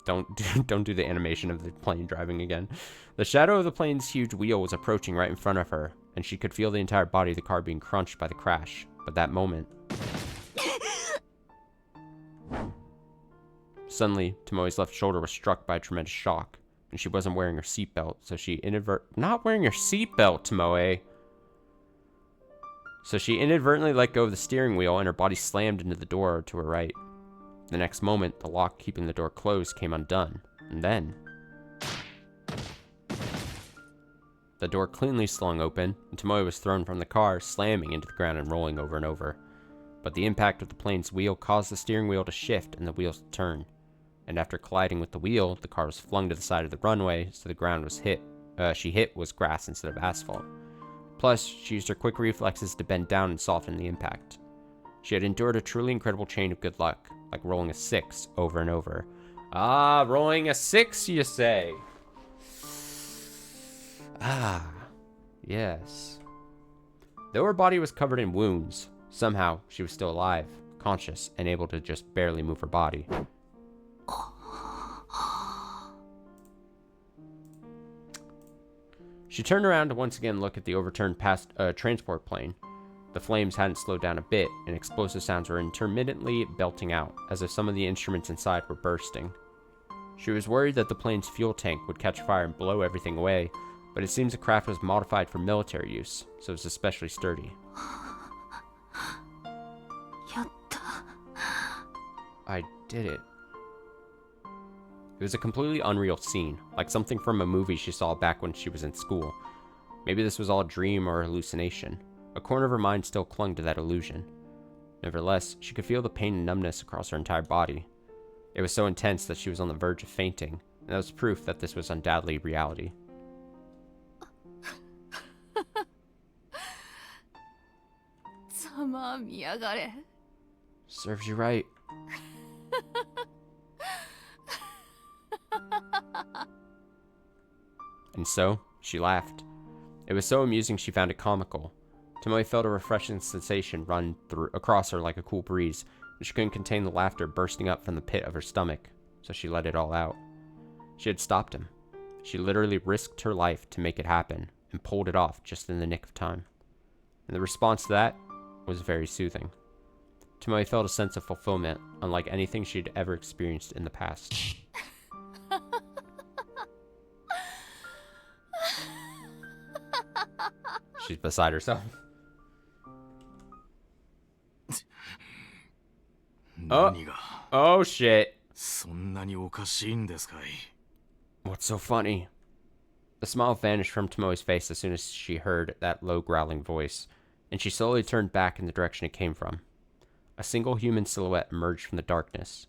Don't do the animation of the plane driving again. The shadow of the plane's huge wheel was approaching right in front of her, and she could feel the entire body of the car being crunched by the crash. But that moment... Suddenly, Tomoe's left shoulder was struck by a tremendous shock, and she wasn't wearing her seatbelt, so she Not wearing your seatbelt, Tomoe! So she inadvertently let go of the steering wheel, and her body slammed into the door to her right. The next moment, the lock keeping the door closed came undone, and then... The door cleanly slung open, and Tomoe was thrown from the car, slamming into the ground and rolling over and over. But the impact of the plane's wheel caused the steering wheel to shift and the wheels to turn. And after colliding with the wheel, the car was flung to the side of the runway, so the ground she hit was grass instead of asphalt. Plus, she used her quick reflexes to bend down and soften the impact. She had endured a truly incredible chain of good luck, like rolling a 6 over and over. Ah, rolling a 6, you say? Ah, yes. Though her body was covered in wounds, somehow she was still alive, conscious, and able to just barely move her body. She turned around to once again look at the overturned transport plane. The flames hadn't slowed down a bit, and explosive sounds were intermittently belting out, as if some of the instruments inside were bursting. She was worried that the plane's fuel tank would catch fire and blow everything away, but it seems the craft was modified for military use, so it was especially sturdy. I did it. It was a completely unreal scene, like something from a movie she saw back when she was in school. Maybe this was all a dream or a hallucination. A corner of her mind still clung to that illusion. Nevertheless, she could feel the pain and numbness across her entire body. It was so intense that she was on the verge of fainting, and that was proof that this was undoubtedly reality. Serves you right. And so, she laughed. It was so amusing she found it comical. Tomoe felt a refreshing sensation run across her like a cool breeze, and she couldn't contain the laughter bursting up from the pit of her stomach, so she let it all out. She had stopped him. She literally risked her life to make it happen, and pulled it off just in the nick of time. And the response to that was very soothing. Tomoe felt a sense of fulfillment, unlike anything she'd ever experienced in the past. She's beside herself. Oh shit. What's so funny? The smile vanished from Tomoe's face as soon as she heard that low growling voice, and she slowly turned back in the direction it came from. A single human silhouette emerged from the darkness.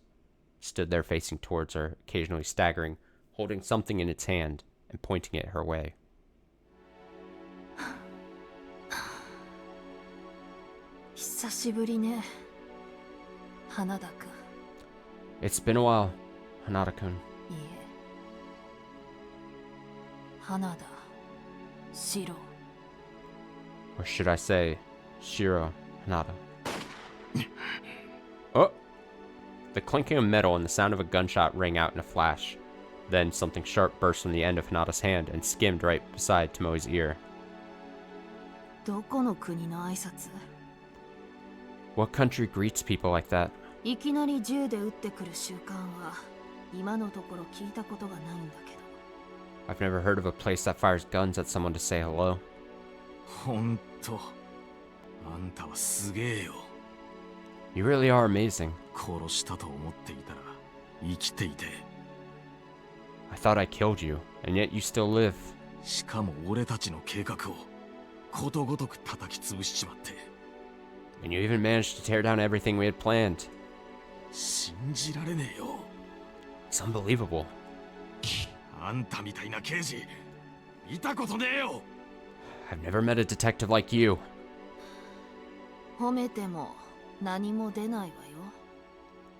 It stood there facing towards her, occasionally staggering, holding something in its hand and pointing it her way. It's been a while, Hanada-kun. Or should I say, Shiro Hanada. Oh! The clinking of metal and the sound of a gunshot rang out in a flash. Then something sharp burst from the end of Hanada's hand and skimmed right beside Tomoe's ear. What country greets people like that? I've never heard of a place that fires guns at someone to say hello. You really are amazing. I thought I killed you, and yet you still live. And you even managed to tear down everything we had planned. It's unbelievable. I've never met a detective like you.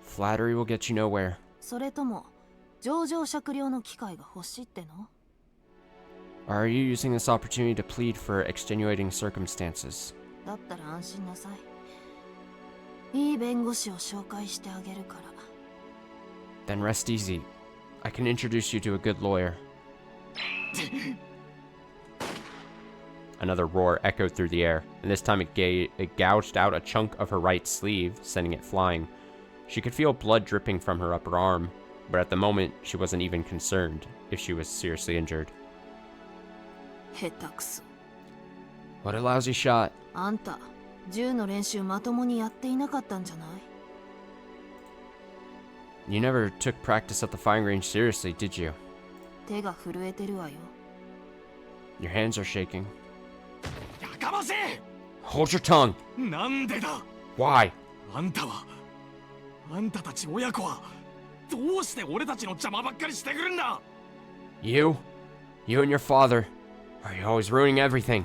Flattery will get you nowhere. Are you using this opportunity to plead for extenuating circumstances? Then rest easy. I can introduce you to a good lawyer. Another roar echoed through the air, and this time it gouged out a chunk of her right sleeve, sending it flying. She could feel blood dripping from her upper arm, but at the moment, she wasn't even concerned if she was seriously injured. What a lousy shot. You never took practice at the firing range seriously, did you? Your hands are shaking. Hold your tongue! Why? You and your father, are you always ruining everything?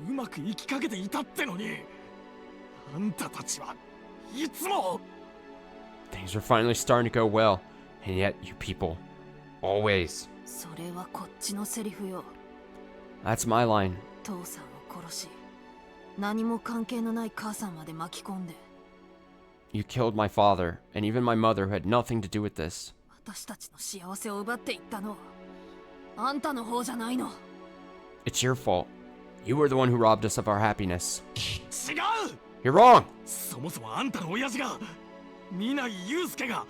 うまくいきかけていたってのに、あんたたちはいつも。 Things were finally starting to go well, and yet you people, always. それはこっちのセリフよ。 That's my line. 父さんを殺し、何も関係のない母さんまで巻き込んで。 You killed my father, and even my mother who had nothing to do with this. 私たちの幸せを奪っていったのはあんたの方じゃないの。 It's your fault. You were the one who robbed us of our happiness. 違う。 You're wrong! そもそもあんたの親父が、南祐介が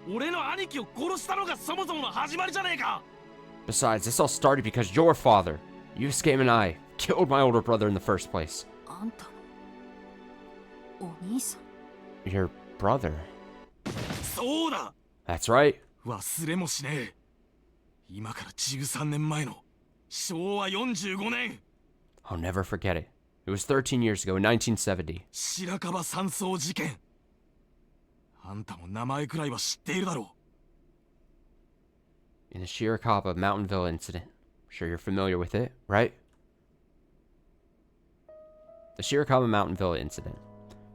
俺の兄貴を殺したのがそもそもの始まりじゃねえか。 Besides, this all started because your father, Yusuke and I, killed my older brother in the first place. あんたのお兄さん。 Your brother? そうだ。 That's right. 忘れもしねえ。今から13年前の昭和45年。 I'll never forget it. It was 13 years ago in 1970. 白樺山荘事件。あんたも名前くらいは知っているだろう。 In the Shirakawa Mountainville incident. Sure you're familiar with it, right? The Shirakawa Mountainville incident.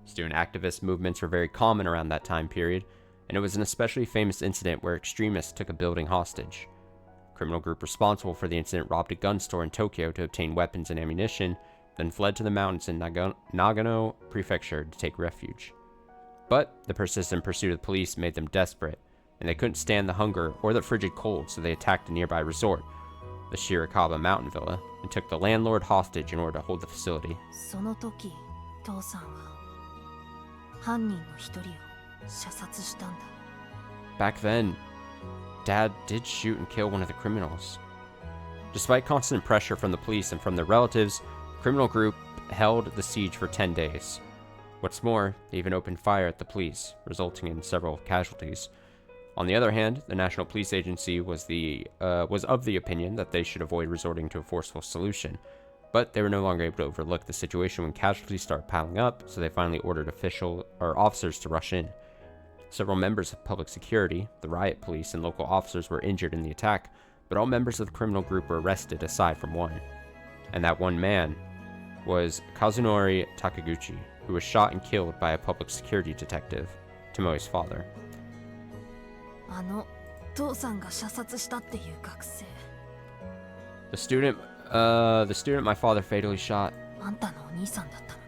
Student activist movements were very common around that time period, and it was an especially famous incident where extremists took a building hostage. A criminal group responsible for the incident robbed a gun store in Tokyo to obtain weapons and ammunition, then fled to the mountains in Nagano Prefecture to take refuge. But the persistent pursuit of the police made them desperate, and they couldn't stand the hunger or the frigid cold, so they attacked a nearby resort, the Shirakawa Mountain Villa, and took the landlord hostage in order to hold the facility. その時、父さんは犯人の一人を射殺したんだ。 Back then, Dad did shoot and kill one of the criminals. Despite constant pressure from the police and from their relatives, the criminal group held the siege for 10 days. What's more, they even opened fire at the police, resulting in several casualties. On the other hand, the National Police Agency was of the opinion that they should avoid resorting to a forceful solution, but they were no longer able to overlook the situation when casualties started piling up, so they finally ordered officers to rush in. Several members of public security, the riot police, and local officers were injured in the attack, but all members of the criminal group were arrested aside from one. And that one man was Kazunori Takaguchi, who was shot and killed by a public security detective, Tomoe's father. あの父さんが射殺したっていう学生。 The student my father fatally shot. あんたのお兄さんだったのね。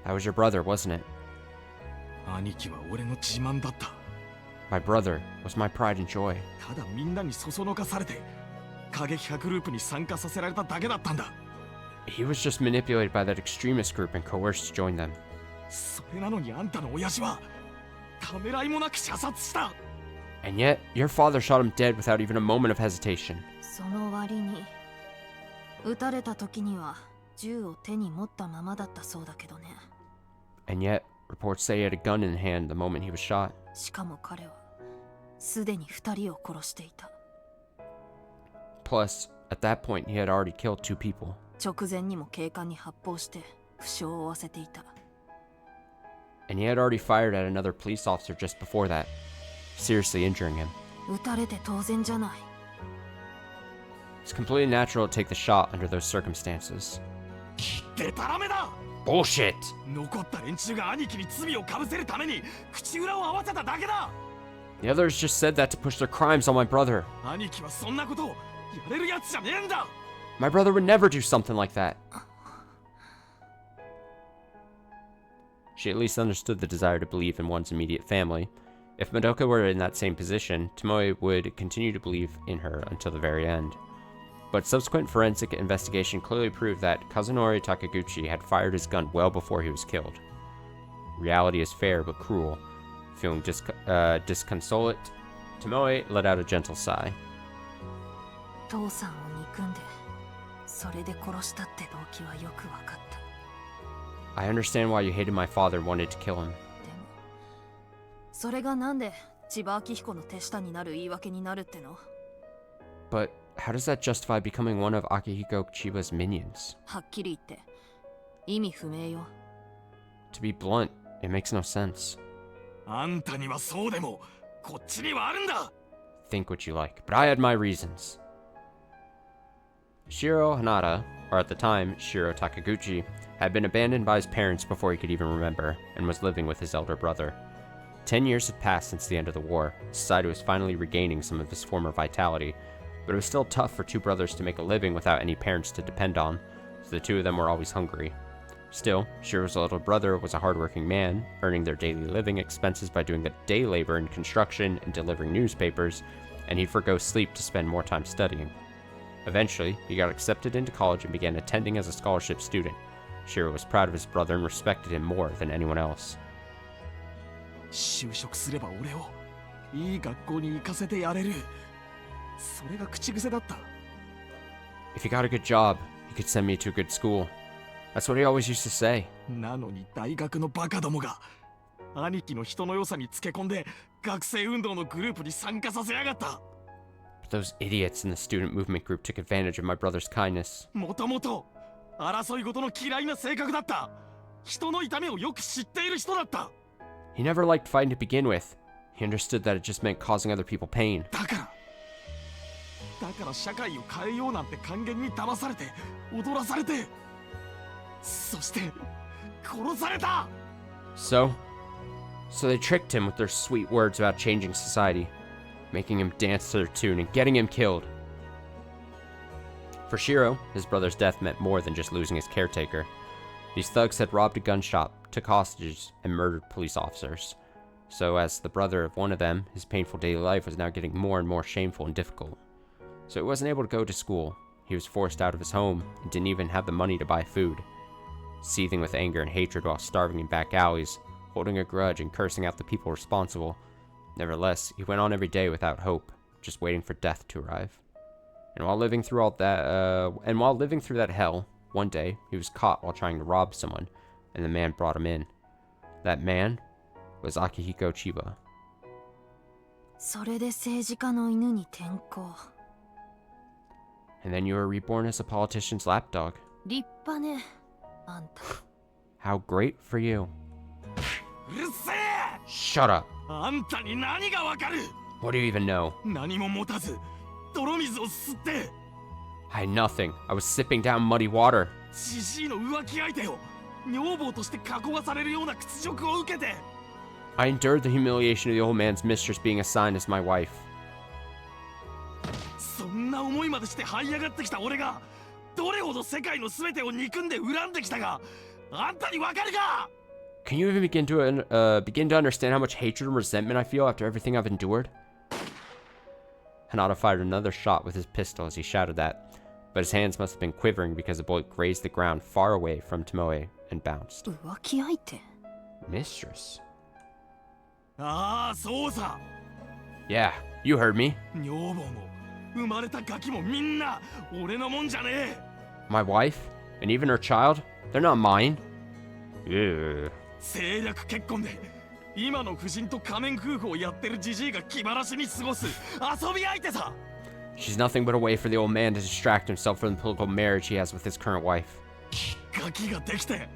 That was your brother, wasn't it? 兄貴は俺の自慢だった。 My brother was my pride and joy. ただみんなにそそのかされて過激派グループに参加させられただけだったんだ。 He was just manipulated by that extremist group and coerced to join them. それなのにあんたの親父はためらいもなく射殺した。 And yet, your father shot him dead without even a moment of hesitation. その割に撃たれた時には銃を手に持ったままだったそうだけどね。 And yet, reports say he had a gun in hand the moment he was shot. しかも彼はすでに2人を殺していた。 Plus, at that point, he had already killed 2 people. 直前にも警官に発砲して負傷を負わせていた。 And he had already fired at another police officer just before that, seriously injuring him. 撃たれて当然じゃない。 It's completely natural to take the shot under those circumstances. でたらめだ。 Bullshit! 残った連中が兄貴に罪をかぶせるために口裏を合わせただけだ。 The others just said that to push their crimes on my brother. 兄貴はそんなことをやれるやつじゃねえんだ。 My brother would never do something like that. She at least understood the desire to believe in one's immediate family. If Madoka were in that same position, Tomoe would continue to believe in her until the very end. But subsequent forensic investigation clearly proved that Kazunori Takaguchi had fired his gun well before he was killed. Reality is fair but cruel. Feeling disconsolate, Tomoe let out a gentle sigh. 父さんを憎んでそれで殺したって動機はよくわかった。 I understand why you hated my father and wanted to kill him. でもそれがなんで千葉明彦の手下になる言い訳になるっての？ But how does that justify becoming one of Akihiko Chiba's minions? はっきり言って意味不明よ。 To be blunt, it makes no sense. あんたにはそうでもこっちにはあるんだ。 Think what you like, but I had my reasons. Shiro Hanada, or at the time, Shiro Takaguchi, had been abandoned by his parents before he could even remember, and was living with his elder brother. 10 years had passed since the end of the war. Society was finally regaining some of its former vitality, but it was still tough for two brothers to make a living without any parents to depend on, so the two of them were always hungry. Still, Shiro's little brother was a hardworking man, earning their daily living expenses by doing the day labor in construction and delivering newspapers, and he'd forgo sleep to spend more time studying. Eventually, he got accepted into college and began attending as a scholarship student. Shiro was proud of his brother and respected him more than anyone else. 就職すれば俺をいい学校に行かせてやれる。それが口癖だった。If he got a good job, he could send me to a good school. That's what he always used to say. なのに大学のバカどもが兄貴の人の良さにつけ込んで学生運動のグループに参加させやがった。But those idiots in the student movement group took advantage of my brother's kindness. もともと争い事の嫌いな性格だった。人の痛みをよく知っている人だった。He never liked fighting to begin with. He understood that it just meant causing other people pain. だから社会を変えようなんて還元に騙されて踊らされて、そして殺された。So they tricked him with their sweet words about changing society, making him dance to their tune and getting him killed. For Shiro, his brother's death meant more than just losing his caretaker. These thugs had robbed a gun shop, took hostages, and murdered police officers. So as the brother of one of them, his painful daily life was now getting more and more shameful and difficult. So he wasn't able to go to school. He was forced out of his home and didn't even have the money to buy food. Seething with anger and hatred while starving in back alleys, holding a grudge and cursing out the people responsible. Nevertheless, he went on every day without hope, just waiting for death to arrive. And while living through that hell, one day he was caught while trying to rob someone, and the man brought him in. That man was Akihiko Chiba. それで政治家の犬に転向。And then you were reborn as a politician's lapdog. 立派ね、あんた。How great for you. うるせえ。 Shut up. あんたに何がわかる。 What do you even know? 何も持たず、泥水を吸って。I had nothing. I was sipping down muddy water. じじいの浮気相手を女房として囲わされるような屈辱を受けて。I endured the humiliation of the old man's mistress being assigned as my wife. そんな思いまでして這い上がってきた俺がどれほど世界の全てを憎んで恨んできたかあんたにわかるか。 Can you even begin to understand how much hatred and resentment I feel after everything I've endured? Hanada fired another shot with his pistol as he shouted that, but his hands must have been quivering because the bullet grazed the ground far away from Tomoe and bounced. 浮気相手？ Mistress? ああ、そうさ。 Yeah, you heard me. 女房も生まれたガキもみんな俺のもんじゃねえ。 My wife? And even her child? They're not mine. Ew. 政略結婚で今の夫人と仮面夫婦をやってるジジイが気晴らしに過ごす遊び相手さ。 She's nothing but a way for the old man to distract himself from the political marriage he has with his current wife. ガキができて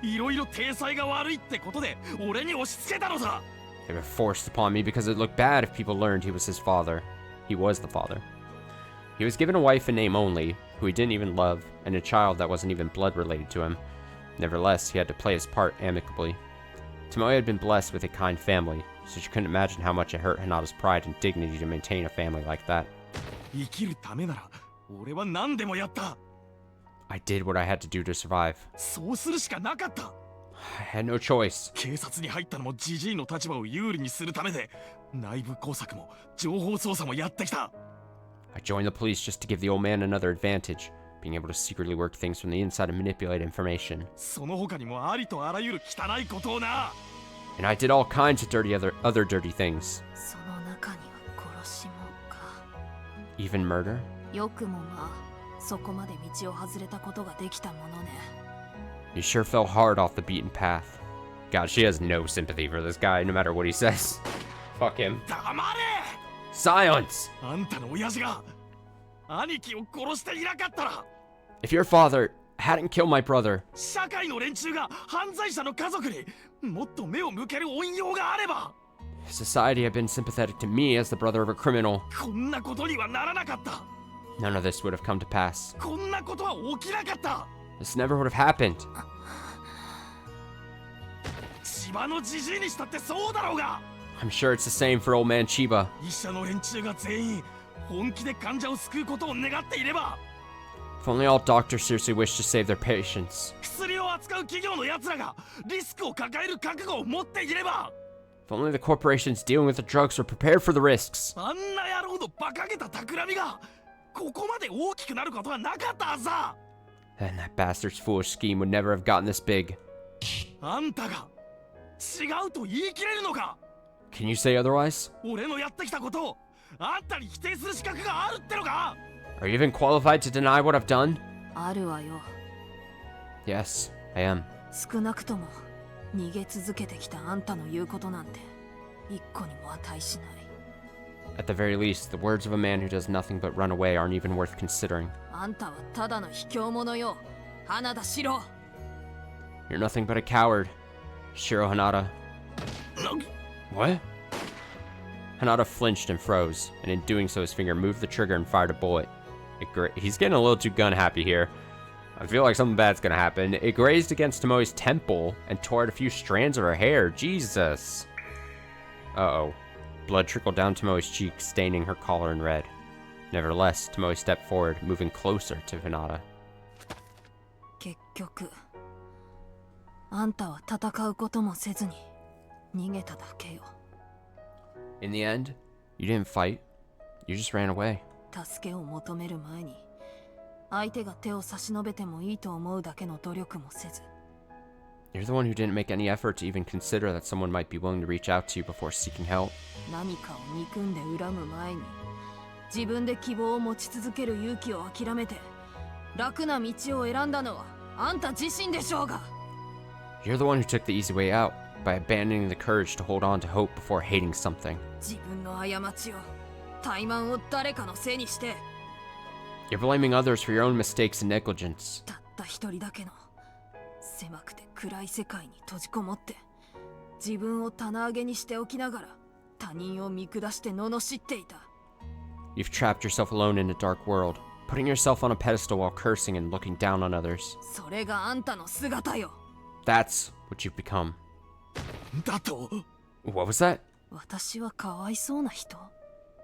いろいろ体裁が悪いってことで俺に押し付けたのさ。 They were forced upon me because it looked bad if people learned he was his father. He was the father. He was given a wife in name only, who he didn't even love, and a child that wasn't even blood related to him. Nevertheless, he had to play his part amicably. Tomoe had been blessed with a kind family, so she couldn't imagine how much it hurt Hinata's pride and dignity to maintain a family like that. 生きるためなら俺は何でもやった。 I did what I had to do to survive. そうするしかなかった。 I had no choice. 警察に入ったのもジジイの立場を有利にするためで、内部工作も情報操作もやってきた。 I joined the police just to give the old man another advantage, being able to secretly work things from the inside and manipulate information. その他にもありとあらゆる汚いことをな。 And I did all kinds of other dirty things. その中には殺しもか。 Even murder? よくもまあ、そこまで道を外れたことができたものね。 You sure fell hard off the beaten path. God, she has no sympathy for this guy, no matter what he says. Fuck him. 黙れ! Silence! あんたの親父が兄貴を殺していなかったら If your father hadn't killed my brother, 社会の連中が犯罪者の家族にもっと目を向ける恩用があれば society had been sympathetic to me as the brother of a criminal. こんなことにはならなかった。None of this would have come to pass. こんなことは起きなかった。 This never would have happened. 千葉のじじいにしたってそうだろうが。 I'm sure it's the same for old man Chiba. 医者の連中が全員本気で患者を救うことを願っていれば。 If only all doctors seriously wished to save their patients. 薬を扱う企業の奴らがリスクを抱える覚悟を持っていれば。 If only the corporations dealing with the drugs were prepared for the risks. あんな野郎の馬鹿げた企みがここまで大きくなることはなかったはずだ。 Then that bastard's foolish scheme would never have gotten this big. あんたが違うと言い切れるのか。 Can you say otherwise? 俺のやってきたことをあんたに否定する資格があるってのか。 Are you even qualified to deny what I've done? あるわよ。 Yes, I am. 少なくとも逃げ続けてきたあんたの言うことなんて一個にも値しない。 At the very least, the words of a man who does nothing but run away aren't even worth considering. あんたはただの卑怯者よ、花田四郎。 You're nothing but a coward, Shiro Hanada. What? Hanada flinched and froze, and in doing so his finger moved the trigger and fired a bullet. He's getting a little too gun happy here. I feel like something bad's gonna happen. It grazed against Tomoe's temple and tore out a few strands of her hair. Jesus. Uh-oh. Blood trickled down Tomoe's cheek, staining her collar in red. Nevertheless, Tomoe stepped forward, moving closer to Hanada. 結局、あんたは戦うこともせずに逃げただけよ。 In the end, you didn't fight. You just ran away. 助けを求める前に、相手が手を差し伸べてもいいと思うだけの努力もせず。 You're the one who didn't make any effort to even consider that someone might be willing to reach out to you before seeking help. 何かを憎んで恨む前に、自分で希望を持ち続ける勇気を諦めて、楽な道を選んだのはあんた自身でしょうが。 You're the one who took the easy way out by abandoning the courage to hold on to hope before hating something. 自分の過ちを、怠慢を誰かのせいにして。 You're blaming others for your own mistakes and negligence. たった一人だけの狭くて暗い世界に閉じこもって、自分を棚上げにしておきながら他人を見下して罵っていた。 You've trapped yourself alone in a dark world, putting yourself on a pedestal while cursing and looking down on others. それがあんたの姿よ。 That's what you've become. だと What was that? 私はかわいそうな人。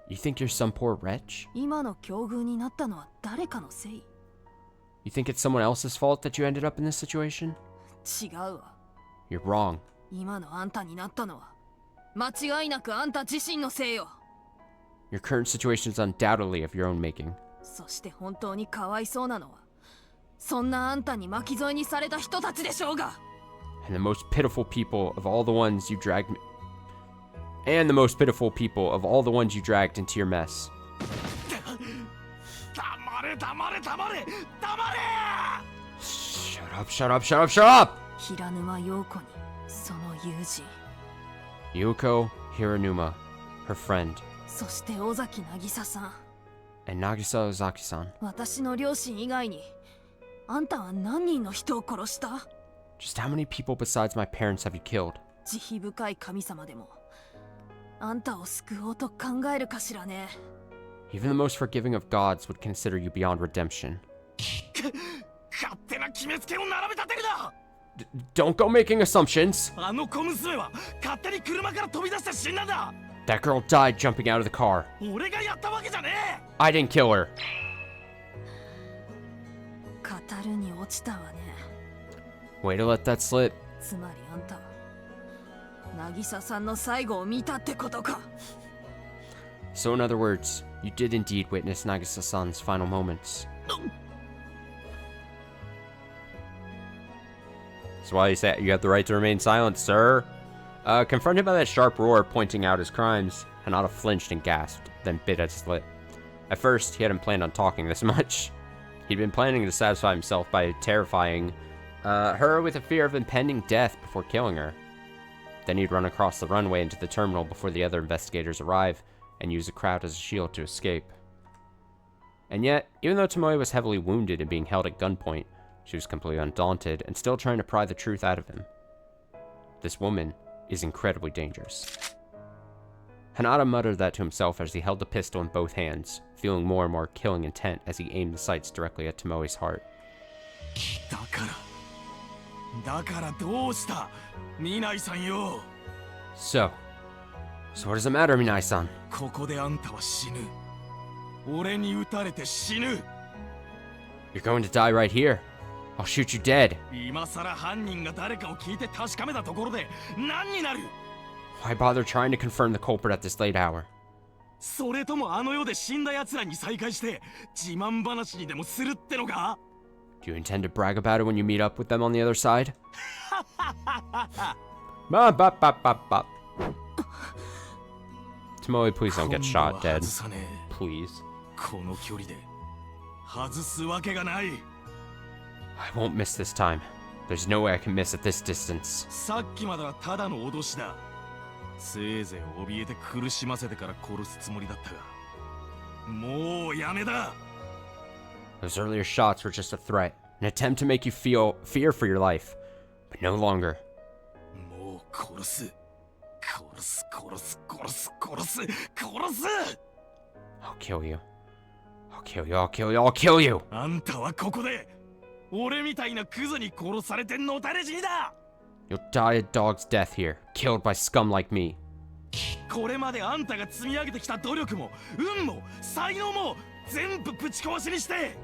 You think you're some poor wretch? 今の境遇になったのは誰かのせい。 You think it's someone else's fault that you ended up in this situation? 違うわ。 You're wrong. 今のあんたになったのは間違いなくあんた自身のせいよ。 Your current situation is undoubtedly of your own making. そして本当にかわいそうなのは、そんなあんたに巻き添えにされた人たちでしょうが。 And the most pitiful people of all the ones you dragged And the most pitiful people of all the ones you dragged into your mess. 黙れ黙れ黙れ黙れ Shut up, shut up, shut up, shut up! 平沼陽子にその友人、 Yuko Hiranuma, her friend, そして尾崎渚さん。 and Nagisa Ozaki-san. 私の両親以外にあんたは何人の人を殺した？ Just how many people besides my parents have you killed? 慈悲深い神様でもあんたを救おうと考えるかしらね。 Even the most forgiving of gods would consider you beyond redemption. 勝手な決めつけを並べ立てるな。 Don't go making assumptions! あの小娘は勝手に車から飛び出して死んだんだ。 That girl died jumping out of the car. 俺がやったわけじゃねえ。 I didn't kill her. 語るに落ちたわね。 Way to let that slip. つまりあんたは渚さんの最後を見たってことか。 So in other words, you did indeed witness Nagisa-san's final moments. That's why you say you have the right to remain silent, sir. Confronted by that sharp roar pointing out his crimes, Hanada flinched and gasped, then bit at his lip. At first, he hadn't planned on talking this much. He'd been planning to satisfy himself by terrifying her with a fear of impending death before killing her. Then he'd run across the runway into the terminal before the other investigators arrive, and use the crowd as a shield to escape. And yet, even though Tomoe was heavily wounded and being held at gunpoint, she was completely undaunted and still trying to pry the truth out of him. This woman is incredibly dangerous. Hanada muttered that to himself as he held the pistol in both hands, feeling more and more killing intent as he aimed the sights directly at Tomoe's heart. だからどうしたミナイさんよ So what does it matter, Minai-san? ここであんたは死ぬ俺に撃たれて死ぬ You're going to die right here. I'll shoot you dead. 今さら犯人が誰かを聞いて確かめたところで何になる Why bother trying to confirm the culprit at this late hour? それともあの世で死んだ奴らに再会して自慢話にでもするってのか Do you intend to brag about it when you meet up with them on the other side? Bop, bop, bop, bop, bop. Tomoe, please don't get shot dead. Please. この距離で外すわけがない I won't miss this time. There's no way I can miss at this distance. さっきまではただの脅しだせいぜい怯えて苦しませてから殺すつもりだったがもうやめだ Those earlier shots were just a threat, an attempt to make you feel fear for your life, but no longer. もう殺す殺す殺す殺す殺す殺す I'll kill you. I'll kill you, I'll kill you, I'll kill you! あんたはここで俺みたいなクズに殺されてのたれ死にだ You'll die a dog's death here, killed by scum like me. これまであんたが積み上げてきた努力も運も才能も全部ぶち壊しにして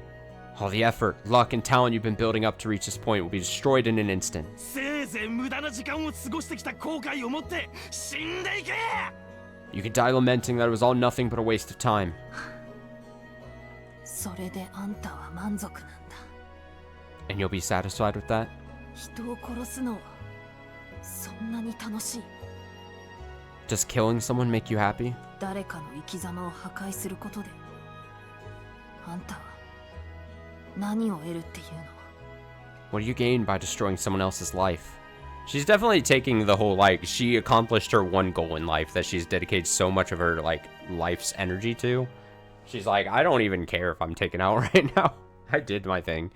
All the effort, luck, and talent you've been building up to reach this point will be destroyed in an instant. せいぜい無駄な時間を過ごしてきた後悔を持って死んでいけ You could die lamenting that it was all nothing but a waste of time. それであんたは満足なんだ And you'll be satisfied with that? 人を殺すのはそんなに楽しい Does killing someone make you happy? 誰かの生き様を破壊することであんたは何を得るっていうの What do you gain by destroying someone else's life? She's definitely taking the whole, like, she accomplished her one goal in life that she's dedicated so much of her, like, life's energy to. She's like, I don't even care if I'm taken out right now. I did my thing.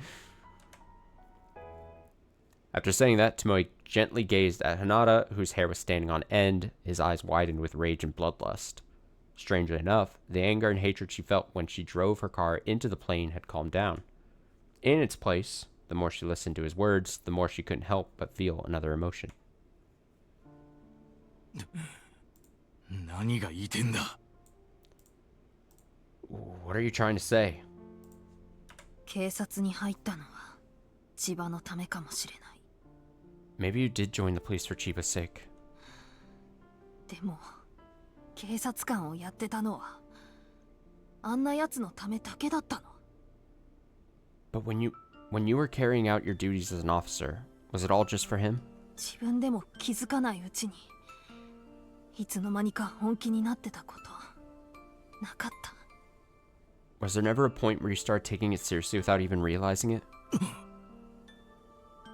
After saying that, Tomoe gently gazed at Hanada, whose hair was standing on end, his eyes widened with rage and bloodlust. Strangely enough, the anger and hatred she felt when she drove her car into the plane had calmed down. In its place, the more she listened to his words, the more she couldn't help but feel another emotion. 何が言いてんだ What are you trying to say? 警察に入ったのは千葉のためかもしれない Maybe you did join the police for Chiba's sake. でも警察官をやってたのはあんな奴のためだけだったの But when you were carrying out your duties as an officer, was it all just for him? 自分でも気づかないうちにいつの間にか本気になってたことなかった Was there never a point where you started taking it seriously without even realizing it?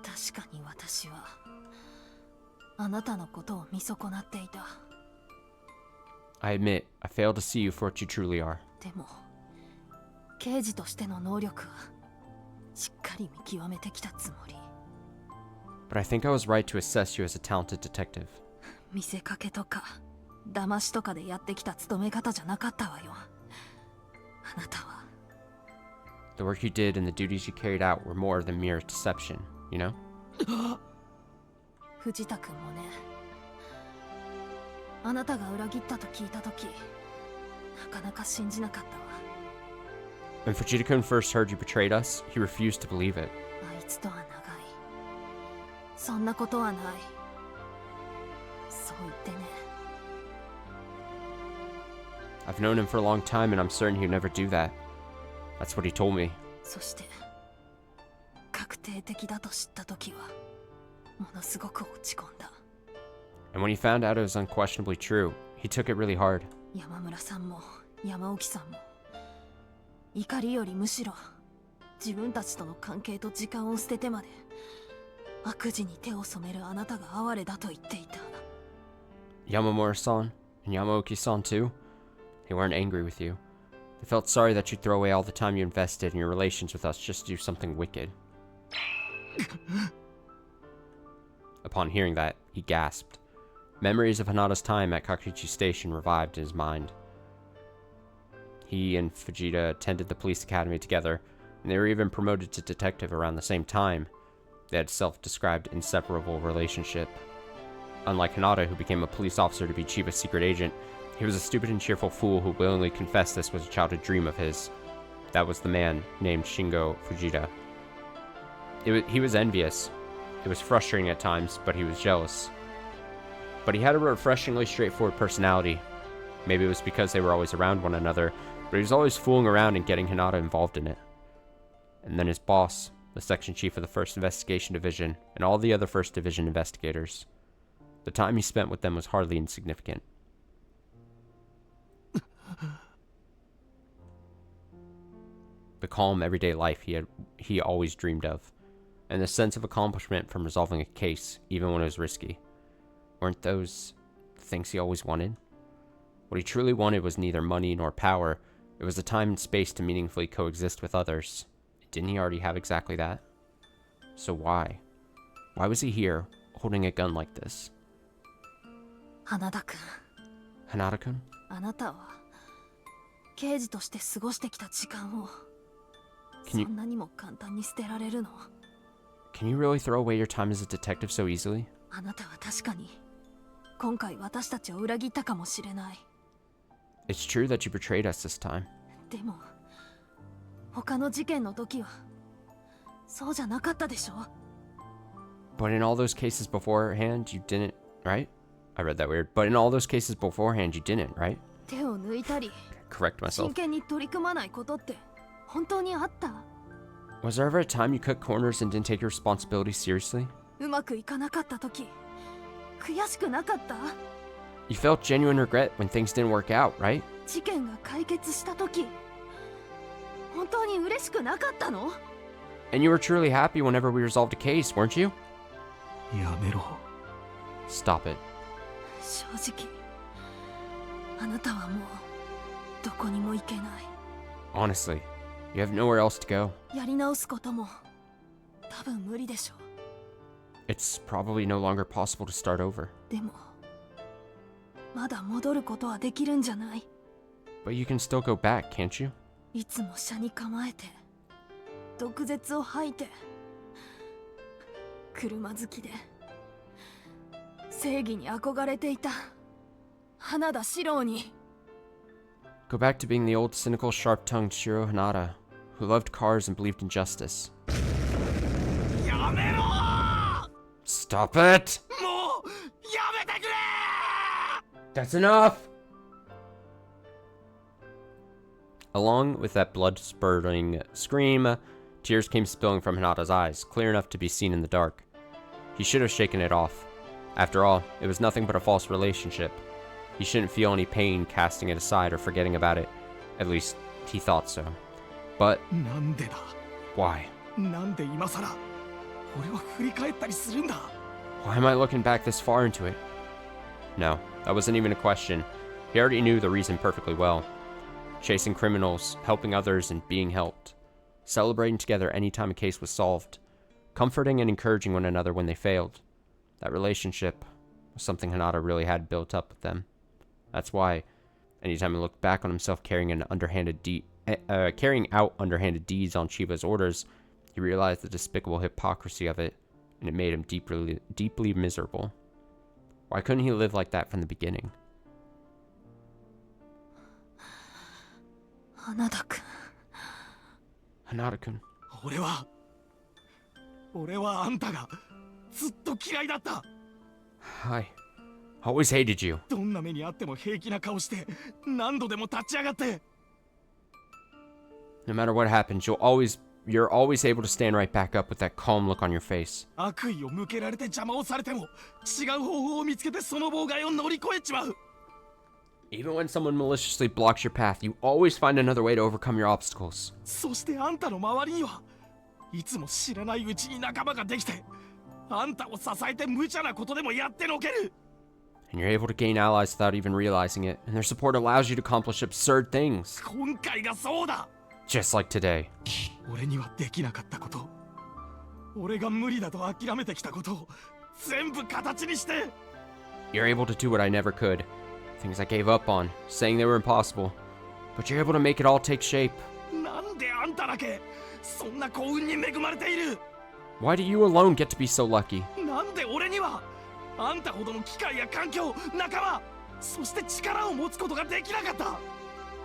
確かに私はあなたのことを見損なっていた I admit, I failed to see you for what you truly are. でも刑事としての能力はしっかり見極めてきたつもり But I think I was right to assess you as a talented detective. 見せかけとか騙しとかでやってきた務め方じゃなかったわよあなたは The work you did and the duties you carried out were more than mere deception, you know? 藤田君もねあなたが裏切ったと聞いたときなかなか信じなかったわ When Fujita-kun first heard you betrayed us, he refused to believe it. あいつとは長いそんなことはないそう言ってね I've known him for a long time and I'm certain he'd never do that. That's what he told me. そして確定的だと知ったときはものすごく落ち込んだ And when he found out it was unquestionably true, he took it really hard. 山村さんも山沖さんも怒りよりむしろ自分たちとの関係と時間を捨ててまで悪事に手を染めるあなたが哀れだと言っていた Yamamura-san and Yamaoki-san too? They weren't angry with you. They felt sorry that you'd throw away all the time you invested in your relations with us just to do something wicked. Upon hearing that, he gasped. Memories of Hinata's time at Kakuichi Station revived in his mind. He and Fujita attended the police academy together, and they were even promoted to detective around the same time. They had self-described inseparable relationship. Unlike Hinata, who became a police officer to be Chiba's secret agent, he was a stupid and cheerful fool who willingly confessed this was a childhood dream of his. That was the man named Shingo Fujita. He was envious. It was frustrating at times, but he was jealous. But he had a refreshingly straightforward personality. Maybe it was because they were always around one another, but he was always fooling around and getting Hinata involved in it. And then his boss, the section chief of the 1st Investigation Division, and all the other 1st Division investigators. The time he spent with them was hardly insignificant. The calm, everyday life he always dreamed of, and the sense of accomplishment from resolving a case, even when it was risky. Weren't those the things he always wanted? What he truly wanted was neither money nor power. It was the time and space to meaningfully coexist with others. Didn't he already have exactly that? So why? Why was he here, holding a gun like this? Hanada-kun. Hanada-kun? あなたは刑事として過ごしてきた時間をそんなにも簡単に捨てられるの? Can you really throw away your time as a detective so easily? あなたは確かに今回私たちを裏切ったかもしれない。 It's true that you betrayed us this time. でも他の事件の時はそうじゃなかったでしょ? But in all those cases beforehand, you didn't, right? I read that weird. But in all those cases beforehand, you didn't, right? 手を抜いたり Correct myself. 真剣に取り組まないことって本当にあった? Was there ever a time you cut corners and didn't take your responsibility seriously? うまくいかなかった時悔しくなかった? You felt genuine regret when things didn't work out, right? 事件が解決した時本当に嬉しくなかったの? And you were truly happy whenever we resolved a case, weren't you? やめろ。 Stop it. 正直あなたはもうどこにも行けない。 Honestly, you have nowhere else to go. やり直すことも多分無理でしょう。 It's probably no longer possible to start over. でもまだ戻ることはできるんじゃない? But you can still go back, can't you? いつも車に構えて毒舌を吐いて車好きで正義に憧れていた花田四郎に Go back to being the old cynical, sharp-tongued Shiro Hanada, who loved cars and believed in justice. やめろ! Stop it! もうやめてくれ! That's enough! Along with that blood-spurting scream, tears came spilling from Hinata's eyes, clear enough to be seen in the dark. He should have shaken it off. After all, it was nothing but a false relationship. He shouldn't feel any pain casting it aside or forgetting about it. At least, he thought so. But... なんでだ? Why? なんで今さら俺は振り返ったりするんだ? Why am I looking back this far into it? No, that wasn't even a question. He already knew the reason perfectly well. Chasing criminals, helping others, and being helped. Celebrating together any time a case was solved. Comforting and encouraging one another when they failed. That relationship was something Hinata really had built up with them. That's why, anytime he looked back on himself carrying out underhanded deeds on Chiba's orders, he realized the despicable hypocrisy of it, and it made him deeply miserable. Why couldn't he live like that from the beginning? Hanada-kun. Hanada-kun. 俺はあんたがずっと嫌いだった。 I always hated you. どんな目にあっても平気な顔して何度でも立ち上がって。 No matter what happens, you're always able to stand right back up with that calm look on your face. 悪意を向けられて邪魔をされても違う方法を見つけてその妨害を乗り越えちまう。 Even when someone maliciously blocks your path, you always find another way to overcome your obstacles. そしてあんたの周りにはいつも知らないうちに仲間ができて、あんたを支えて無茶なことでもやってのける。 And you're able to gain allies without even realizing it, and their support allows you to accomplish absurd things. 今回がそうだ。 Just like today. 俺にはできなかったこと、俺が無理だと諦めてきたことを全部形にして。You're able to do what I never could. Things I gave up on, saying they were impossible. But you're able to make it all take shape. Why do you alone get to be so lucky?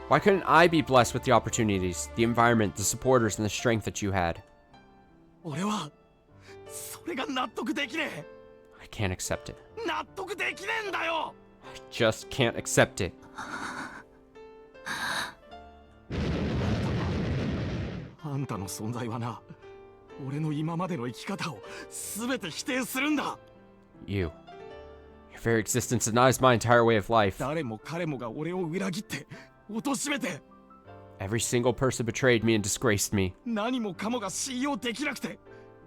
Why couldn't I be blessed with the opportunities, the environment, the supporters, and the strength that you had? I can't accept it. I just can't accept it. あんたの存在はな、俺の今までの生き方を全て否定するんだ。Your very existence denies my entire way of life. 誰も彼もが俺を裏切って貶めて。Every single person betrayed me and disgraced me. 何もかもが信用できなくて、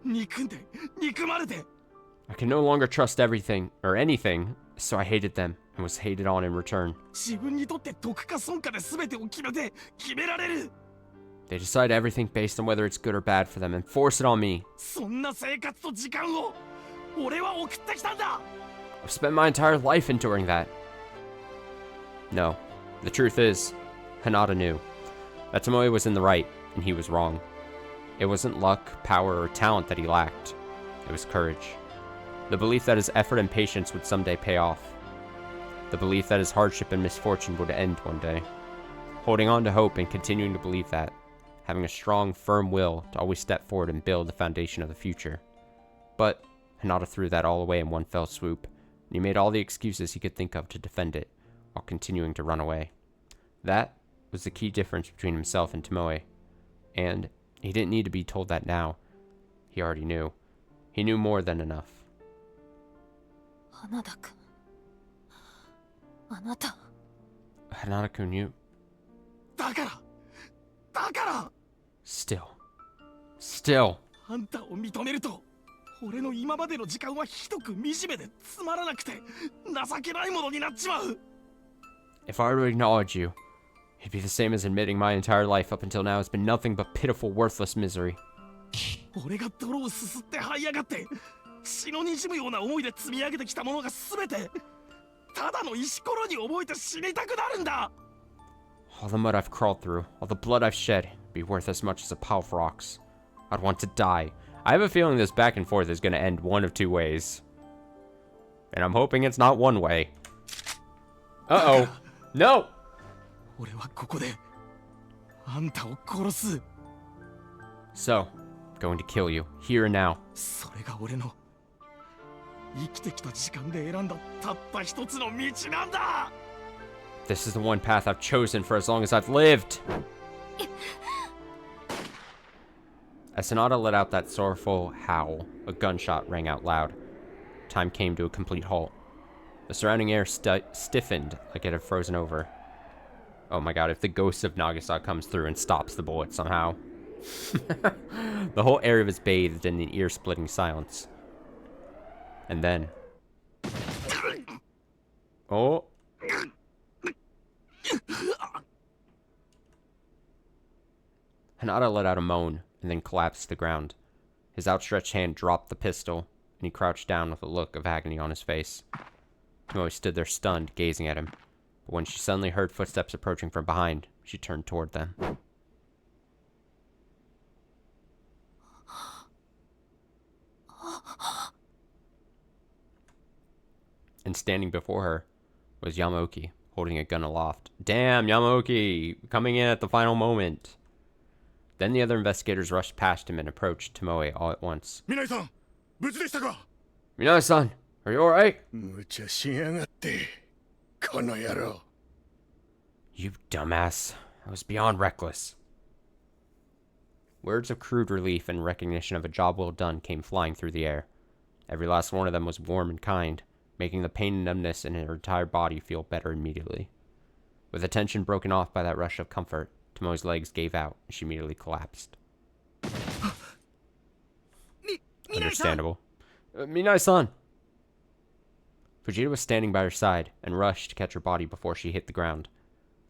憎んで、憎まれて。I can no longer trust everything or anything, so I hated them and was hated on in return. 自分にとって得か損かで全てを決められる。They decide everything based on whether it's good or bad for them and force it on me. そんな生活と時間を俺は送ってきたんだ。I've spent my entire life enduring that. No, the truth is, Hinata knew that Tomoe was in the right and he was wrong. It wasn't luck, power, or talent that he lacked. It was courage. The belief that his effort and patience would someday pay off. The belief that his hardship and misfortune would end one day. Holding on to hope and continuing to believe that. Having a strong, firm will to always step forward and build the foundation of the future. But Hinata threw that all away in one fell swoop, and he made all the excuses he could think of to defend it, while continuing to run away. That was the key difference between himself and Tomoe. And he didn't need to be told that now. He already knew. He knew more than enough. 花田君、あなた。Hinata-kun, you... だから Still. あんたを認めると俺の今までの時間はひどく惨めでつまらなくて情けないものになっちまう。 If I were to acknowledge you, it'd be the same as admitting my entire life up until now has been nothing but pitiful, worthless misery. 俺が泥をすすって這い上がって血の滲むような思いで積み上げてきたものが全てただの石ころに覚えて死にたくなるんだ。 All the mud I've crawled through, all the blood I've shed, be worth as much as a pile of rocks. I'd want to die. I have a feeling this back and forth is going to end one of two ways. And I'm hoping it's not one way. Uh-oh. No! 俺はここであんたを殺す。 So, going to kill you, here and now. それが俺の生きてきた時間で選んだたった一つの道なんだ。 This is the one path I've chosen for as long as I've lived. As Hinata let out that sorrowful howl, a gunshot rang out loud. Time came to a complete halt. The surrounding air stiffened like it had frozen over. Oh my god, if the ghost of Nagisa comes through and stops the bullet somehow. The whole area was bathed in an ear-splitting silence. And then... Oh... Hinata let out a moan and then collapsed to the ground. His outstretched hand dropped the pistol, and he crouched down with a look of agony on his face. Tomoe stood there stunned, gazing at him. But when she suddenly heard footsteps approaching from behind, she turned toward them. And standing before her was Yamaoki, holding a gun aloft. Damn, Yamaoki! Coming in at the final moment. Then the other investigators rushed past him and approached Tomoe all at once. Minai-san! 無事でしたか? Minai-san! Are you alright? 無茶しやがって、この野郎. You dumbass. I was beyond reckless. Words of crude relief and recognition of a job well done came flying through the air. Every last one of them was warm and kind, making the pain and numbness in her entire body feel better immediately. With the tension broken off by that rush of comfort, Tomoe's legs gave out and she immediately collapsed. Understandable. Minai-san! Fujita was standing by her side and rushed to catch her body before she hit the ground.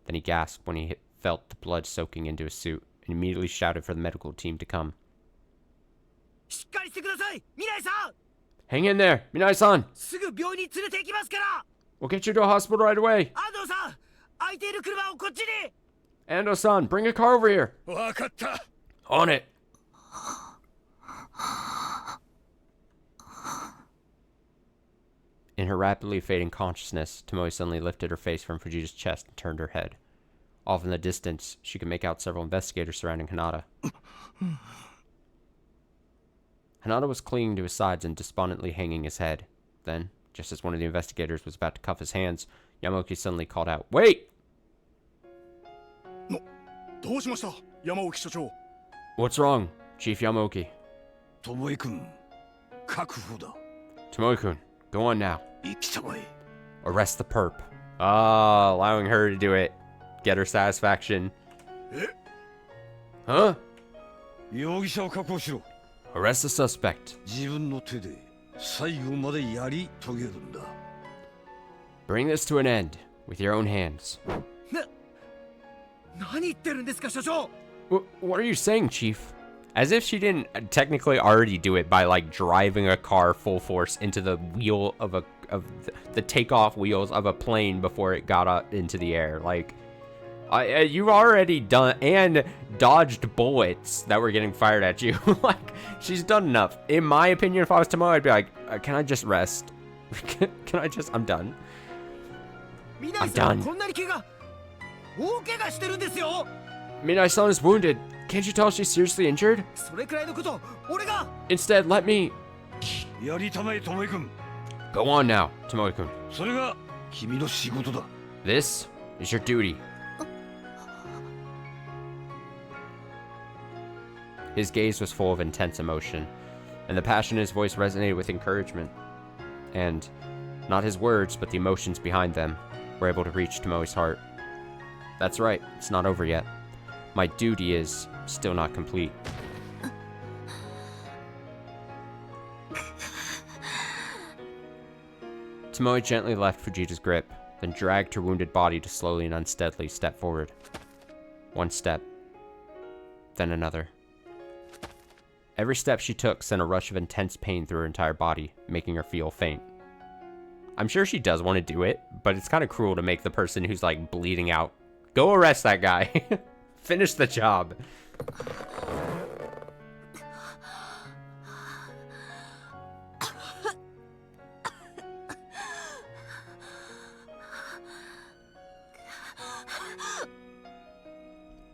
Then he gasped when he felt the blood soaking into his suit and immediately shouted for the medical team to come. Hang in there, Minai-san! ぐ病院に連れて行きますから。 We'll get you to a hospital right away. 安藤さん、空いている車をこっちに。 Ando-san, bring a car over here. わかった。 On it. In her rapidly fading consciousness, Tomoe suddenly lifted her face from Fujita's chest and turned her head. Off in the distance, she could make out several investigators surrounding Hanada. Hanada was clinging to his sides and despondently hanging his head. Then, just as one of the investigators was about to cuff his hands, Yamaoki suddenly called out, "Wait!" どうしました、山沖所長。 What's wrong, Chief Yamaoki? 巴君、確保だ。 Tomoe-kun, go on now. 行きたまえ。 Arrest the perp. Ah, allowing her to do it. Get her satisfaction. え Huh? 容疑者を確保しろ。 Arrest the suspect. 自分の手で最後までやり遂げるんだ。 Bring this to an end with your own hands. 何言ってるんですか、所長。 What are you saying, Chief? As if she didn't technically already do it by like driving a car full force into the wheel of the takeoff wheels of a plane before it got up into the air. Like, you've already done and dodged bullets that were getting fired at you. Like, she's done enough. In my opinion, if I was Tomoe, I'd be like, can I just rest? I'm done. I'm done. Minai-san is wounded. Can't you tell she's seriously injured? Instead, let me... やりたまえ、巴君。 Go on now, Tomoe-kun. それが君の仕事だ。 This is your duty. His gaze was full of intense emotion, and the passion in his voice resonated with encouragement. And not his words, but the emotions behind them were able to reach Tomoe's heart. That's right, it's not over yet. My duty is still not complete. Tomoe gently left Fujita's grip, then dragged her wounded body to slowly and unsteadily step forward. One step, then another. Every step she took sent a rush of intense pain through her entire body, making her feel faint. I'm sure she does want to do it, but it's kind of cruel to make the person who's like bleeding out. Go arrest that guy. Finish the job.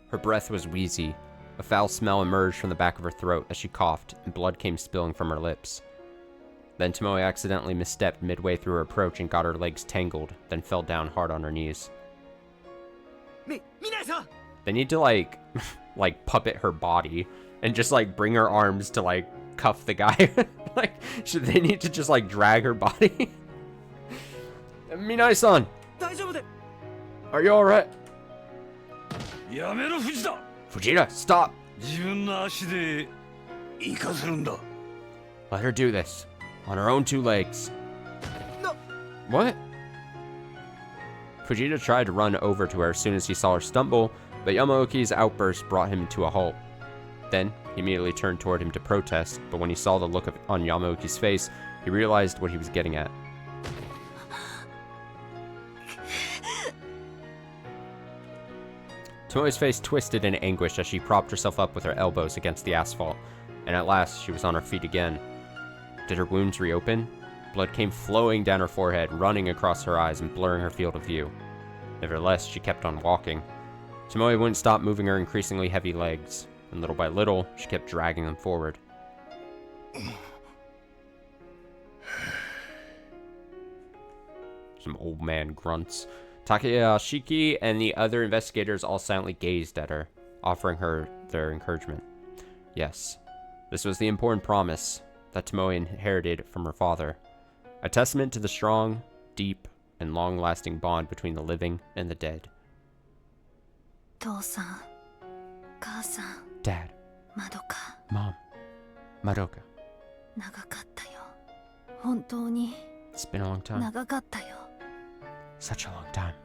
Her breath was wheezy. A foul smell emerged from the back of her throat as she coughed, and blood came spilling from her lips. Then Tomoe accidentally misstepped midway through her approach and got her legs tangled, then fell down hard on her knees. They need to like puppet her body and just like bring her arms to like cuff the guy. Like, should they need to just like drag her body? Minai-san! Are you alright? やめろ、藤田。 Fujita, stop! 自分の足で行かせるんだ。 Let her do this. On her own two legs. No. What? Fujita tried to run over to her as soon as he saw her stumble, but Yamaoki's outburst brought him to a halt. Then, he immediately turned toward him to protest, but when he saw the look on Yamaoki's face, he realized what he was getting at. Tomoe's face twisted in anguish as she propped herself up with her elbows against the asphalt, and at last she was on her feet again. Did her wounds reopen? Blood came flowing down her forehead, running across her eyes and blurring her field of view. Nevertheless, she kept on walking. Tomoe wouldn't stop moving her increasingly heavy legs, and little by little, she kept dragging them forward. Some old man grunts. Takayashiki and the other investigators all silently gazed at her, offering her their encouragement. Yes, this was the important promise that Tomoe inherited from her father, a testament to the strong, deep, and long-lasting bond between the living and the dead. Dad. Mom. Madoka. It's been a long time. Such a long time.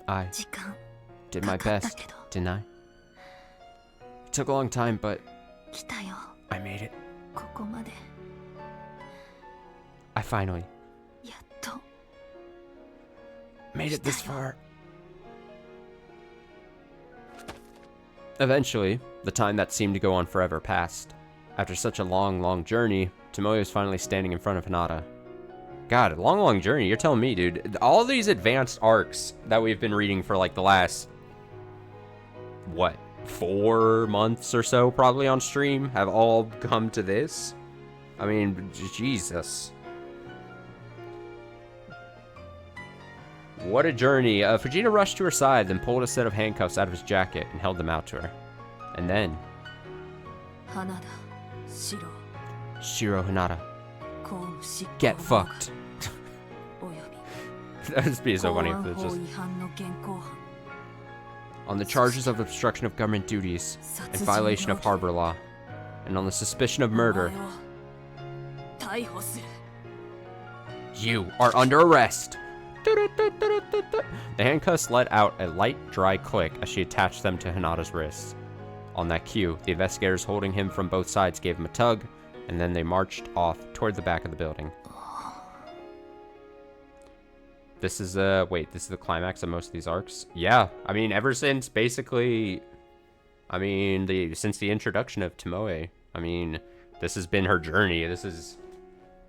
I did my best, didn't I? It took a long time, but I made it. ここまで I finally やっと made it this far. Eventually, the time that seemed to go on forever passed. After such a long, long journey, Tomoe was finally standing in front of Hinata. God, a long, long journey. You're telling me, dude. All these advanced arcs that we've been reading for like the last, what, 4 months or so probably on stream have all come to this? I mean, Jesus. What a journey. Fujita rushed to her side, then pulled a set of handcuffs out of his jacket and held them out to her. And then... Hanada, Shiro. Shiro Hinata. Get fucked. That would be so funny if it's just... On the charges of obstruction of government duties and violation of harbor law, and on the suspicion of murder, you are under arrest. The handcuffs let out a light, dry click as she attached them to Hinata's wrists. On that cue, the investigators holding him from both sides gave him a tug, and then they marched off toward the back of the building. This is wait, this is the climax of most of these arcs? Yeah, I mean, ever since basically, I mean, since the introduction of Tomoe, I mean, this has been her journey. This is,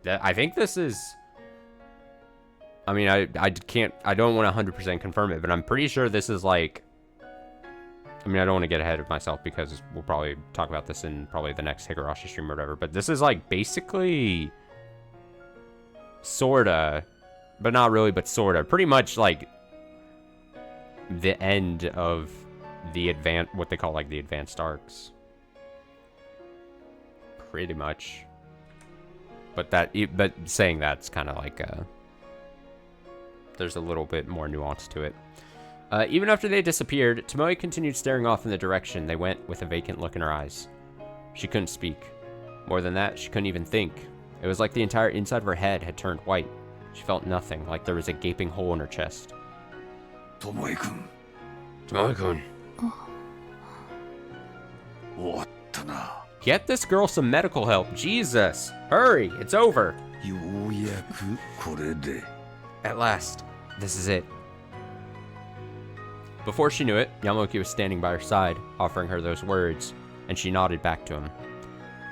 I think this is, I mean, I don't want to 100% confirm it, but I'm pretty sure this is like, I mean, I don't want to get ahead of myself because we'll probably talk about this in probably the next Higurashi stream or whatever, but this is like basically, sorta, but not really, but sorta, pretty much like the end of the what they call like the advanced arcs. Pretty much. But saying that's kind of like, there's a little bit more nuance to it. Even after they disappeared, Tomoe continued staring off in the direction they went with a vacant look in her eyes. She couldn't speak. More than that, she couldn't even think. It was like the entire inside of her head had turned white. She felt nothing, like there was a gaping hole in her chest. Tomoe-kun. Tomoe-kun. Get this girl some medical help. Jesus. Hurry, it's over. At last, this is it. Before she knew it, Yamaoki was standing by her side, offering her those words, and she nodded back to him.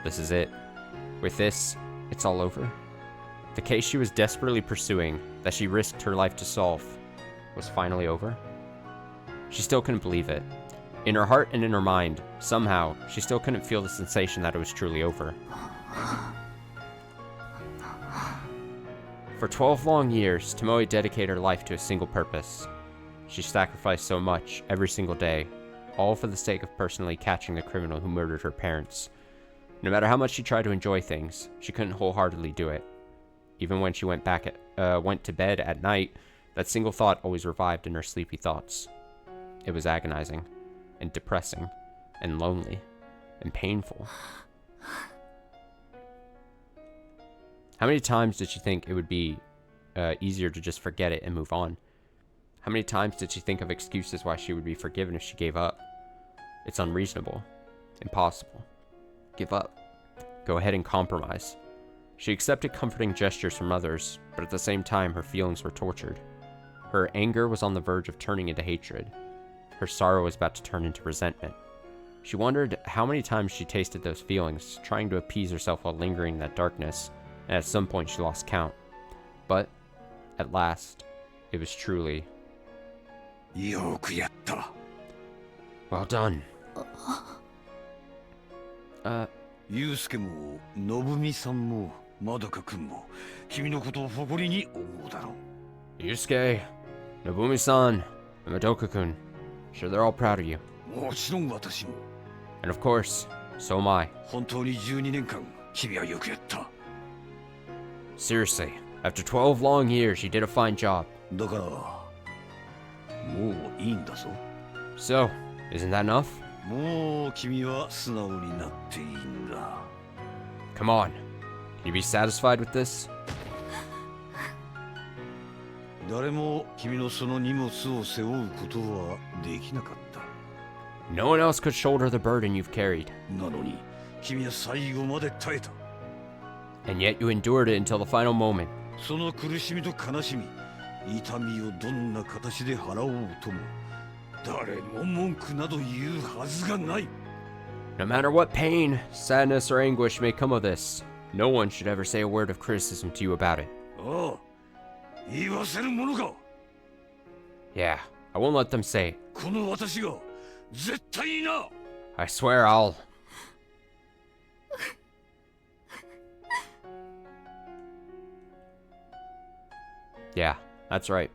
This is it. With this, it's all over. The case she was desperately pursuing, that she risked her life to solve, was finally over. She still couldn't believe it. In her heart and in her mind, somehow, she still couldn't feel the sensation that it was truly over. For 12 long years, Tomoe dedicated her life to a single purpose. She sacrificed so much, every single day, all for the sake of personally catching the criminal who murdered her parents. No matter how much she tried to enjoy things, she couldn't wholeheartedly do it. Even when she went to bed at night, that single thought always revived in her sleepy thoughts. It was agonizing, and depressing, and lonely, and painful. How many times did she think it would be easier to just forget it and move on? How many times did she think of excuses why she would be forgiven if she gave up? It's unreasonable. Impossible. Give up. Go ahead and compromise. She accepted comforting gestures from others, but at the same time her feelings were tortured. Her anger was on the verge of turning into hatred. Her sorrow was about to turn into resentment. She wondered how many times she tasted those feelings, trying to appease herself while lingering in that darkness, and at some point she lost count. But, at last, it was truly... Well done. ユウスケもノブミさんもまどかくんも君のことを誇りに思うだろう。Yusuke, Nobumi-san, and Madoka-kun. Sure, they're all proud of you. もちろん私も。And of course, so am I. 本当に12年間君はよくやった。Seriously, after 12 long years, you did a fine job. だからもういいんだぞ。So, isn't that enough? もう君は素直になっていいんだ。Come on. Can you be satisfied with this? 誰も君のその荷物を背負うことはできなかった。No one else could shoulder the burden you've carried. なのに君は最後まで耐えた。And yet you endured it until the final moment. その苦しみと悲しみ、痛みをどんな形で払おうとも、誰も文句など言うはずがない。No matter what pain, sadness, or anguish may come of this, no one should ever say a word of criticism to you about it. ああ、言わせるものか。Yeah, I won't let them say it. この私が絶対にな。I swear I'll... Yeah, that's right.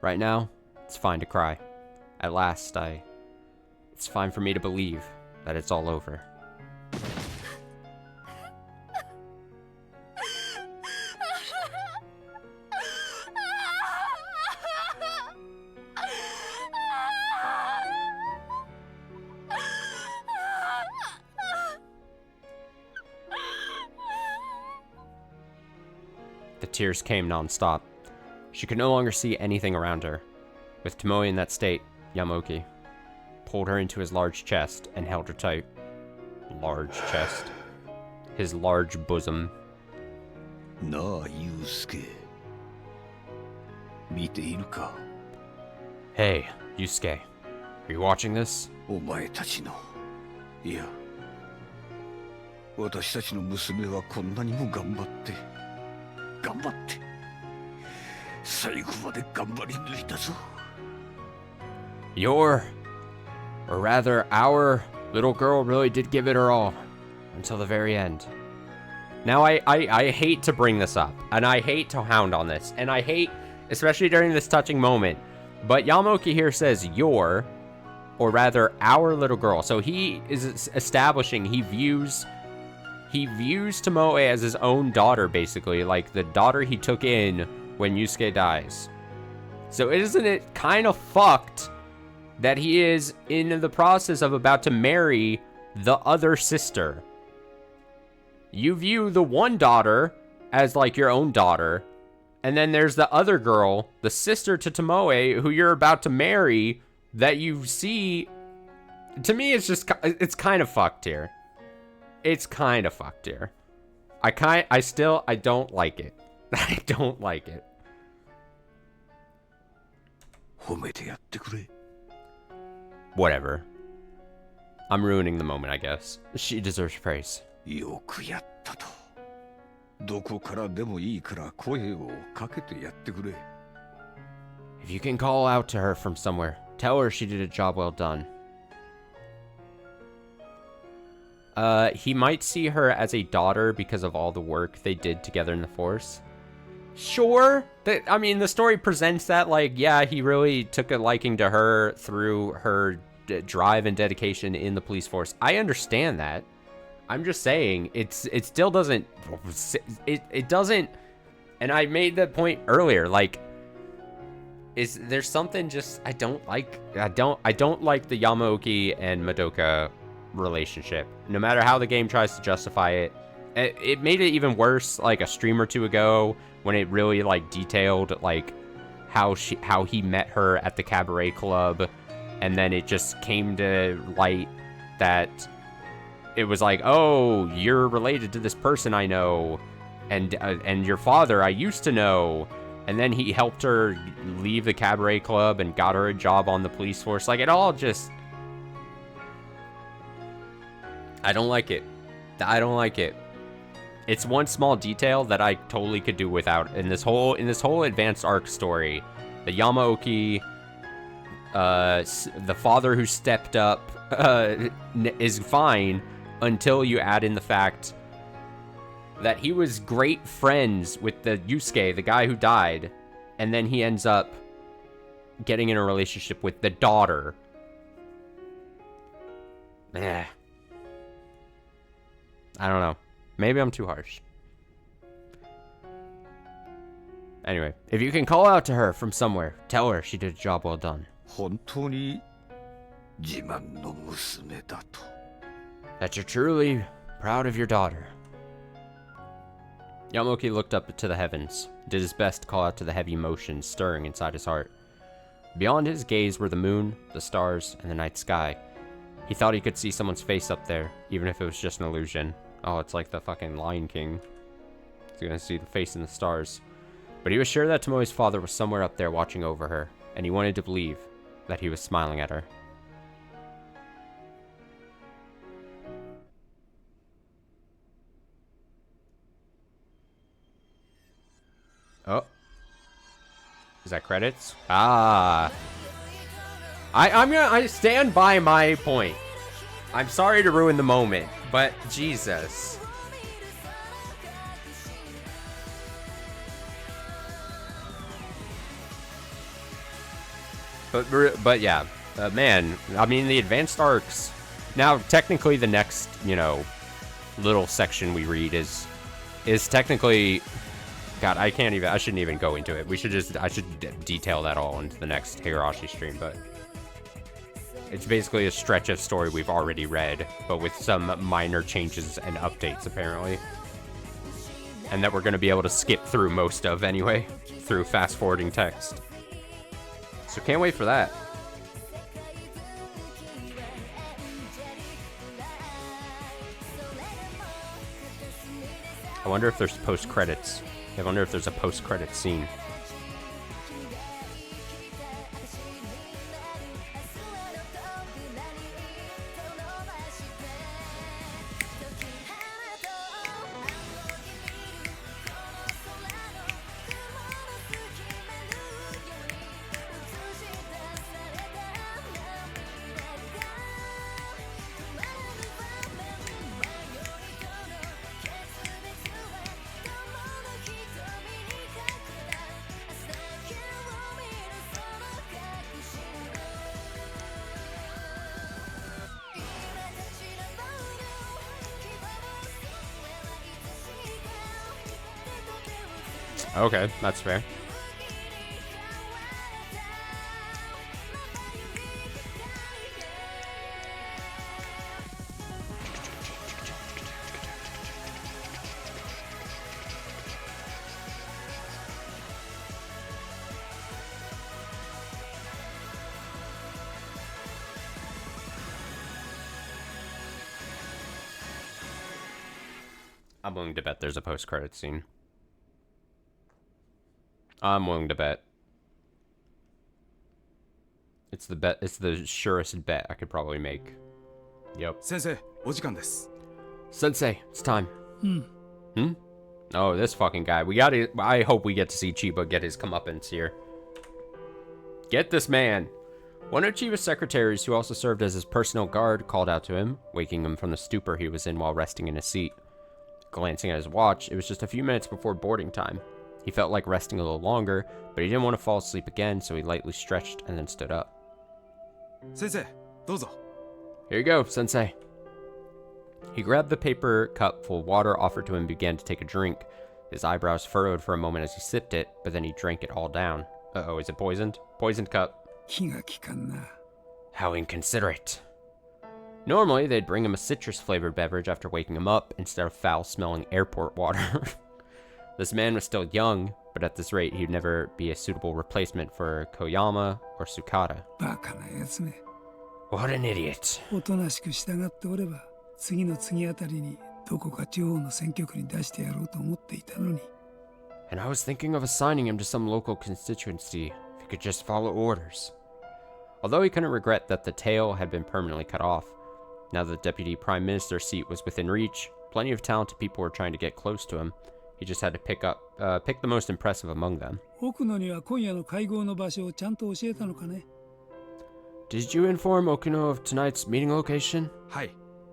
Right now, it's fine to cry. At last, it's fine for me to believe that it's all over. The tears came non-stop. She could no longer see anything around her. With Tomoe in that state, Yamaoki pulled her into his large chest and held her tight. Large chest. His large bosom. なあ、ユウスケ。見ているか? Hey, Yusuke. Are you watching this? お前たちの、いや、私たちの娘はこんなにも頑張って、最後まで頑張り抜いたぞ。Or rather, our little girl really did give it her all until the very end. Now, I hate to bring this up, and I hate to hound on this, and I hate, especially during this touching moment, but Yamaoki here says your, or rather, our little girl. So he is establishing, he views Tomoe as his own daughter, basically, like the daughter he took in when Yusuke dies. So isn't it kind of fucked that he is in the process of about to marry the other sister? You view the one daughter as like your own daughter, and then there's the other girl, the sister to Tomoe, who you're about to marry, that you see. To me, it's kind of fucked here. It's kind of fucked here. I don't like it. I don't like it. 褒めてやってくれ。 Whatever. I'm ruining the moment, I guess. She deserves praise. よくやったと。どこからでもいいから声をかけてやってくれ。 If you can call out to her from somewhere, tell her she did a job well done. He might see her as a daughter because of all the work they did together in the Force. Sure. I mean, the story presents that, like, yeah, he really took a liking to her through her drive and dedication in the police force. I understand that. I'm just saying, it still doesn't, it doesn't, and I made that point earlier, like, there's something just, I don't like the Yamaoki and Madoka relationship. No matter how the game tries to justify it, it made it even worse like a stream or two ago when it really like detailed like how he met her at the cabaret club, and then it just came to light that it was like, oh, you're related to this person I know, and your father I used to know, and then he helped her leave the cabaret club and got her a job on the police force. Like, it all just, I don't like it. I don't like it. It's one small detail that I totally could do without in this whole advanced arc story. The Yamaoki, the father who stepped up, is fine until you add in the fact that he was great friends with the Yusuke, the guy who died, and then he ends up getting in a relationship with the daughter. I don't know. Maybe I'm too harsh. Anyway, if you can call out to her from somewhere, tell her she did a job well done. 本当に自慢の娘だと。 That you're truly proud of your daughter. Yamaoki looked up to the heavens, did his best to call out to the heavy emotions stirring inside his heart. Beyond his gaze were the moon, the stars, and the night sky. He thought he could see someone's face up there, even if it was just an illusion. Oh, it's like the fucking Lion King. He's gonna see the face in the stars. But he was sure that Tomoe's father was somewhere up there watching over her, and he wanted to believe that he was smiling at her. Oh. Is that credits? Ah. I stand by my point. I'm sorry to ruin the moment, but Jesus. But yeah, man, I mean, the advanced arcs. Now, technically, the next, you know, little section we read is technically, God, I shouldn't even go into it. I should detail that all into the next Higurashi stream, but it's basically a stretch of story we've already read, but with some minor changes and updates, apparently. And that we're going to be able to skip through most of, anyway, through fast-forwarding text. So can't wait for that. I wonder if there's post-credits. I wonder if there's a post-credit scene. Okay, that's fair. I'm willing to bet there's a post-credit scene. I'm willing to bet. It's the surest bet I could probably make. Yep. Sensei, お時間です. Sensei, it's time. Oh, this fucking guy. I hope we get to see Chiba get his comeuppance here. Get this man. One of Chiba's secretaries, who also served as his personal guard, called out to him, waking him from the stupor he was in while resting in his seat. Glancing at his watch, it was just a few minutes before boarding time. He felt like resting a little longer, but he didn't want to fall asleep again, so he lightly stretched and then stood up. Sensei, どうぞ. Here you go, Sensei. He grabbed the paper cup full of water offered to him and began to take a drink. His eyebrows furrowed for a moment as he sipped it, but then he drank it all down. Uh-oh, is it poisoned? Poisoned cup. How inconsiderate. Normally, they'd bring him a citrus-flavored beverage after waking him up, instead of foul-smelling airport water. This man was still young, but at this rate, he'd never be a suitable replacement for Koyama or Sukata. What an idiot. And I was thinking of assigning him to some local constituency, if he could just follow orders. Although he couldn't regret that the tail had been permanently cut off, now that the Deputy Prime Minister's seat was within reach, plenty of talented people were trying to get close to him. He just had to pick the most impressive among them. Did you inform Okuno of tonight's meeting location?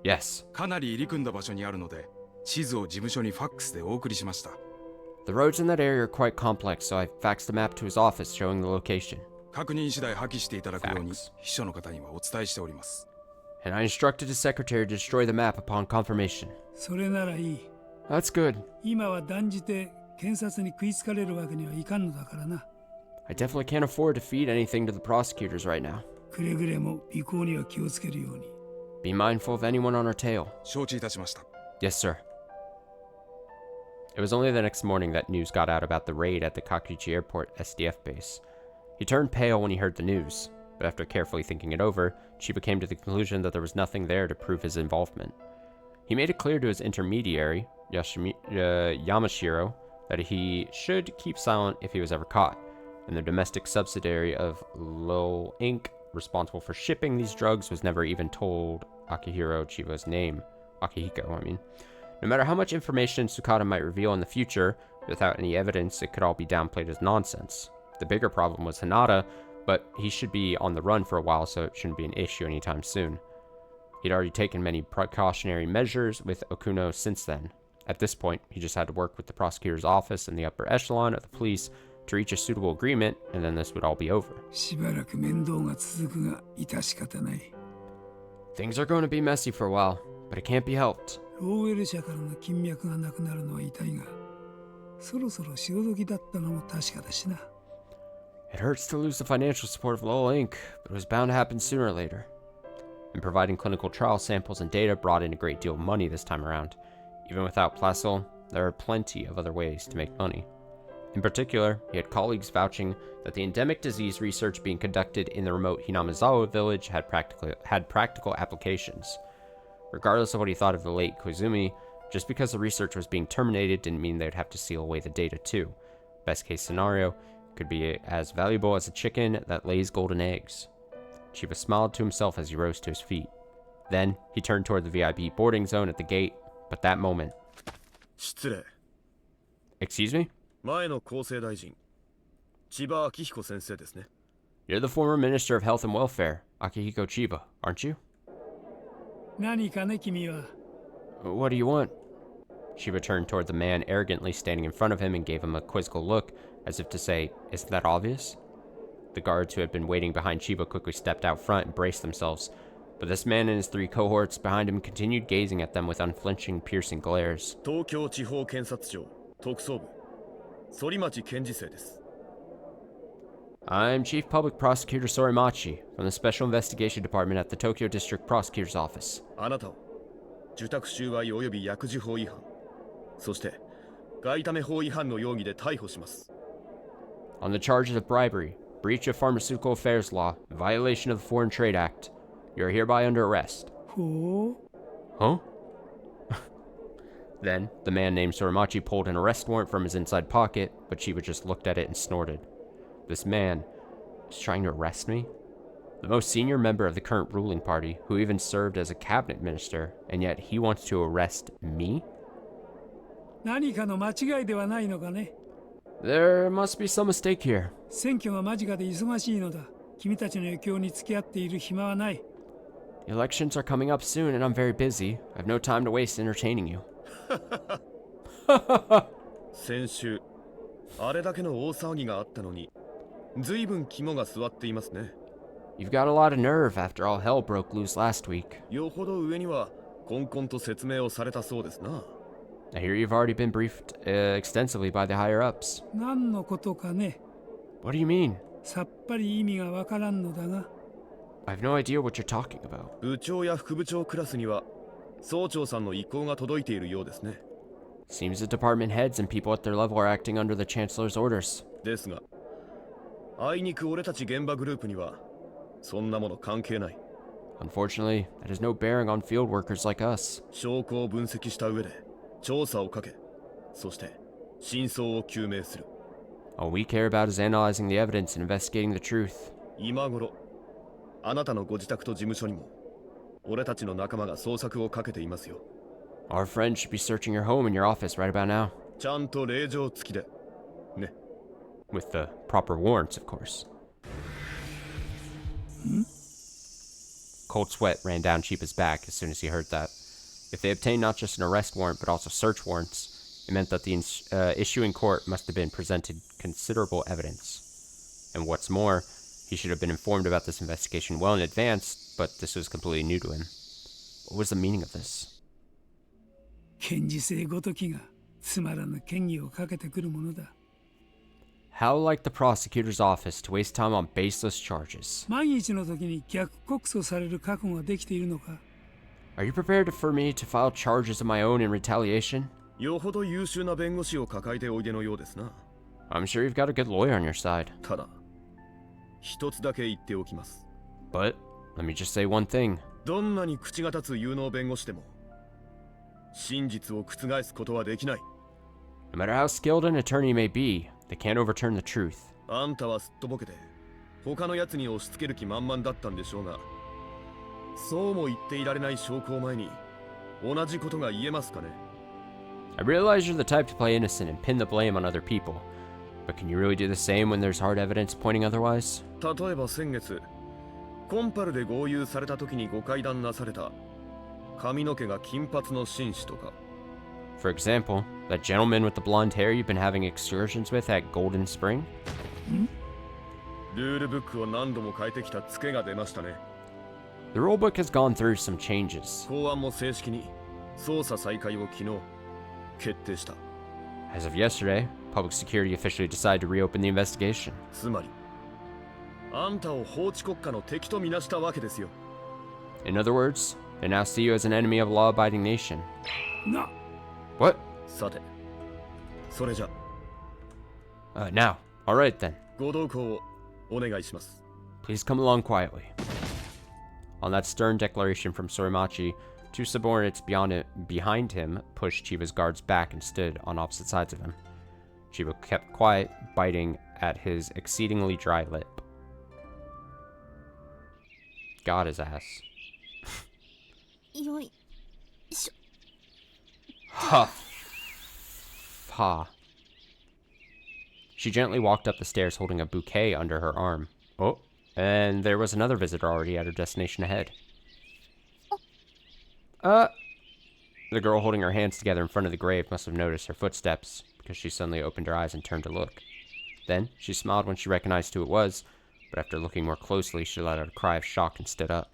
Yes. The roads in that area are quite complex, so I faxed a map to his office showing the location. Fax. And I instructed his secretary to destroy the map upon confirmation. That's good. I definitely can't afford to feed anything to the prosecutors right now. Be mindful of anyone on our tail. Yes, sir. It was only the next morning that news got out about the raid at the Kakuichi Airport SDF base. He turned pale when he heard the news, but after carefully thinking it over, Chiba came to the conclusion that there was nothing there to prove his involvement. He made it clear to his intermediary, Yamashiro that he should keep silent if he was ever caught, and the domestic subsidiary of Lowell Inc., responsible for shipping these drugs, was never even told Akihiro Chiba's name. Akihiko, I mean. No matter how much information Sukata might reveal in the future, without any evidence, it could all be downplayed as nonsense. The bigger problem was Hinata, but he should be on the run for a while, so it shouldn't be an issue anytime soon. He'd already taken many precautionary measures with Okuno since then. At this point, he just had to work with the prosecutor's office and the upper echelon of the police to reach a suitable agreement, and then this would all be over. Things are going to be messy for a while, but it can't be helped. It hurts to lose the financial support of Lowell Inc., but it was bound to happen sooner or later. And providing clinical trial samples and data brought in a great deal of money this time around. Even without Placil, there are plenty of other ways to make money. In particular, he had colleagues vouching that the endemic disease research being conducted in the remote Hinamizawa village had practical applications. Regardless of what he thought of the late Koizumi, just because the research was being terminated didn't mean they'd have to seal away the data too. Best case scenario, could be as valuable as a chicken that lays golden eggs. Chiba smiled to himself as he rose to his feet. Then, he turned toward the VIP boarding zone at the gate, but that moment... Excuse me? You're the former Minister of Health and Welfare, Akihiko Chiba, aren't you? What do you want? Chiba turned toward the man arrogantly standing in front of him and gave him a quizzical look, as if to say, isn't that obvious? The guards who had been waiting behind Chiba quickly stepped out front and braced themselves, but this man and his 3 cohorts behind him continued gazing at them with unflinching, piercing glares. I'm Chief Public Prosecutor Sorimachi from the Special Investigation Department at the Tokyo District Prosecutor's Office. On the charges of bribery, breach of pharmaceutical affairs law, and violation of the Foreign Trade Act, you are hereby under arrest. Huh? Then, the man named Sorimachi pulled an arrest warrant from his inside pocket, but Chiba just looked at it and snorted. This man is trying to arrest me? The most senior member of the current ruling party, who even served as a cabinet minister, and yet he wants to arrest me? There must be some mistake here. The elections are coming up soon and I'm very busy. I have no time to waste entertaining you. You've got a lot of nerve after all hell broke loose last week. I hear you've already been briefed extensively by the higher-ups. What do you mean? I have no idea what you're talking about. Seems the department heads and people at their level are acting under the Chancellor's orders. Unfortunately, that has no bearing on field workers like us. All we care about is analyzing the evidence and investigating the truth. Our friends should be searching your home and your office right about now. With the proper warrants, of course. Cold sweat ran down Chiba's back as soon as he heard that. If they obtained not just an arrest warrant but also search warrants, it meant that the issuing court must have been presented considerable evidence. And what's more, he should have been informed about this investigation well in advance, but this was completely new to him. What was the meaning of this? How like the prosecutor's office to waste time on baseless charges? Are you prepared for me to file charges of my own in retaliation? I'm sure you've got a good lawyer on your side. But, let me just say one thing. 真実を覆すことはできない。 No matter how skilled an attorney may be, they can't overturn the truth. あんたはすっとぼけて他のやつに押し付ける気満々だったんでしょうが、そうも言っていられない証拠を前に同じことが言えますかね。 I realize you're the type to play innocent and pin the blame on other people, but can you really do the same when there's hard evidence pointing otherwise? 例えば先月コンパルで豪遊された時にご会談なされた髪の毛が金髪の紳士とか。 For example, that gentleman with the blonde hair you've been having excursions with at Golden Spring? ルールブックを何度も変えてきたツケが出ましたね。 The rulebook has gone through some changes. 公安も正式に捜査再開を昨日決定した。 As of yesterday, public security officially decided to reopen the investigation. つまりあんたを法治国家の敵とみなしたわけですよ。 In other words, they now see you as an enemy of a law-abiding nation. な。 What? さて、それじゃ。Now. Alright then. ご同行をお願いします。 Please come along quietly. On that stern declaration from Sorimachi, two subordinates behind him pushed Chiba's guards back and stood on opposite sides of him. Chiba kept quiet, biting at his exceedingly dry lip. Got his ass. Huff. Ha. She gently walked up the stairs holding a bouquet under her arm. Oh, and there was another visitor already at her destination ahead. The girl holding her hands together in front of the grave must have noticed her footsteps, because she suddenly opened her eyes and turned to look. Then, she smiled when she recognized who it was, but after looking more closely, she let out a cry of shock and stood up.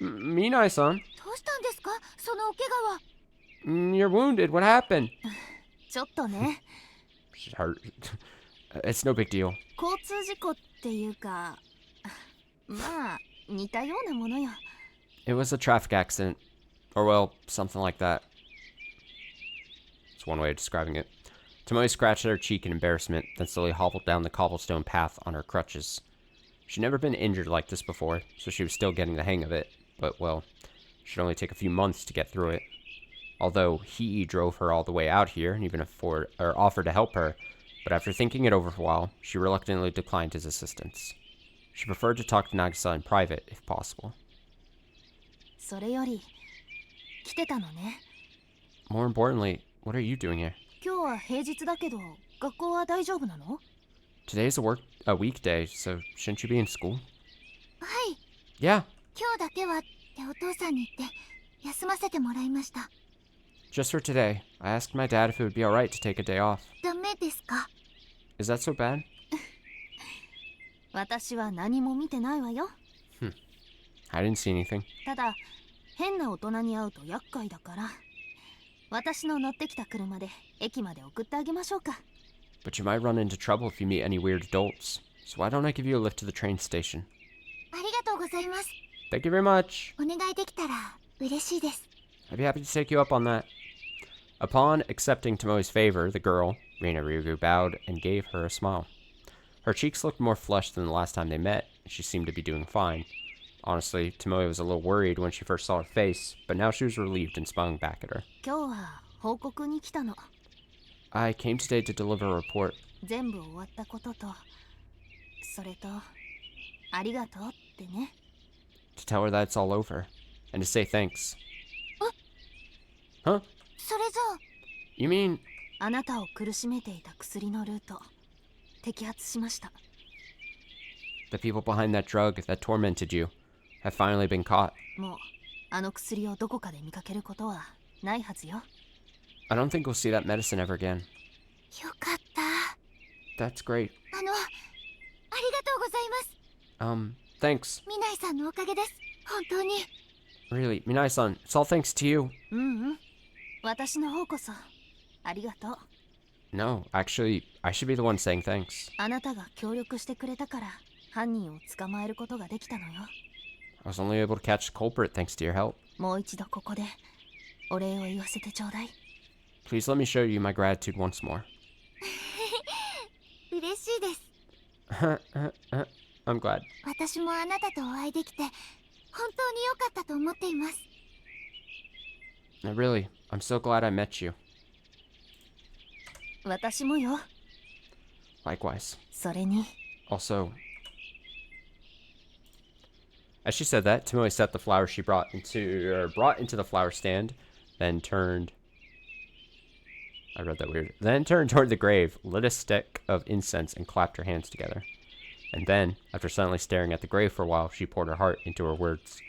Minai-san? You're wounded. What happened? She's hurt. It's no big deal. It was a traffic accident. Or, well, something like that. It's one way of describing it. Tomoe scratched at her cheek in embarrassment, then slowly hobbled down the cobblestone path on her crutches. She'd never been injured like this before, so she was still getting the hang of it. But, well, it should only take a few months to get through it. Although Hii drove her all the way out here and even offered to help her, but after thinking it over for a while, she reluctantly declined his assistance. She preferred to talk to Nagisa in private, if possible. More importantly, what are you doing here? Today's a weekday, so shouldn't you be in school? Yeah. Just for today. I asked my dad if it would be alright to take a day off. Is that so bad? I didn't see anything. But you might run into trouble if you meet any weird adults. So why don't I give you a lift to the train station? Thank you very much. I'd be happy to take you up on that. Upon accepting Tomoe's favor, the girl, Reina Ryugu, bowed and gave her a smile. Her cheeks looked more flushed than the last time they met, and she seemed to be doing fine. Honestly, Tomoe was a little worried when she first saw her face, but now she was relieved and smiling back at her. I came today to deliver a report. To tell her that it's all over, and to say thanks. Huh? You mean... The people behind that drug that tormented you have finally been caught. I don't think we'll see that medicine ever again. That's great. Thanks. Really, Minai-san, it's all thanks to you. No, actually, I should be the one saying thanks. I was only able to catch the culprit thanks to your help. Please let me show you my gratitude once more. I'm glad. I'm so glad I met you. 私もよ。 Likewise. それに Also, as she said that, Tomoe set the flowers she brought into the flower stand, then turned. I read that weird. Then turned toward the grave, lit a stick of incense, and clapped her hands together. And then, after silently staring at the grave for a while, she poured her heart into her words.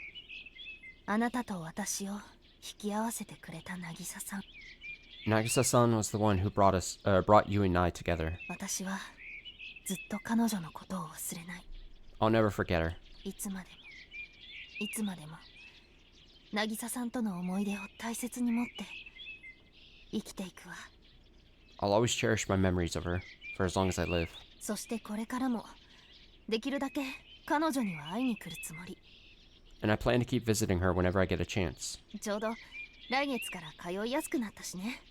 あなたと私を引き合わせてくれた渚さん。 Nagisa-san was the one who brought you and I together. 私はずっと彼女のことを忘れない。 I'll never forget her. いつまでもいつまでも渚さんとの思い出を大切に持って生きていくわ。 I'll always cherish my memories of her for as long as I live. そしてこれからもできるだけ彼女には会いに来るつもり。 And I plan to keep visiting her whenever I get a chance. ちょうど来月から通いやすくなったしね。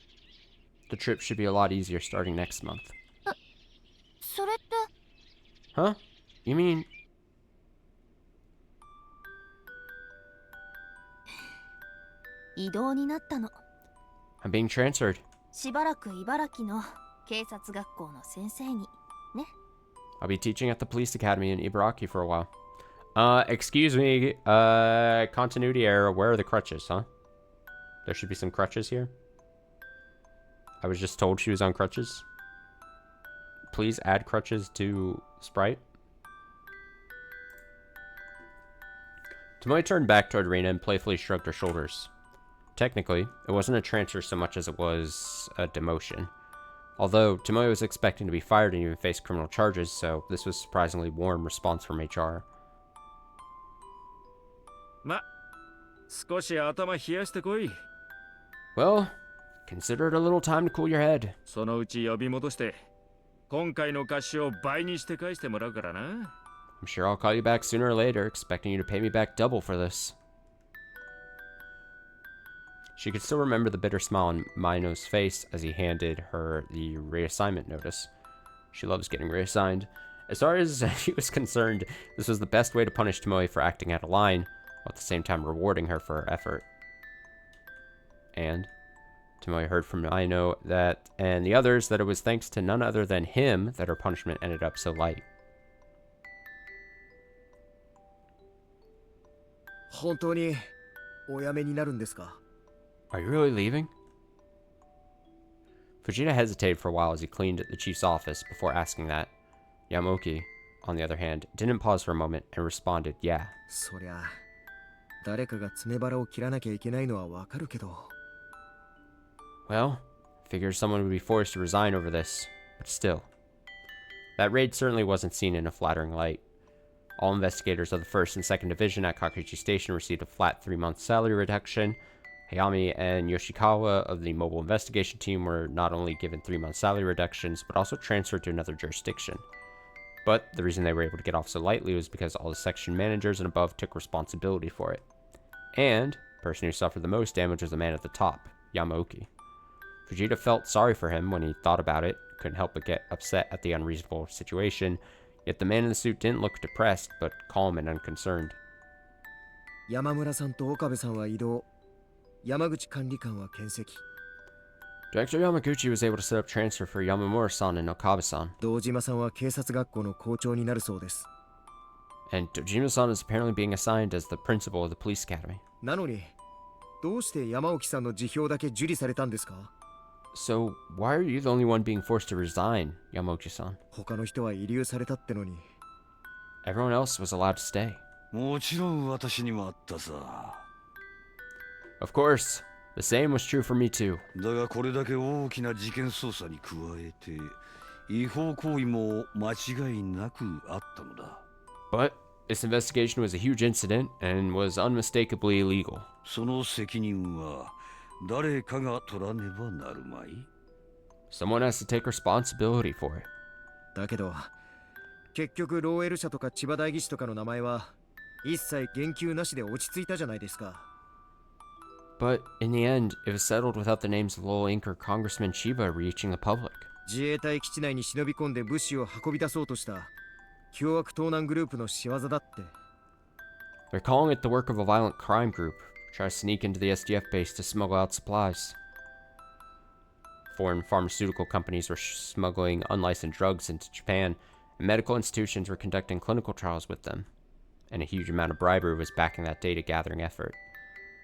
The trip should be a lot easier starting next month. それって Huh? You mean... 異動になったの。 I'm being transferred. しばらく茨城の警察学校の先生にね。 I'll be teaching at the police academy in Ibaraki for a while. Excuse me, continuity error. Where are the crutches, huh? There should be some crutches here. I was just told she was on crutches. Please add crutches to Sprite. Tomoe turned back toward Rina and playfully shrugged her shoulders. Technically, it wasn't a transfer so much as it was a demotion. Although, Tomoe was expecting to be fired and even face criminal charges, so this was a surprisingly warm response from HR. ま、少し頭冷やしてこい。 Well, consider it a little time to cool your head. そのうち呼び戻して、今回の貸しを倍にして返してもらうからな。 I'm sure I'll call you back sooner or later, expecting you to pay me back double for this. She could still remember the bitter smile on Maino's face as he handed her the reassignment notice. She loves getting reassigned. As far as she was concerned, this was the best way to punish Tomoe for acting out of line, while at the same time rewarding her for her effort. And Tomoe heard from Maino and the others that it was thanks to none other than him that her punishment ended up so light. 本当にお辞めになるんですか? Are you really leaving? Fujita hesitated for a while as he cleaned the chief's office before asking that. Yamaoki, on the other hand, didn't pause for a moment and responded, yeah. そりゃ誰かが爪腹を切らなきゃいけないのはわかるけど。 Well, figured someone would be forced to resign over this, but still. That raid certainly wasn't seen in a flattering light. All investigators of the 1st and 2nd Division at Kakuichi Station received a flat 3-month salary reduction. Hayami and Yoshikawa of the Mobile Investigation Team were not only given 3-month salary reductions, but also transferred to another jurisdiction. But the reason they were able to get off so lightly was because all the section managers and above took responsibility for it. And the person who suffered the most damage was the man at the top, Yamaoki. Fujita felt sorry for him when he thought about it, couldn't help but get upset at the unreasonable situation, yet the man in the suit didn't look depressed, but calm and unconcerned. 山村さんと岡部さんは異動。山口管理官は欠席。 Director Yamaguchi was able to set up transfer for Yamamura-san and Okabe-san. 堂島さんは警察学校の校長になるそうです。 And Dojima-san is apparently being assigned as the principal of the police academy. なのに、どうして山沖さんの辞表だけ受理されたんですか? So, why are you the only one being forced to resign, Yamaguchi-san? 他の人は慰留されたってのに。 Everyone else was allowed to stay. もちろん私にもあったさ。 Of course, the same was true for me too. だがこれだけ大きな事件捜査に加えて違法行為も間違いなくあったのだ。 But this investigation was a huge incident and was unmistakably illegal. その責任は誰かが取らねばなるまい。 Someone has to take responsibility for it. だけど、結局ローエル社とか千葉代議士とかの名前は一切言及なしで落ち着いたじゃないですか。 But in the end, it was settled without the names of Lowell Inc. or Congressman Chiba reaching the public. 自衛隊基地内に忍び込んで物資を運び出そうとした凶悪盗難グループの仕業だって。 They're calling it the work of a violent crime group, try to sneak into the SDF base to smuggle out supplies. Foreign pharmaceutical companies were smuggling unlicensed drugs into Japan, and medical institutions were conducting clinical trials with them. And a huge amount of bribery was backing that data-gathering effort.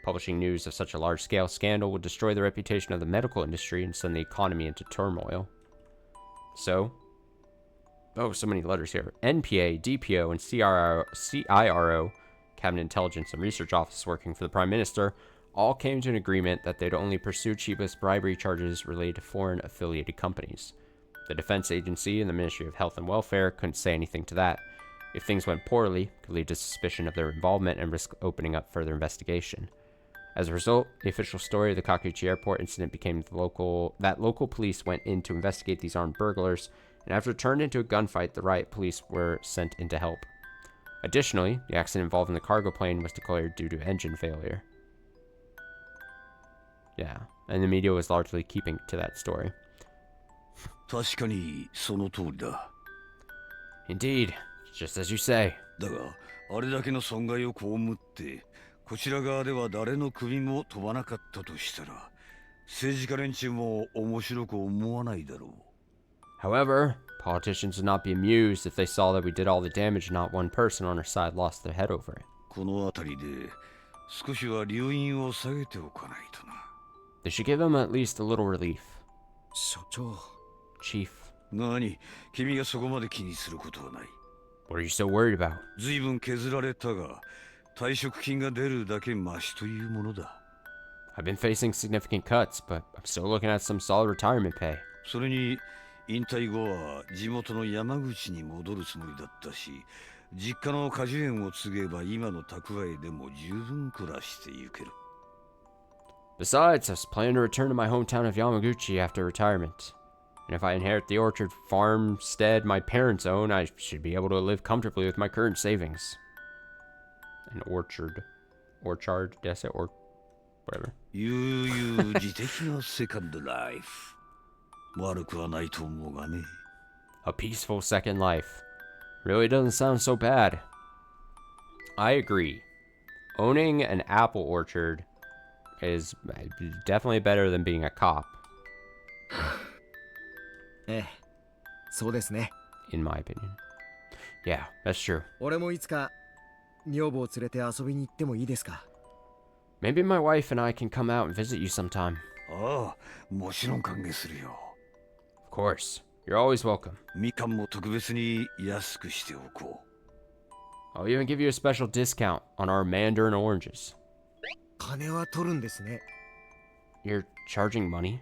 Publishing news of such a large-scale scandal would destroy the reputation of the medical industry and send the economy into turmoil. So, so many letters here. NPA, DPO, and CIRO, Cabinet Intelligence and Research Office working for the Prime Minister, all came to an agreement that they'd only pursue Chiba's bribery charges related to foreign affiliated companies. The Defense Agency and the Ministry of Health and Welfare couldn't say anything to that. If things went poorly, it could lead to suspicion of their involvement and risk opening up further investigation. As a result, the official story of the Kakuchi Airport incident became that local police went in to investigate these armed burglars, and after it turned into a gunfight, the riot police were sent in to help. Additionally, the accident involving the cargo plane was declared due to engine failure. Yeah, and the media was largely keeping to that story. Indeed, just as you say. だが、あれだけの損害を被って、こちら側では誰の首も飛ばなかったとしたら、政治家連中も面白く思わないだろう。However, politicians would not be amused if they saw that we did all the damage and not one person on our side lost their head over it. この辺りで少しは留飲を下げておかないとな。They should give him at least a little relief. 所長。Chief. 何、君がそこまで気にすることはない。What are you so worried about? 随分削られたが、退職金が出るだけマシというものだ。I've been facing significant cuts, but I'm still looking at some solid retirement pay. それに、引退後は地元の山口に戻るつもりだったし、実家の果樹園を継げば今の蓄えでも十分暮らしてゆける。Besides, I was planning to return to my hometown of Yamaguchi after retirement. And if I inherit the orchard farmstead my parents own, I should be able to live comfortably with my current savings. An orchard. Orchard, did I say or whatever? 悠々自適なセカンドライフ。悪くはないと思うがね。A peaceful second life. Really doesn't sound so bad. I agree. Owning an apple orchard is definitely better than being a cop. ええ、そうですね。In my opinion. Yeah, that's true. 俺もいつか女房を連れて遊びに行ってもいいですか? Maybe my wife and I can come out and visit you sometime. ああ、もちろん歓迎するよ。Of course. You're always welcome. みかんも特別に安くしておこう。I'll even give you a special discount on our mandarin oranges. 金は取るんですね。You're charging money?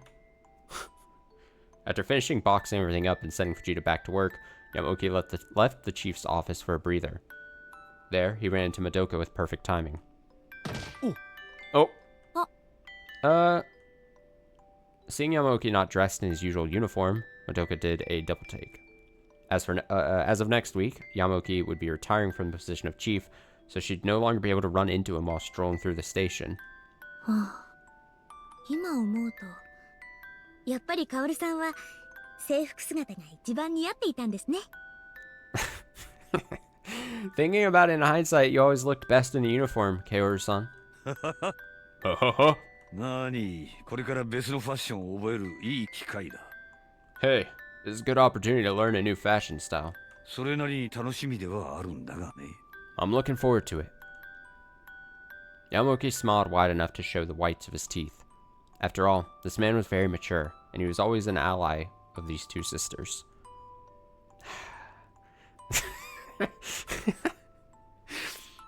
After finishing boxing everything up and sending Fujita back to work, Yamaoki left the chief's office for a breather. There, he ran into Madoka with perfect timing. Oh. Seeing Yamaoki not dressed in his usual uniform, Madoka did a double take. As of next week, Yamaoki would be retiring from the position of chief, so she'd no longer be able to run into him while strolling through the station. 今思うと、やっぱりカオルさんは制服姿が一番似合っていたんですね。Thinking about it in hindsight, you always looked best in a uniform, Kaoru-san. 何、これから別のファッションを覚えるいい機会だ。Hey, this is a good opportunity to learn a new fashion style. それなりに楽しみではあるんだがね。I'm looking forward to it. Yamaoki smiled wide enough to show the whites of his teeth. After all, this man was very mature, and he was always an ally of these two sisters.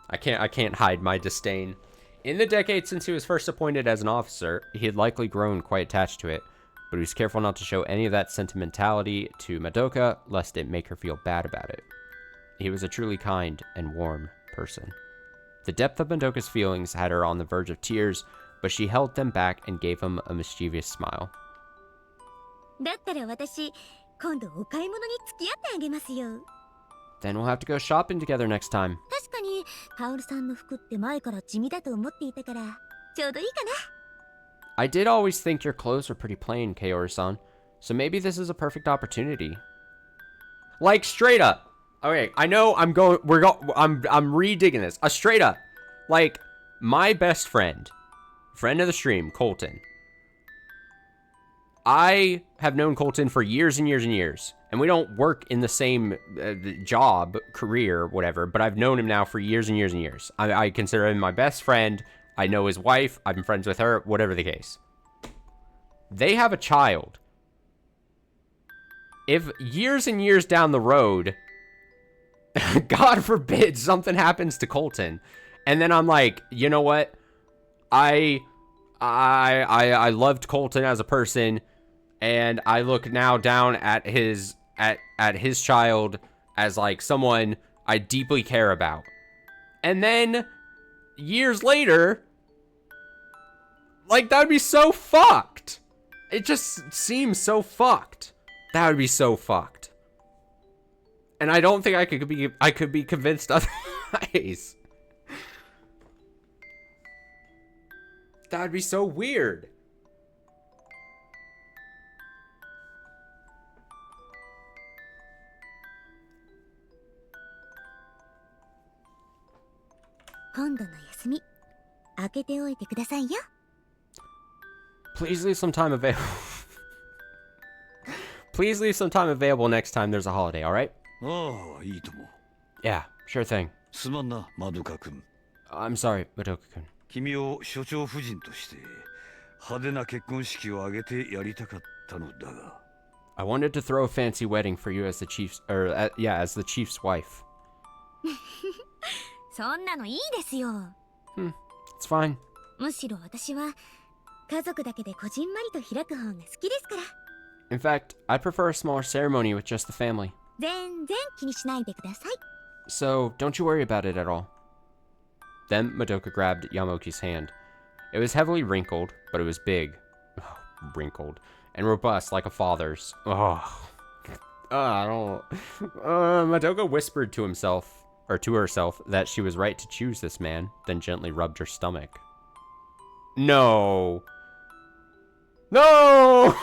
I can't hide my disdain. In the decade since he was first appointed as an officer, he had likely grown quite attached to it, but he was careful not to show any of that sentimentality to Madoka, lest it make her feel bad about it. He was a truly kind and warm person. The depth of Madoka's feelings had her on the verge of tears, but she held them back and gave him a mischievous smile. だったら私、今度お買い物に付き合ってあげますよ。Then we'll have to go shopping together next time. 確かに、カオルさんの服って前から地味だと思っていたから、ちょうどいいかな。I did always think your clothes were pretty plain, Kaoru-san, so maybe this is a perfect opportunity. Like, straight up. Okay, I know I'm re-digging this. Straight up. Like, my best friend of the stream, Colton. I have known Colton for years and years and years, and we don't work in the same job, career, whatever, but I've known him now for years and years and years. I consider him my best friend. I know his wife. I'm friends with her, whatever the case. They have a child. If years and years down the road, God forbid, something happens to Colton, and then I'm like, you know what? I loved Colton as a person, and I look now down at his child as like someone I deeply care about. And then years later, like, that would be so fucked. It just seems so fucked. That would be so fucked. And I don't think I could be convinced otherwise. That would be so weird. Please leave some time available. Please leave some time available next time there's a holiday, alright? Oh, いいとも。 Yeah, sure thing. すまんな、マドカ君。 I'm sorry, Madoka-kun. 君を所長夫人として派手な結婚式を挙げてやりたかったのだが。I wanted to throw a fancy wedding for you as the chief's, as the chief's wife. そんなのいいですよ。It's fine. むしろ私は家族だけでこじんまりと開く方が好きですから。 In fact, I prefer a smaller ceremony with just the family. 全然気にしないでください。 So, don't you worry about it at all. Then Madoka grabbed Yamoki's hand. It was heavily wrinkled, but it was big. Wrinkled. And robust like a father's. I don't... Madoka whispered to himself, or to herself, that she was right to choose this man, then gently rubbed her stomach. No! No!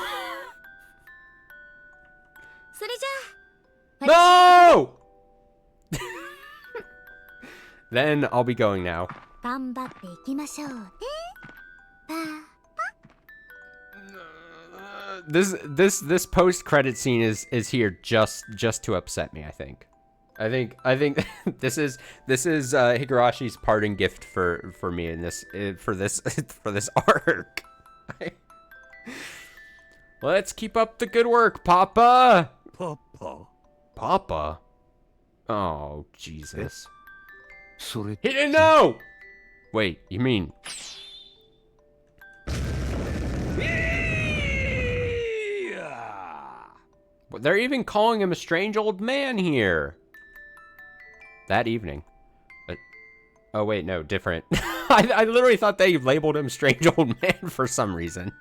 No! Then I'll be going now. 頑張っていきましょうね。This post-credit scene is here just to upset me, I think. I think this is Higurashi's parting gift for me in this for this arc. Let's keep up the good work, Papa. Papa. Oh, Jesus. He didn't know. Wait, you mean? They're even calling him a strange old man here. That evening. Oh wait, no, different. I literally thought they labeled him strange old man for some reason.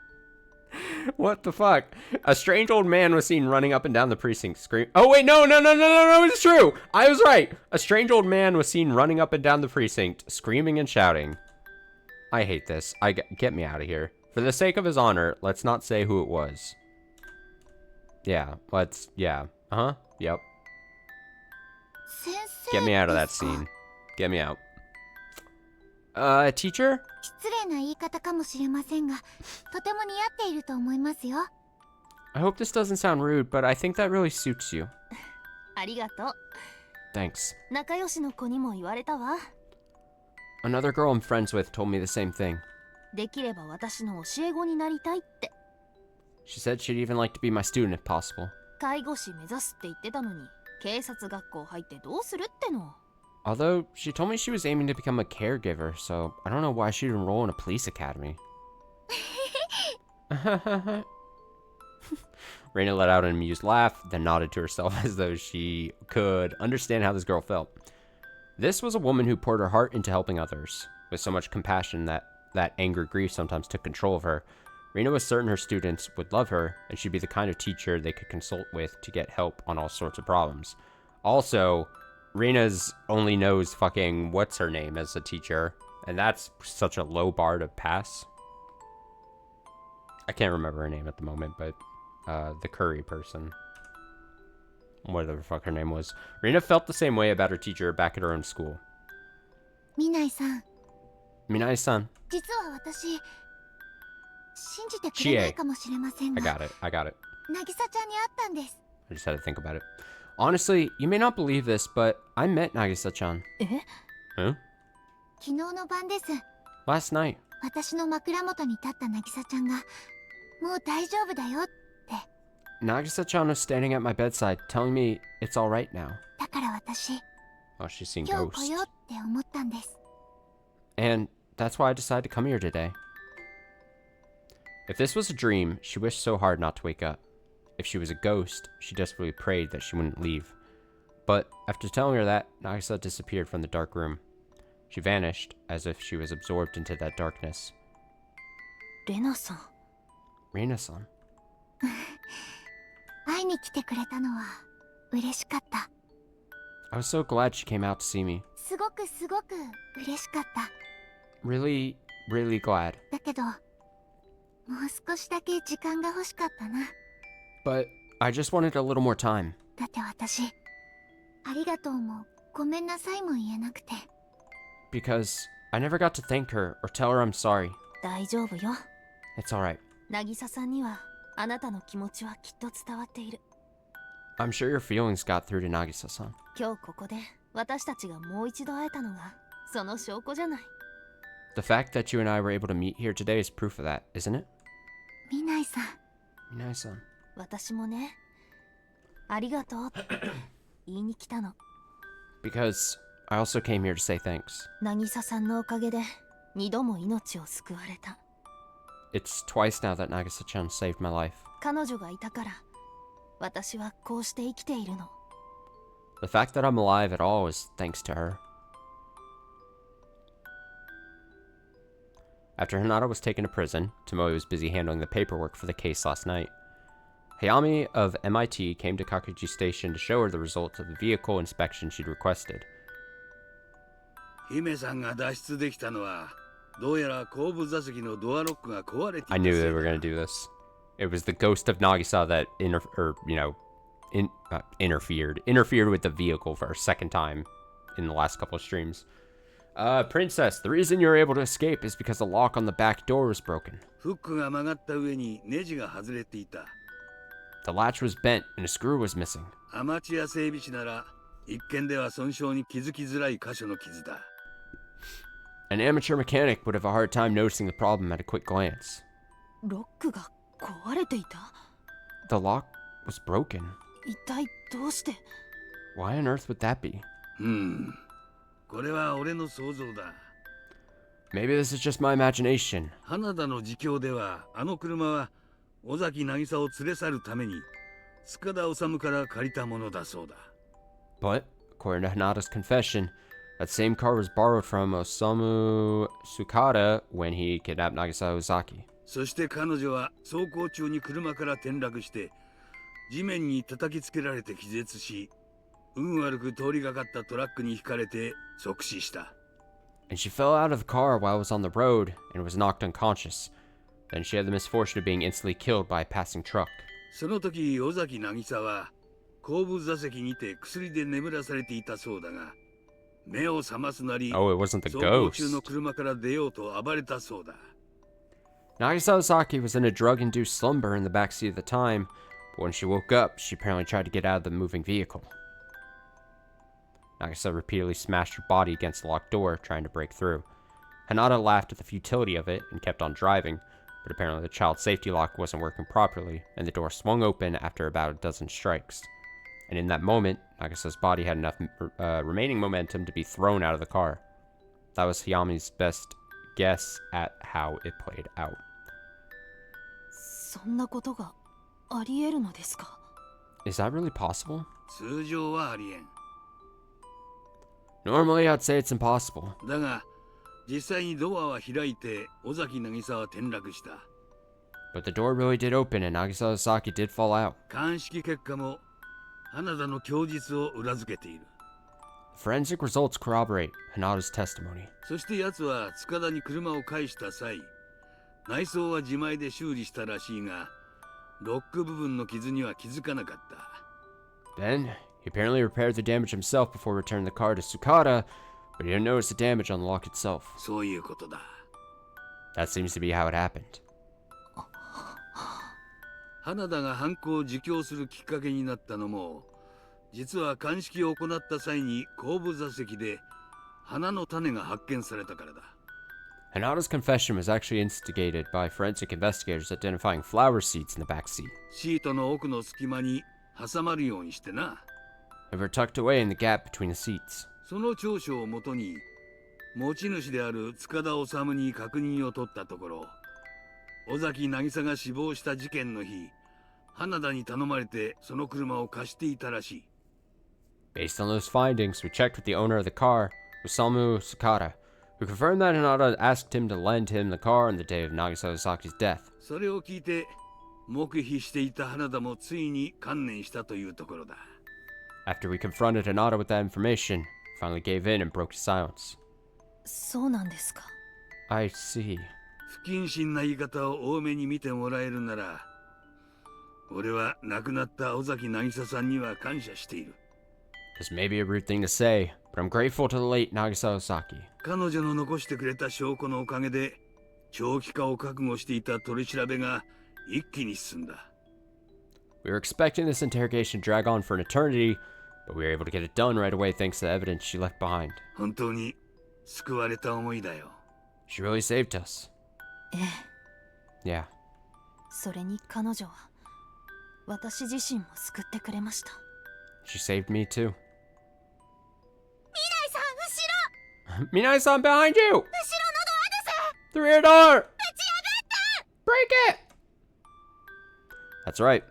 What the fuck? A strange old man was seen running up and down the precinct screaming. Oh wait, no, it's true. I was right. A strange old man was seen running up and down the precinct, screaming and shouting. I hate this. Get me out of here. For the sake of his honor, let's not say who it was. Yeah, yeah. Yep. Get me out of that scene. Get me out. Teacher? 失礼な言い方かもしれませんが、とても似合っていると思いますよ。 I hope this doesn't sound rude, but I think that really suits you. ありがとう。 Thanks. 仲良しの子にも言われたわ。 Another girl I'm friends with told me the same thing. できれば私の教え子になりたいって。 She said she'd even like to be my student if possible. 介護士目指すって言ってたのに、警察学校入ってどうするっての。 Although, she told me she was aiming to become a caregiver, so I don't know why she'd enroll in a police academy. Reina let out an amused laugh, then nodded to herself as though she could understand how this girl felt. This was a woman who poured her heart into helping others, with so much compassion that anger grief sometimes took control of her. Reina was certain her students would love her, and she'd be the kind of teacher they could consult with to get help on all sorts of problems. Also, Reina's only knows fucking what's-her-name as a teacher, and that's such a low bar to pass. I can't remember her name at the moment, but the curry person. Whatever the fuck her name was. Reina felt the same way about her teacher back at her own school. ミナイさん、Minai-san. 実は私、信じてくれないかもしれません I が、 got it. I got it. 渚ちゃんに会ったんです。 I just had to think about it. Honestly, you may not believe this, but I met Nagisa-chan. え？ Huh? 昨日の晩です。 Last night. 私の枕元に立った渚ちゃんが、もう大丈夫だよって。 Nagisa-chan was standing at my bedside, telling me it's alright now. だから私、 Oh, she's seen 今日 ghosts. 来ようって思ったんです。 And that's why I decided to come here today. If this was a dream, she wished so hard not to wake up. If she was a ghost, she desperately prayed that she wouldn't leave. But after telling her that, Nagisa disappeared from the dark room. She vanished, as if she was absorbed into that darkness. レナさん。 Reina-san. 会いに来てくれたのは嬉しかった。 I was so glad she came out to see me. すごくすごく嬉しかった。 Really, really glad. だけど、もう少しだけ時間が欲しかったな。 But I just wanted a little more time. だって私、ありがとうもごめんなさいも言えなくて。 Because I never got to thank her or tell her I'm sorry. 大丈夫よ。 It's alright. 渚さんにはあなたの気持ちはきっと伝わっている。 I'm sure your feelings got through to Nagisa-san. 今日ここで私たちがもう一度会えたのがその証拠じゃない。 The fact that you and I were able to meet here today is proof of that, isn't it? ミナイさん。 Minai-san. 私もね、ありがとうって言いに来たの。 Because I also came here to say thanks. 渚さんのおかげで二度も命を救われた。 It's twice now that Nagisa-chan saved my life. 彼女がいたから私はこうして生きているの。 The fact that I'm alive at all is thanks to her. After Hinata was taken to prison, Tomoe was busy handling the paperwork for the case last night. Hayami of MIT came to Kakuji Station to show her the results of the vehicle inspection she'd requested. 姫さんが脱出できたのは、どうやら後部座席のドアロックが壊れていた。 I knew they were going to do this. It was the ghost of Nagisa that interfered with the vehicle for a second time in the last couple of streams. Princess, the reason you're able to escape is because the lock on the back door was broken. フックが曲がった上にネジが外れていた。 The latch was bent and a screw was missing. アマチュア整備士なら一見では損傷に気づきづらい箇所の傷だ。 An amateur mechanic would have a hard time noticing the problem at a quick glance. ロックが壊れていた？ The lock was broken. 一体どうして？ Why on earth would that be? これは俺の想像だ。 Maybe this is just my imagination. 花田の自供では、あの車は尾崎渚を連れ去るために塚田治から借りたものだそうだ。 But, according to Hinata's confession, that same car was borrowed from Osamu Tsukada when he kidnapped Nagisa Ozaki. そして彼女は走行中に車から転落して地面に叩きつけられて気絶し、運悪く通りがかったトラックにひかれて即死した。 And she fell out of the car while it was on the road and was knocked unconscious. Then she had the misfortune of being instantly killed by a passing truck. その時尾崎渚は後部座席にて薬で眠らされていたそうだが、目を覚ますなり、 Oh, it wasn't the 走行 ghost. 中の車から出ようと暴れたそうだ。 Nagisa Ozaki was in a drug-induced slumber in the backseat at the time, but when she woke up, she apparently tried to get out of the moving vehicle. Nagisa repeatedly smashed her body against the locked door, trying to break through. Hinata laughed at the futility of it and kept on driving, but apparently the child safety lock wasn't working properly, and the door swung open after about a dozen strikes. And in that moment, Nagisa's body had enough remaining momentum to be thrown out of the car. That was Hayami's best guess at how it played out. そんなことがあり得るのですか？ Is that really possible? 通常はありえん。 Normally, I'd say it's impossible. だが、実際にドアは開いて尾崎渚は転落した。 But the door really did open and Nagisa Ozaki did fall out. 鑑識結果も花田の供述を裏付けている。 Forensic results corroborate Hinata's testimony. そして奴は塚田に車を返した際、内装は自前で修理したらしいが、ロック部分の傷には気づかなかった。 Then, he apparently repaired the damage himself before returning the car to Tsukada, but but he didn't notice the damage on the lock itself. そういうことだ。 That seems to be how it happened. 花田が犯行を自供するきっかけになったのも、実は鑑識を行った際に後部座席で花の種が発見されたからだ。 Hanada's confession was actually instigated by forensic investigators identifying flower seeds in the back seat. シートの奥の隙間に挟まるようにしてな。 They were tucked away in the gap between the seats. その調書をもとに持ち主である塚田治に確認を取ったところ、尾崎渚が死亡した事件の日、花田に頼まれてその車を貸していたらしい。 Based on those findings, we checked with the owner of the car, Osamu Sakata, who confirmed that Hanada asked him to lend him the car on the day of Nagisa Osaki's death. それを聞いて黙秘していた花田もついに観念したというところだ。 After we confronted Hanada with that information, he finally gave in and broke his silence. そうなんですか。 I see. 不謹慎な言い方を多めに見てもらえるなら、俺は亡くなった尾崎渚さんには感謝している。 This may be a rude thing to say, but I'm grateful to the late Nagisa Osaki. 彼女の残してくれた証拠のおかげで、長期化を覚悟していた取り調べが一気に進んだ。 We were expecting this interrogation to drag on for an eternity, but we were able to get it done right away thanks to the evidence she left behind. 本当に救われた思いだよ。 She really saved us. ええ。 Yeah. それに彼女は私自身も救ってくれました。 She saved me too. 未来さん、後ろ Minai-san, behind you! 後ろのドアです。 The rear door! ぶち破った Break it! That's right.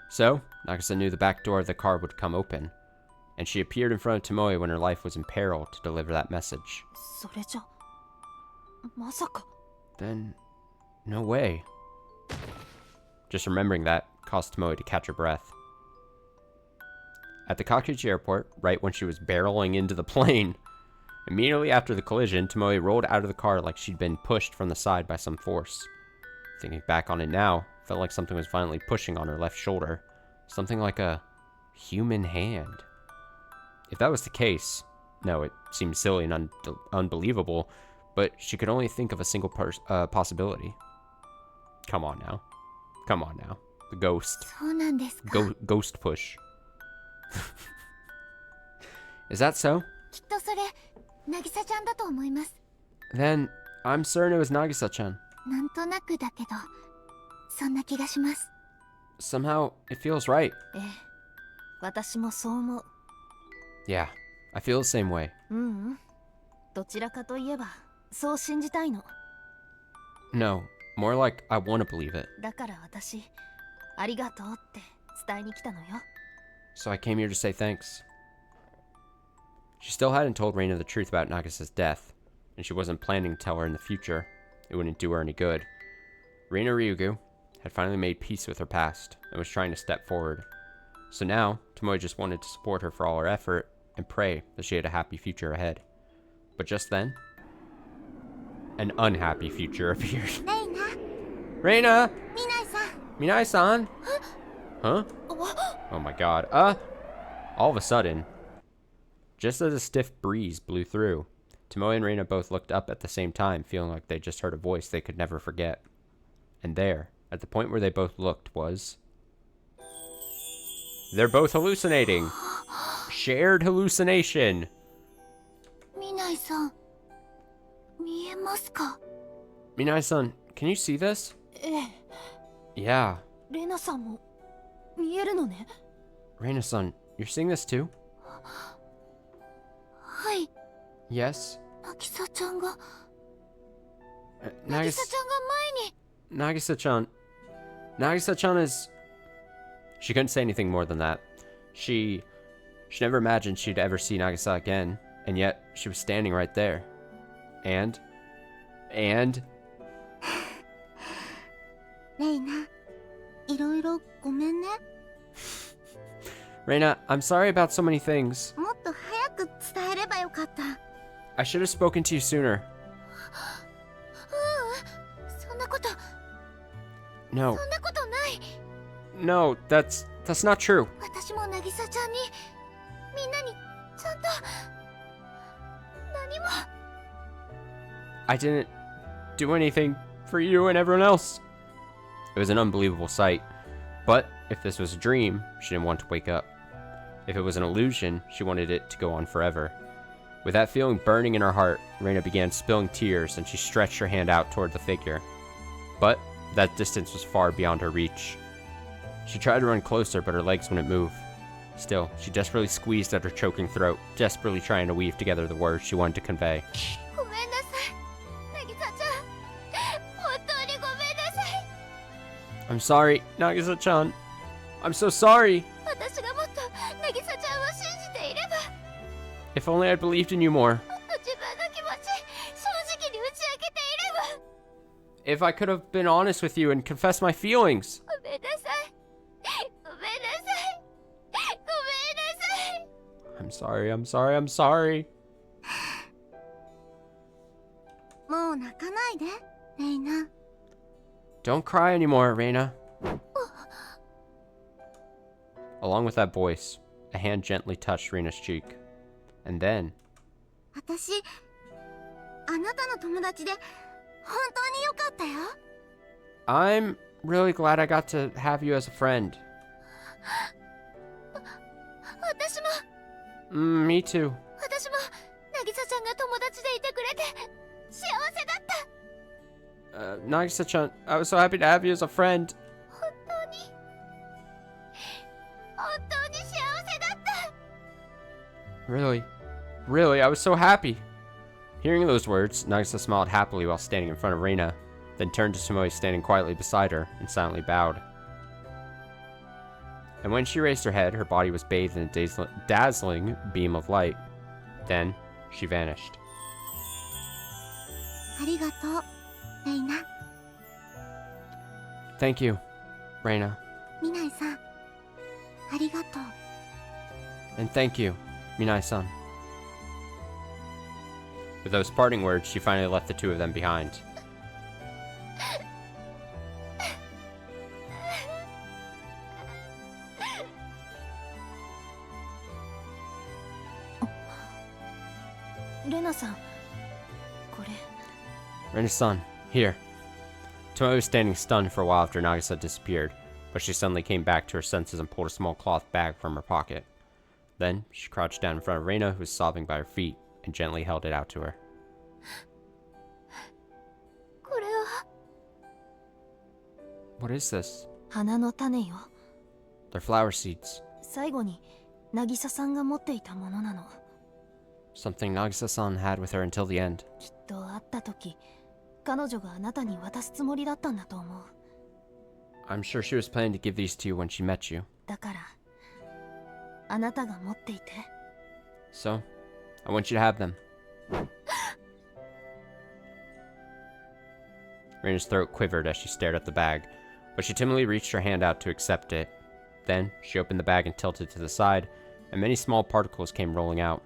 So, Nagisa knew the back door of the car would come open, and she appeared in front of Tomoe when her life was in peril to deliver that message. それじゃまさか。 Then, no way. Just remembering that caused Tomoe to catch her breath. At the Kakuchi airport, right when she was barreling into the plane, immediately after the collision, Tomoe rolled out of the car like she'd been pushed from the side by some force. Thinking back on it now, felt like something was violently pushing on her left shoulder. Something like a human hand. If that was the case, no, it seemed silly and unbelievable, but she could only think of a single possibility. Come on now. Come on now. The ghost. そうなんですか。 Ghost push. Is that so? きっとそれ渚ちゃんだと思います。 Then, I'm certain it was Nagisa-chan. なんとなくだけどそんな気がします。 Somehow, it feels right. ええ。私もそう思う。 Yeah, I feel the same way. うんうん。どちらかといえばそう信じたいの。 No, more like I want to believe it. だから私ありがとうって伝えに来たのよ。 So I came here to say thanks. She still hadn't told Reina the truth about Nagisa's death, and she wasn't planning to tell her in the future. It wouldn't do her any good. Reina Ryugu had finally made peace with her past and was trying to step forward. So now, Tomoe just wanted to support her for all her effort and pray that she had a happy future ahead. But just then, an unhappy future appeared. Reina! Minai-san! Huh? Oh my god. All of a sudden, just as a stiff breeze blew through, Tomoe and Reina both looked up at the same time, feeling like they just heard a voice they could never forget. And there, at the point where they both looked, was... They're both hallucinating! Shared hallucination! 未来さん、見えますか? Minai-san, can you see this? ええ。 Yeah. レナさんも見えるのね。 Reina-san, you're seeing this too? はい。 Yes? 渚ちゃんが Nagisa-chan 前に Nagisa-chan. Nagisa-chan is... She couldn't say anything more than that. She never imagined she'd ever see Nagisa again, and yet she was standing right there. And... レイナ、いろいろごめんね。 Reina, I'm sorry about so many things. もっと早く伝えればよかった。 I should have spoken to you sooner. そんなこと No. そんなことない。 No, that's not true. 私も渚ちゃんにみんなにちゃんと I didn't do anything for you and everyone else. It was an unbelievable sight. But if this was a dream, she didn't want to wake up. If it was an illusion, she wanted it to go on forever. With that feeling burning in her heart, Reina began spilling tears and she stretched her hand out toward the figure. But that distance was far beyond her reach. She tried to run closer, but her legs wouldn't move. Still, she desperately squeezed at her choking throat, desperately trying to weave together the words she wanted to convey. I'm sorry, Nagisa-chan. I'm so sorry. If only I believed in you more. If I could have been honest with you and confessed my feelings. I'm sorry, I'm sorry, I'm sorry. Don't cry anymore, Reina. Along with that voice, a hand gently touched Reina's cheek. And then... I'm really glad I got to have you as a friend. Me too. Nagisa-chan, I was so happy to have you as a friend. Really, I was so happy. Hearing those words, Nagisa smiled happily while standing in front of Reina, then turned to Tomoe standing quietly beside her and silently bowed. And when she raised her head, her body was bathed in a dazzling beam of light. Then, she vanished. Thank you, Reina. And thank you, Minai-san. With those parting words, she finally left the two of them behind. Reina-san, here. Tomoe was standing stunned for a while after Nagisa disappeared, but she suddenly came back to her senses and pulled a small cloth bag from her pocket. Then, she crouched down in front of Reina, who was sobbing by her feet, and gently held it out to her. What is this? They're flower seeds. Something Nagisa-san had with her until the end. I'm sure she was planning to give these to you when she met you. So, I want you to have them. Reina's throat quivered as she stared at the bag, but she timidly reached her hand out to accept it. Then, she opened the bag and tilted to the side, and many small particles came rolling out.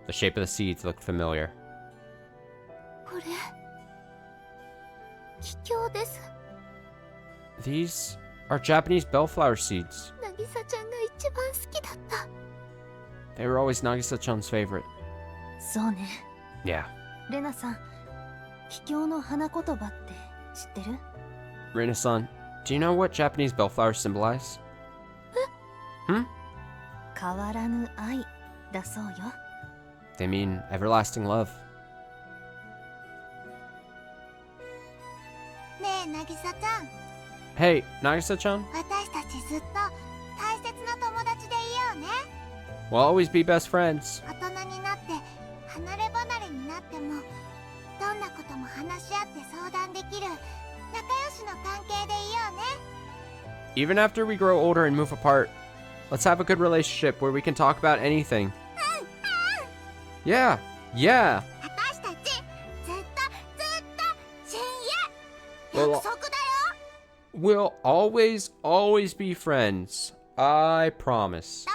The shape of the seeds looked familiar. These are Japanese bellflower seeds. They were always Nagisa-chan's favorite. Yeah. Reina-san, do you know what Japanese bellflowers symbolize? They mean everlasting love. Hey, Nagisa-chan? We'll always be best friends. Even after we grow older and move apart, let's have a good relationship where we can talk about anything. Yeah. We'll always be friends. I promise.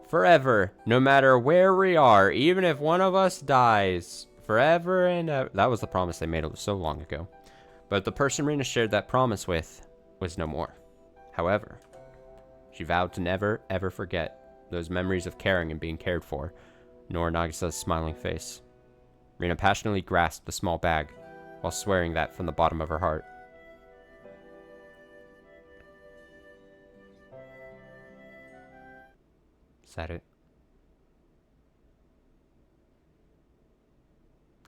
Forever, no matter where we are, even if one of us dies. Forever and ever. That was the promise they made so long ago. But the person Reina shared that promise with was no more. However, she vowed to never, ever forget those memories of caring and being cared for, nor Nagisa's smiling face. Rina passionately grasped the small bag, while swearing that from the bottom of her heart. Is that it?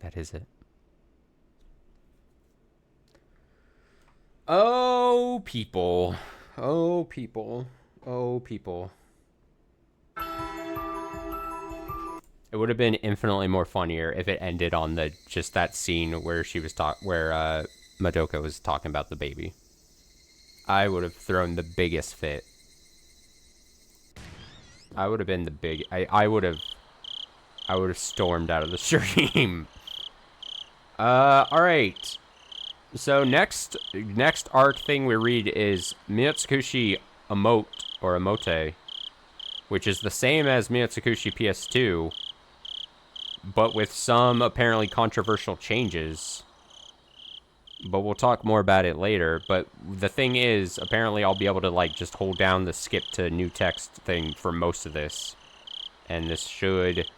That is it. Oh, people. Oh, people. Oh, people. It would have been infinitely more funnier if it ended on the just that scene where she was where Madoka was talking about the baby. I would have thrown the biggest fit. I would have been the big. I would have stormed out of the stream. All right. So next arc thing we read is Miotsukushi Emote, which is the same as Miotsukushi PS2, but with some apparently controversial changes. But we'll talk more about it later. But the thing is, apparently I'll be able to like just hold down the skip to new text thing for most of this. And this should,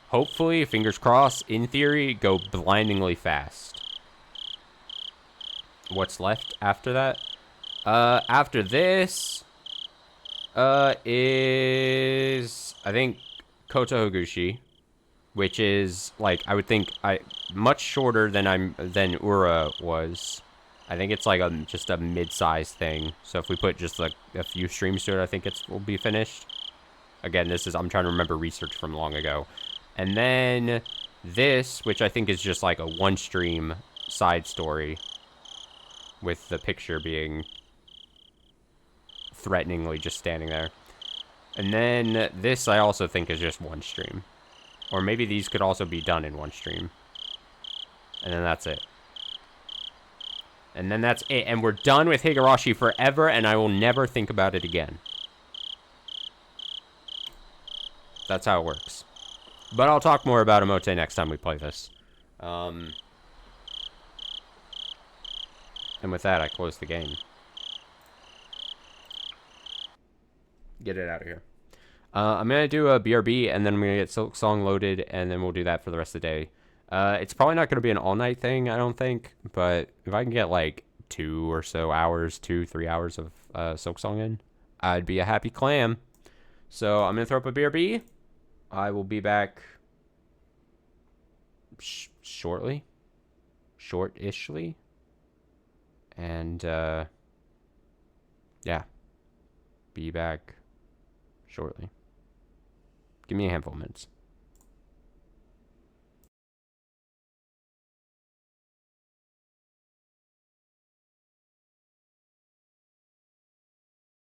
hopefully, fingers crossed, in theory, go blindingly fast. What's left after that? After this, is, I think, Koto Higuchi, which is, like, I would think, much shorter than Ura was. I think it's, like, just a mid-sized thing. So if we put just, like, a few streams to it, I think will be finished. Again, I'm trying to remember research from long ago. And then this, which I think is just, like, a one-stream side story, with the picture being threateningly just standing there. And then this I also think is just one stream. Or maybe these could also be done in one stream. And then that's it. And then that's it. And we're done with Higurashi forever, and I will never think about it again. That's how it works. But I'll talk more about Emote next time we play this. And with that, I close the game. Get it out of here. I'm going to do a BRB, and then I'm going to get Silk Song loaded, and then we'll do that for the rest of the day. It's probably not going to be an all-night thing, I don't think. But if I can get, like, 2 or so hours, 2-3 hours of Silk Song in, I'd be a happy clam. So I'm going to throw up a BRB. I will be back shortly. Short-ishly. And, yeah. Be back shortly. Give me a handful of minutes.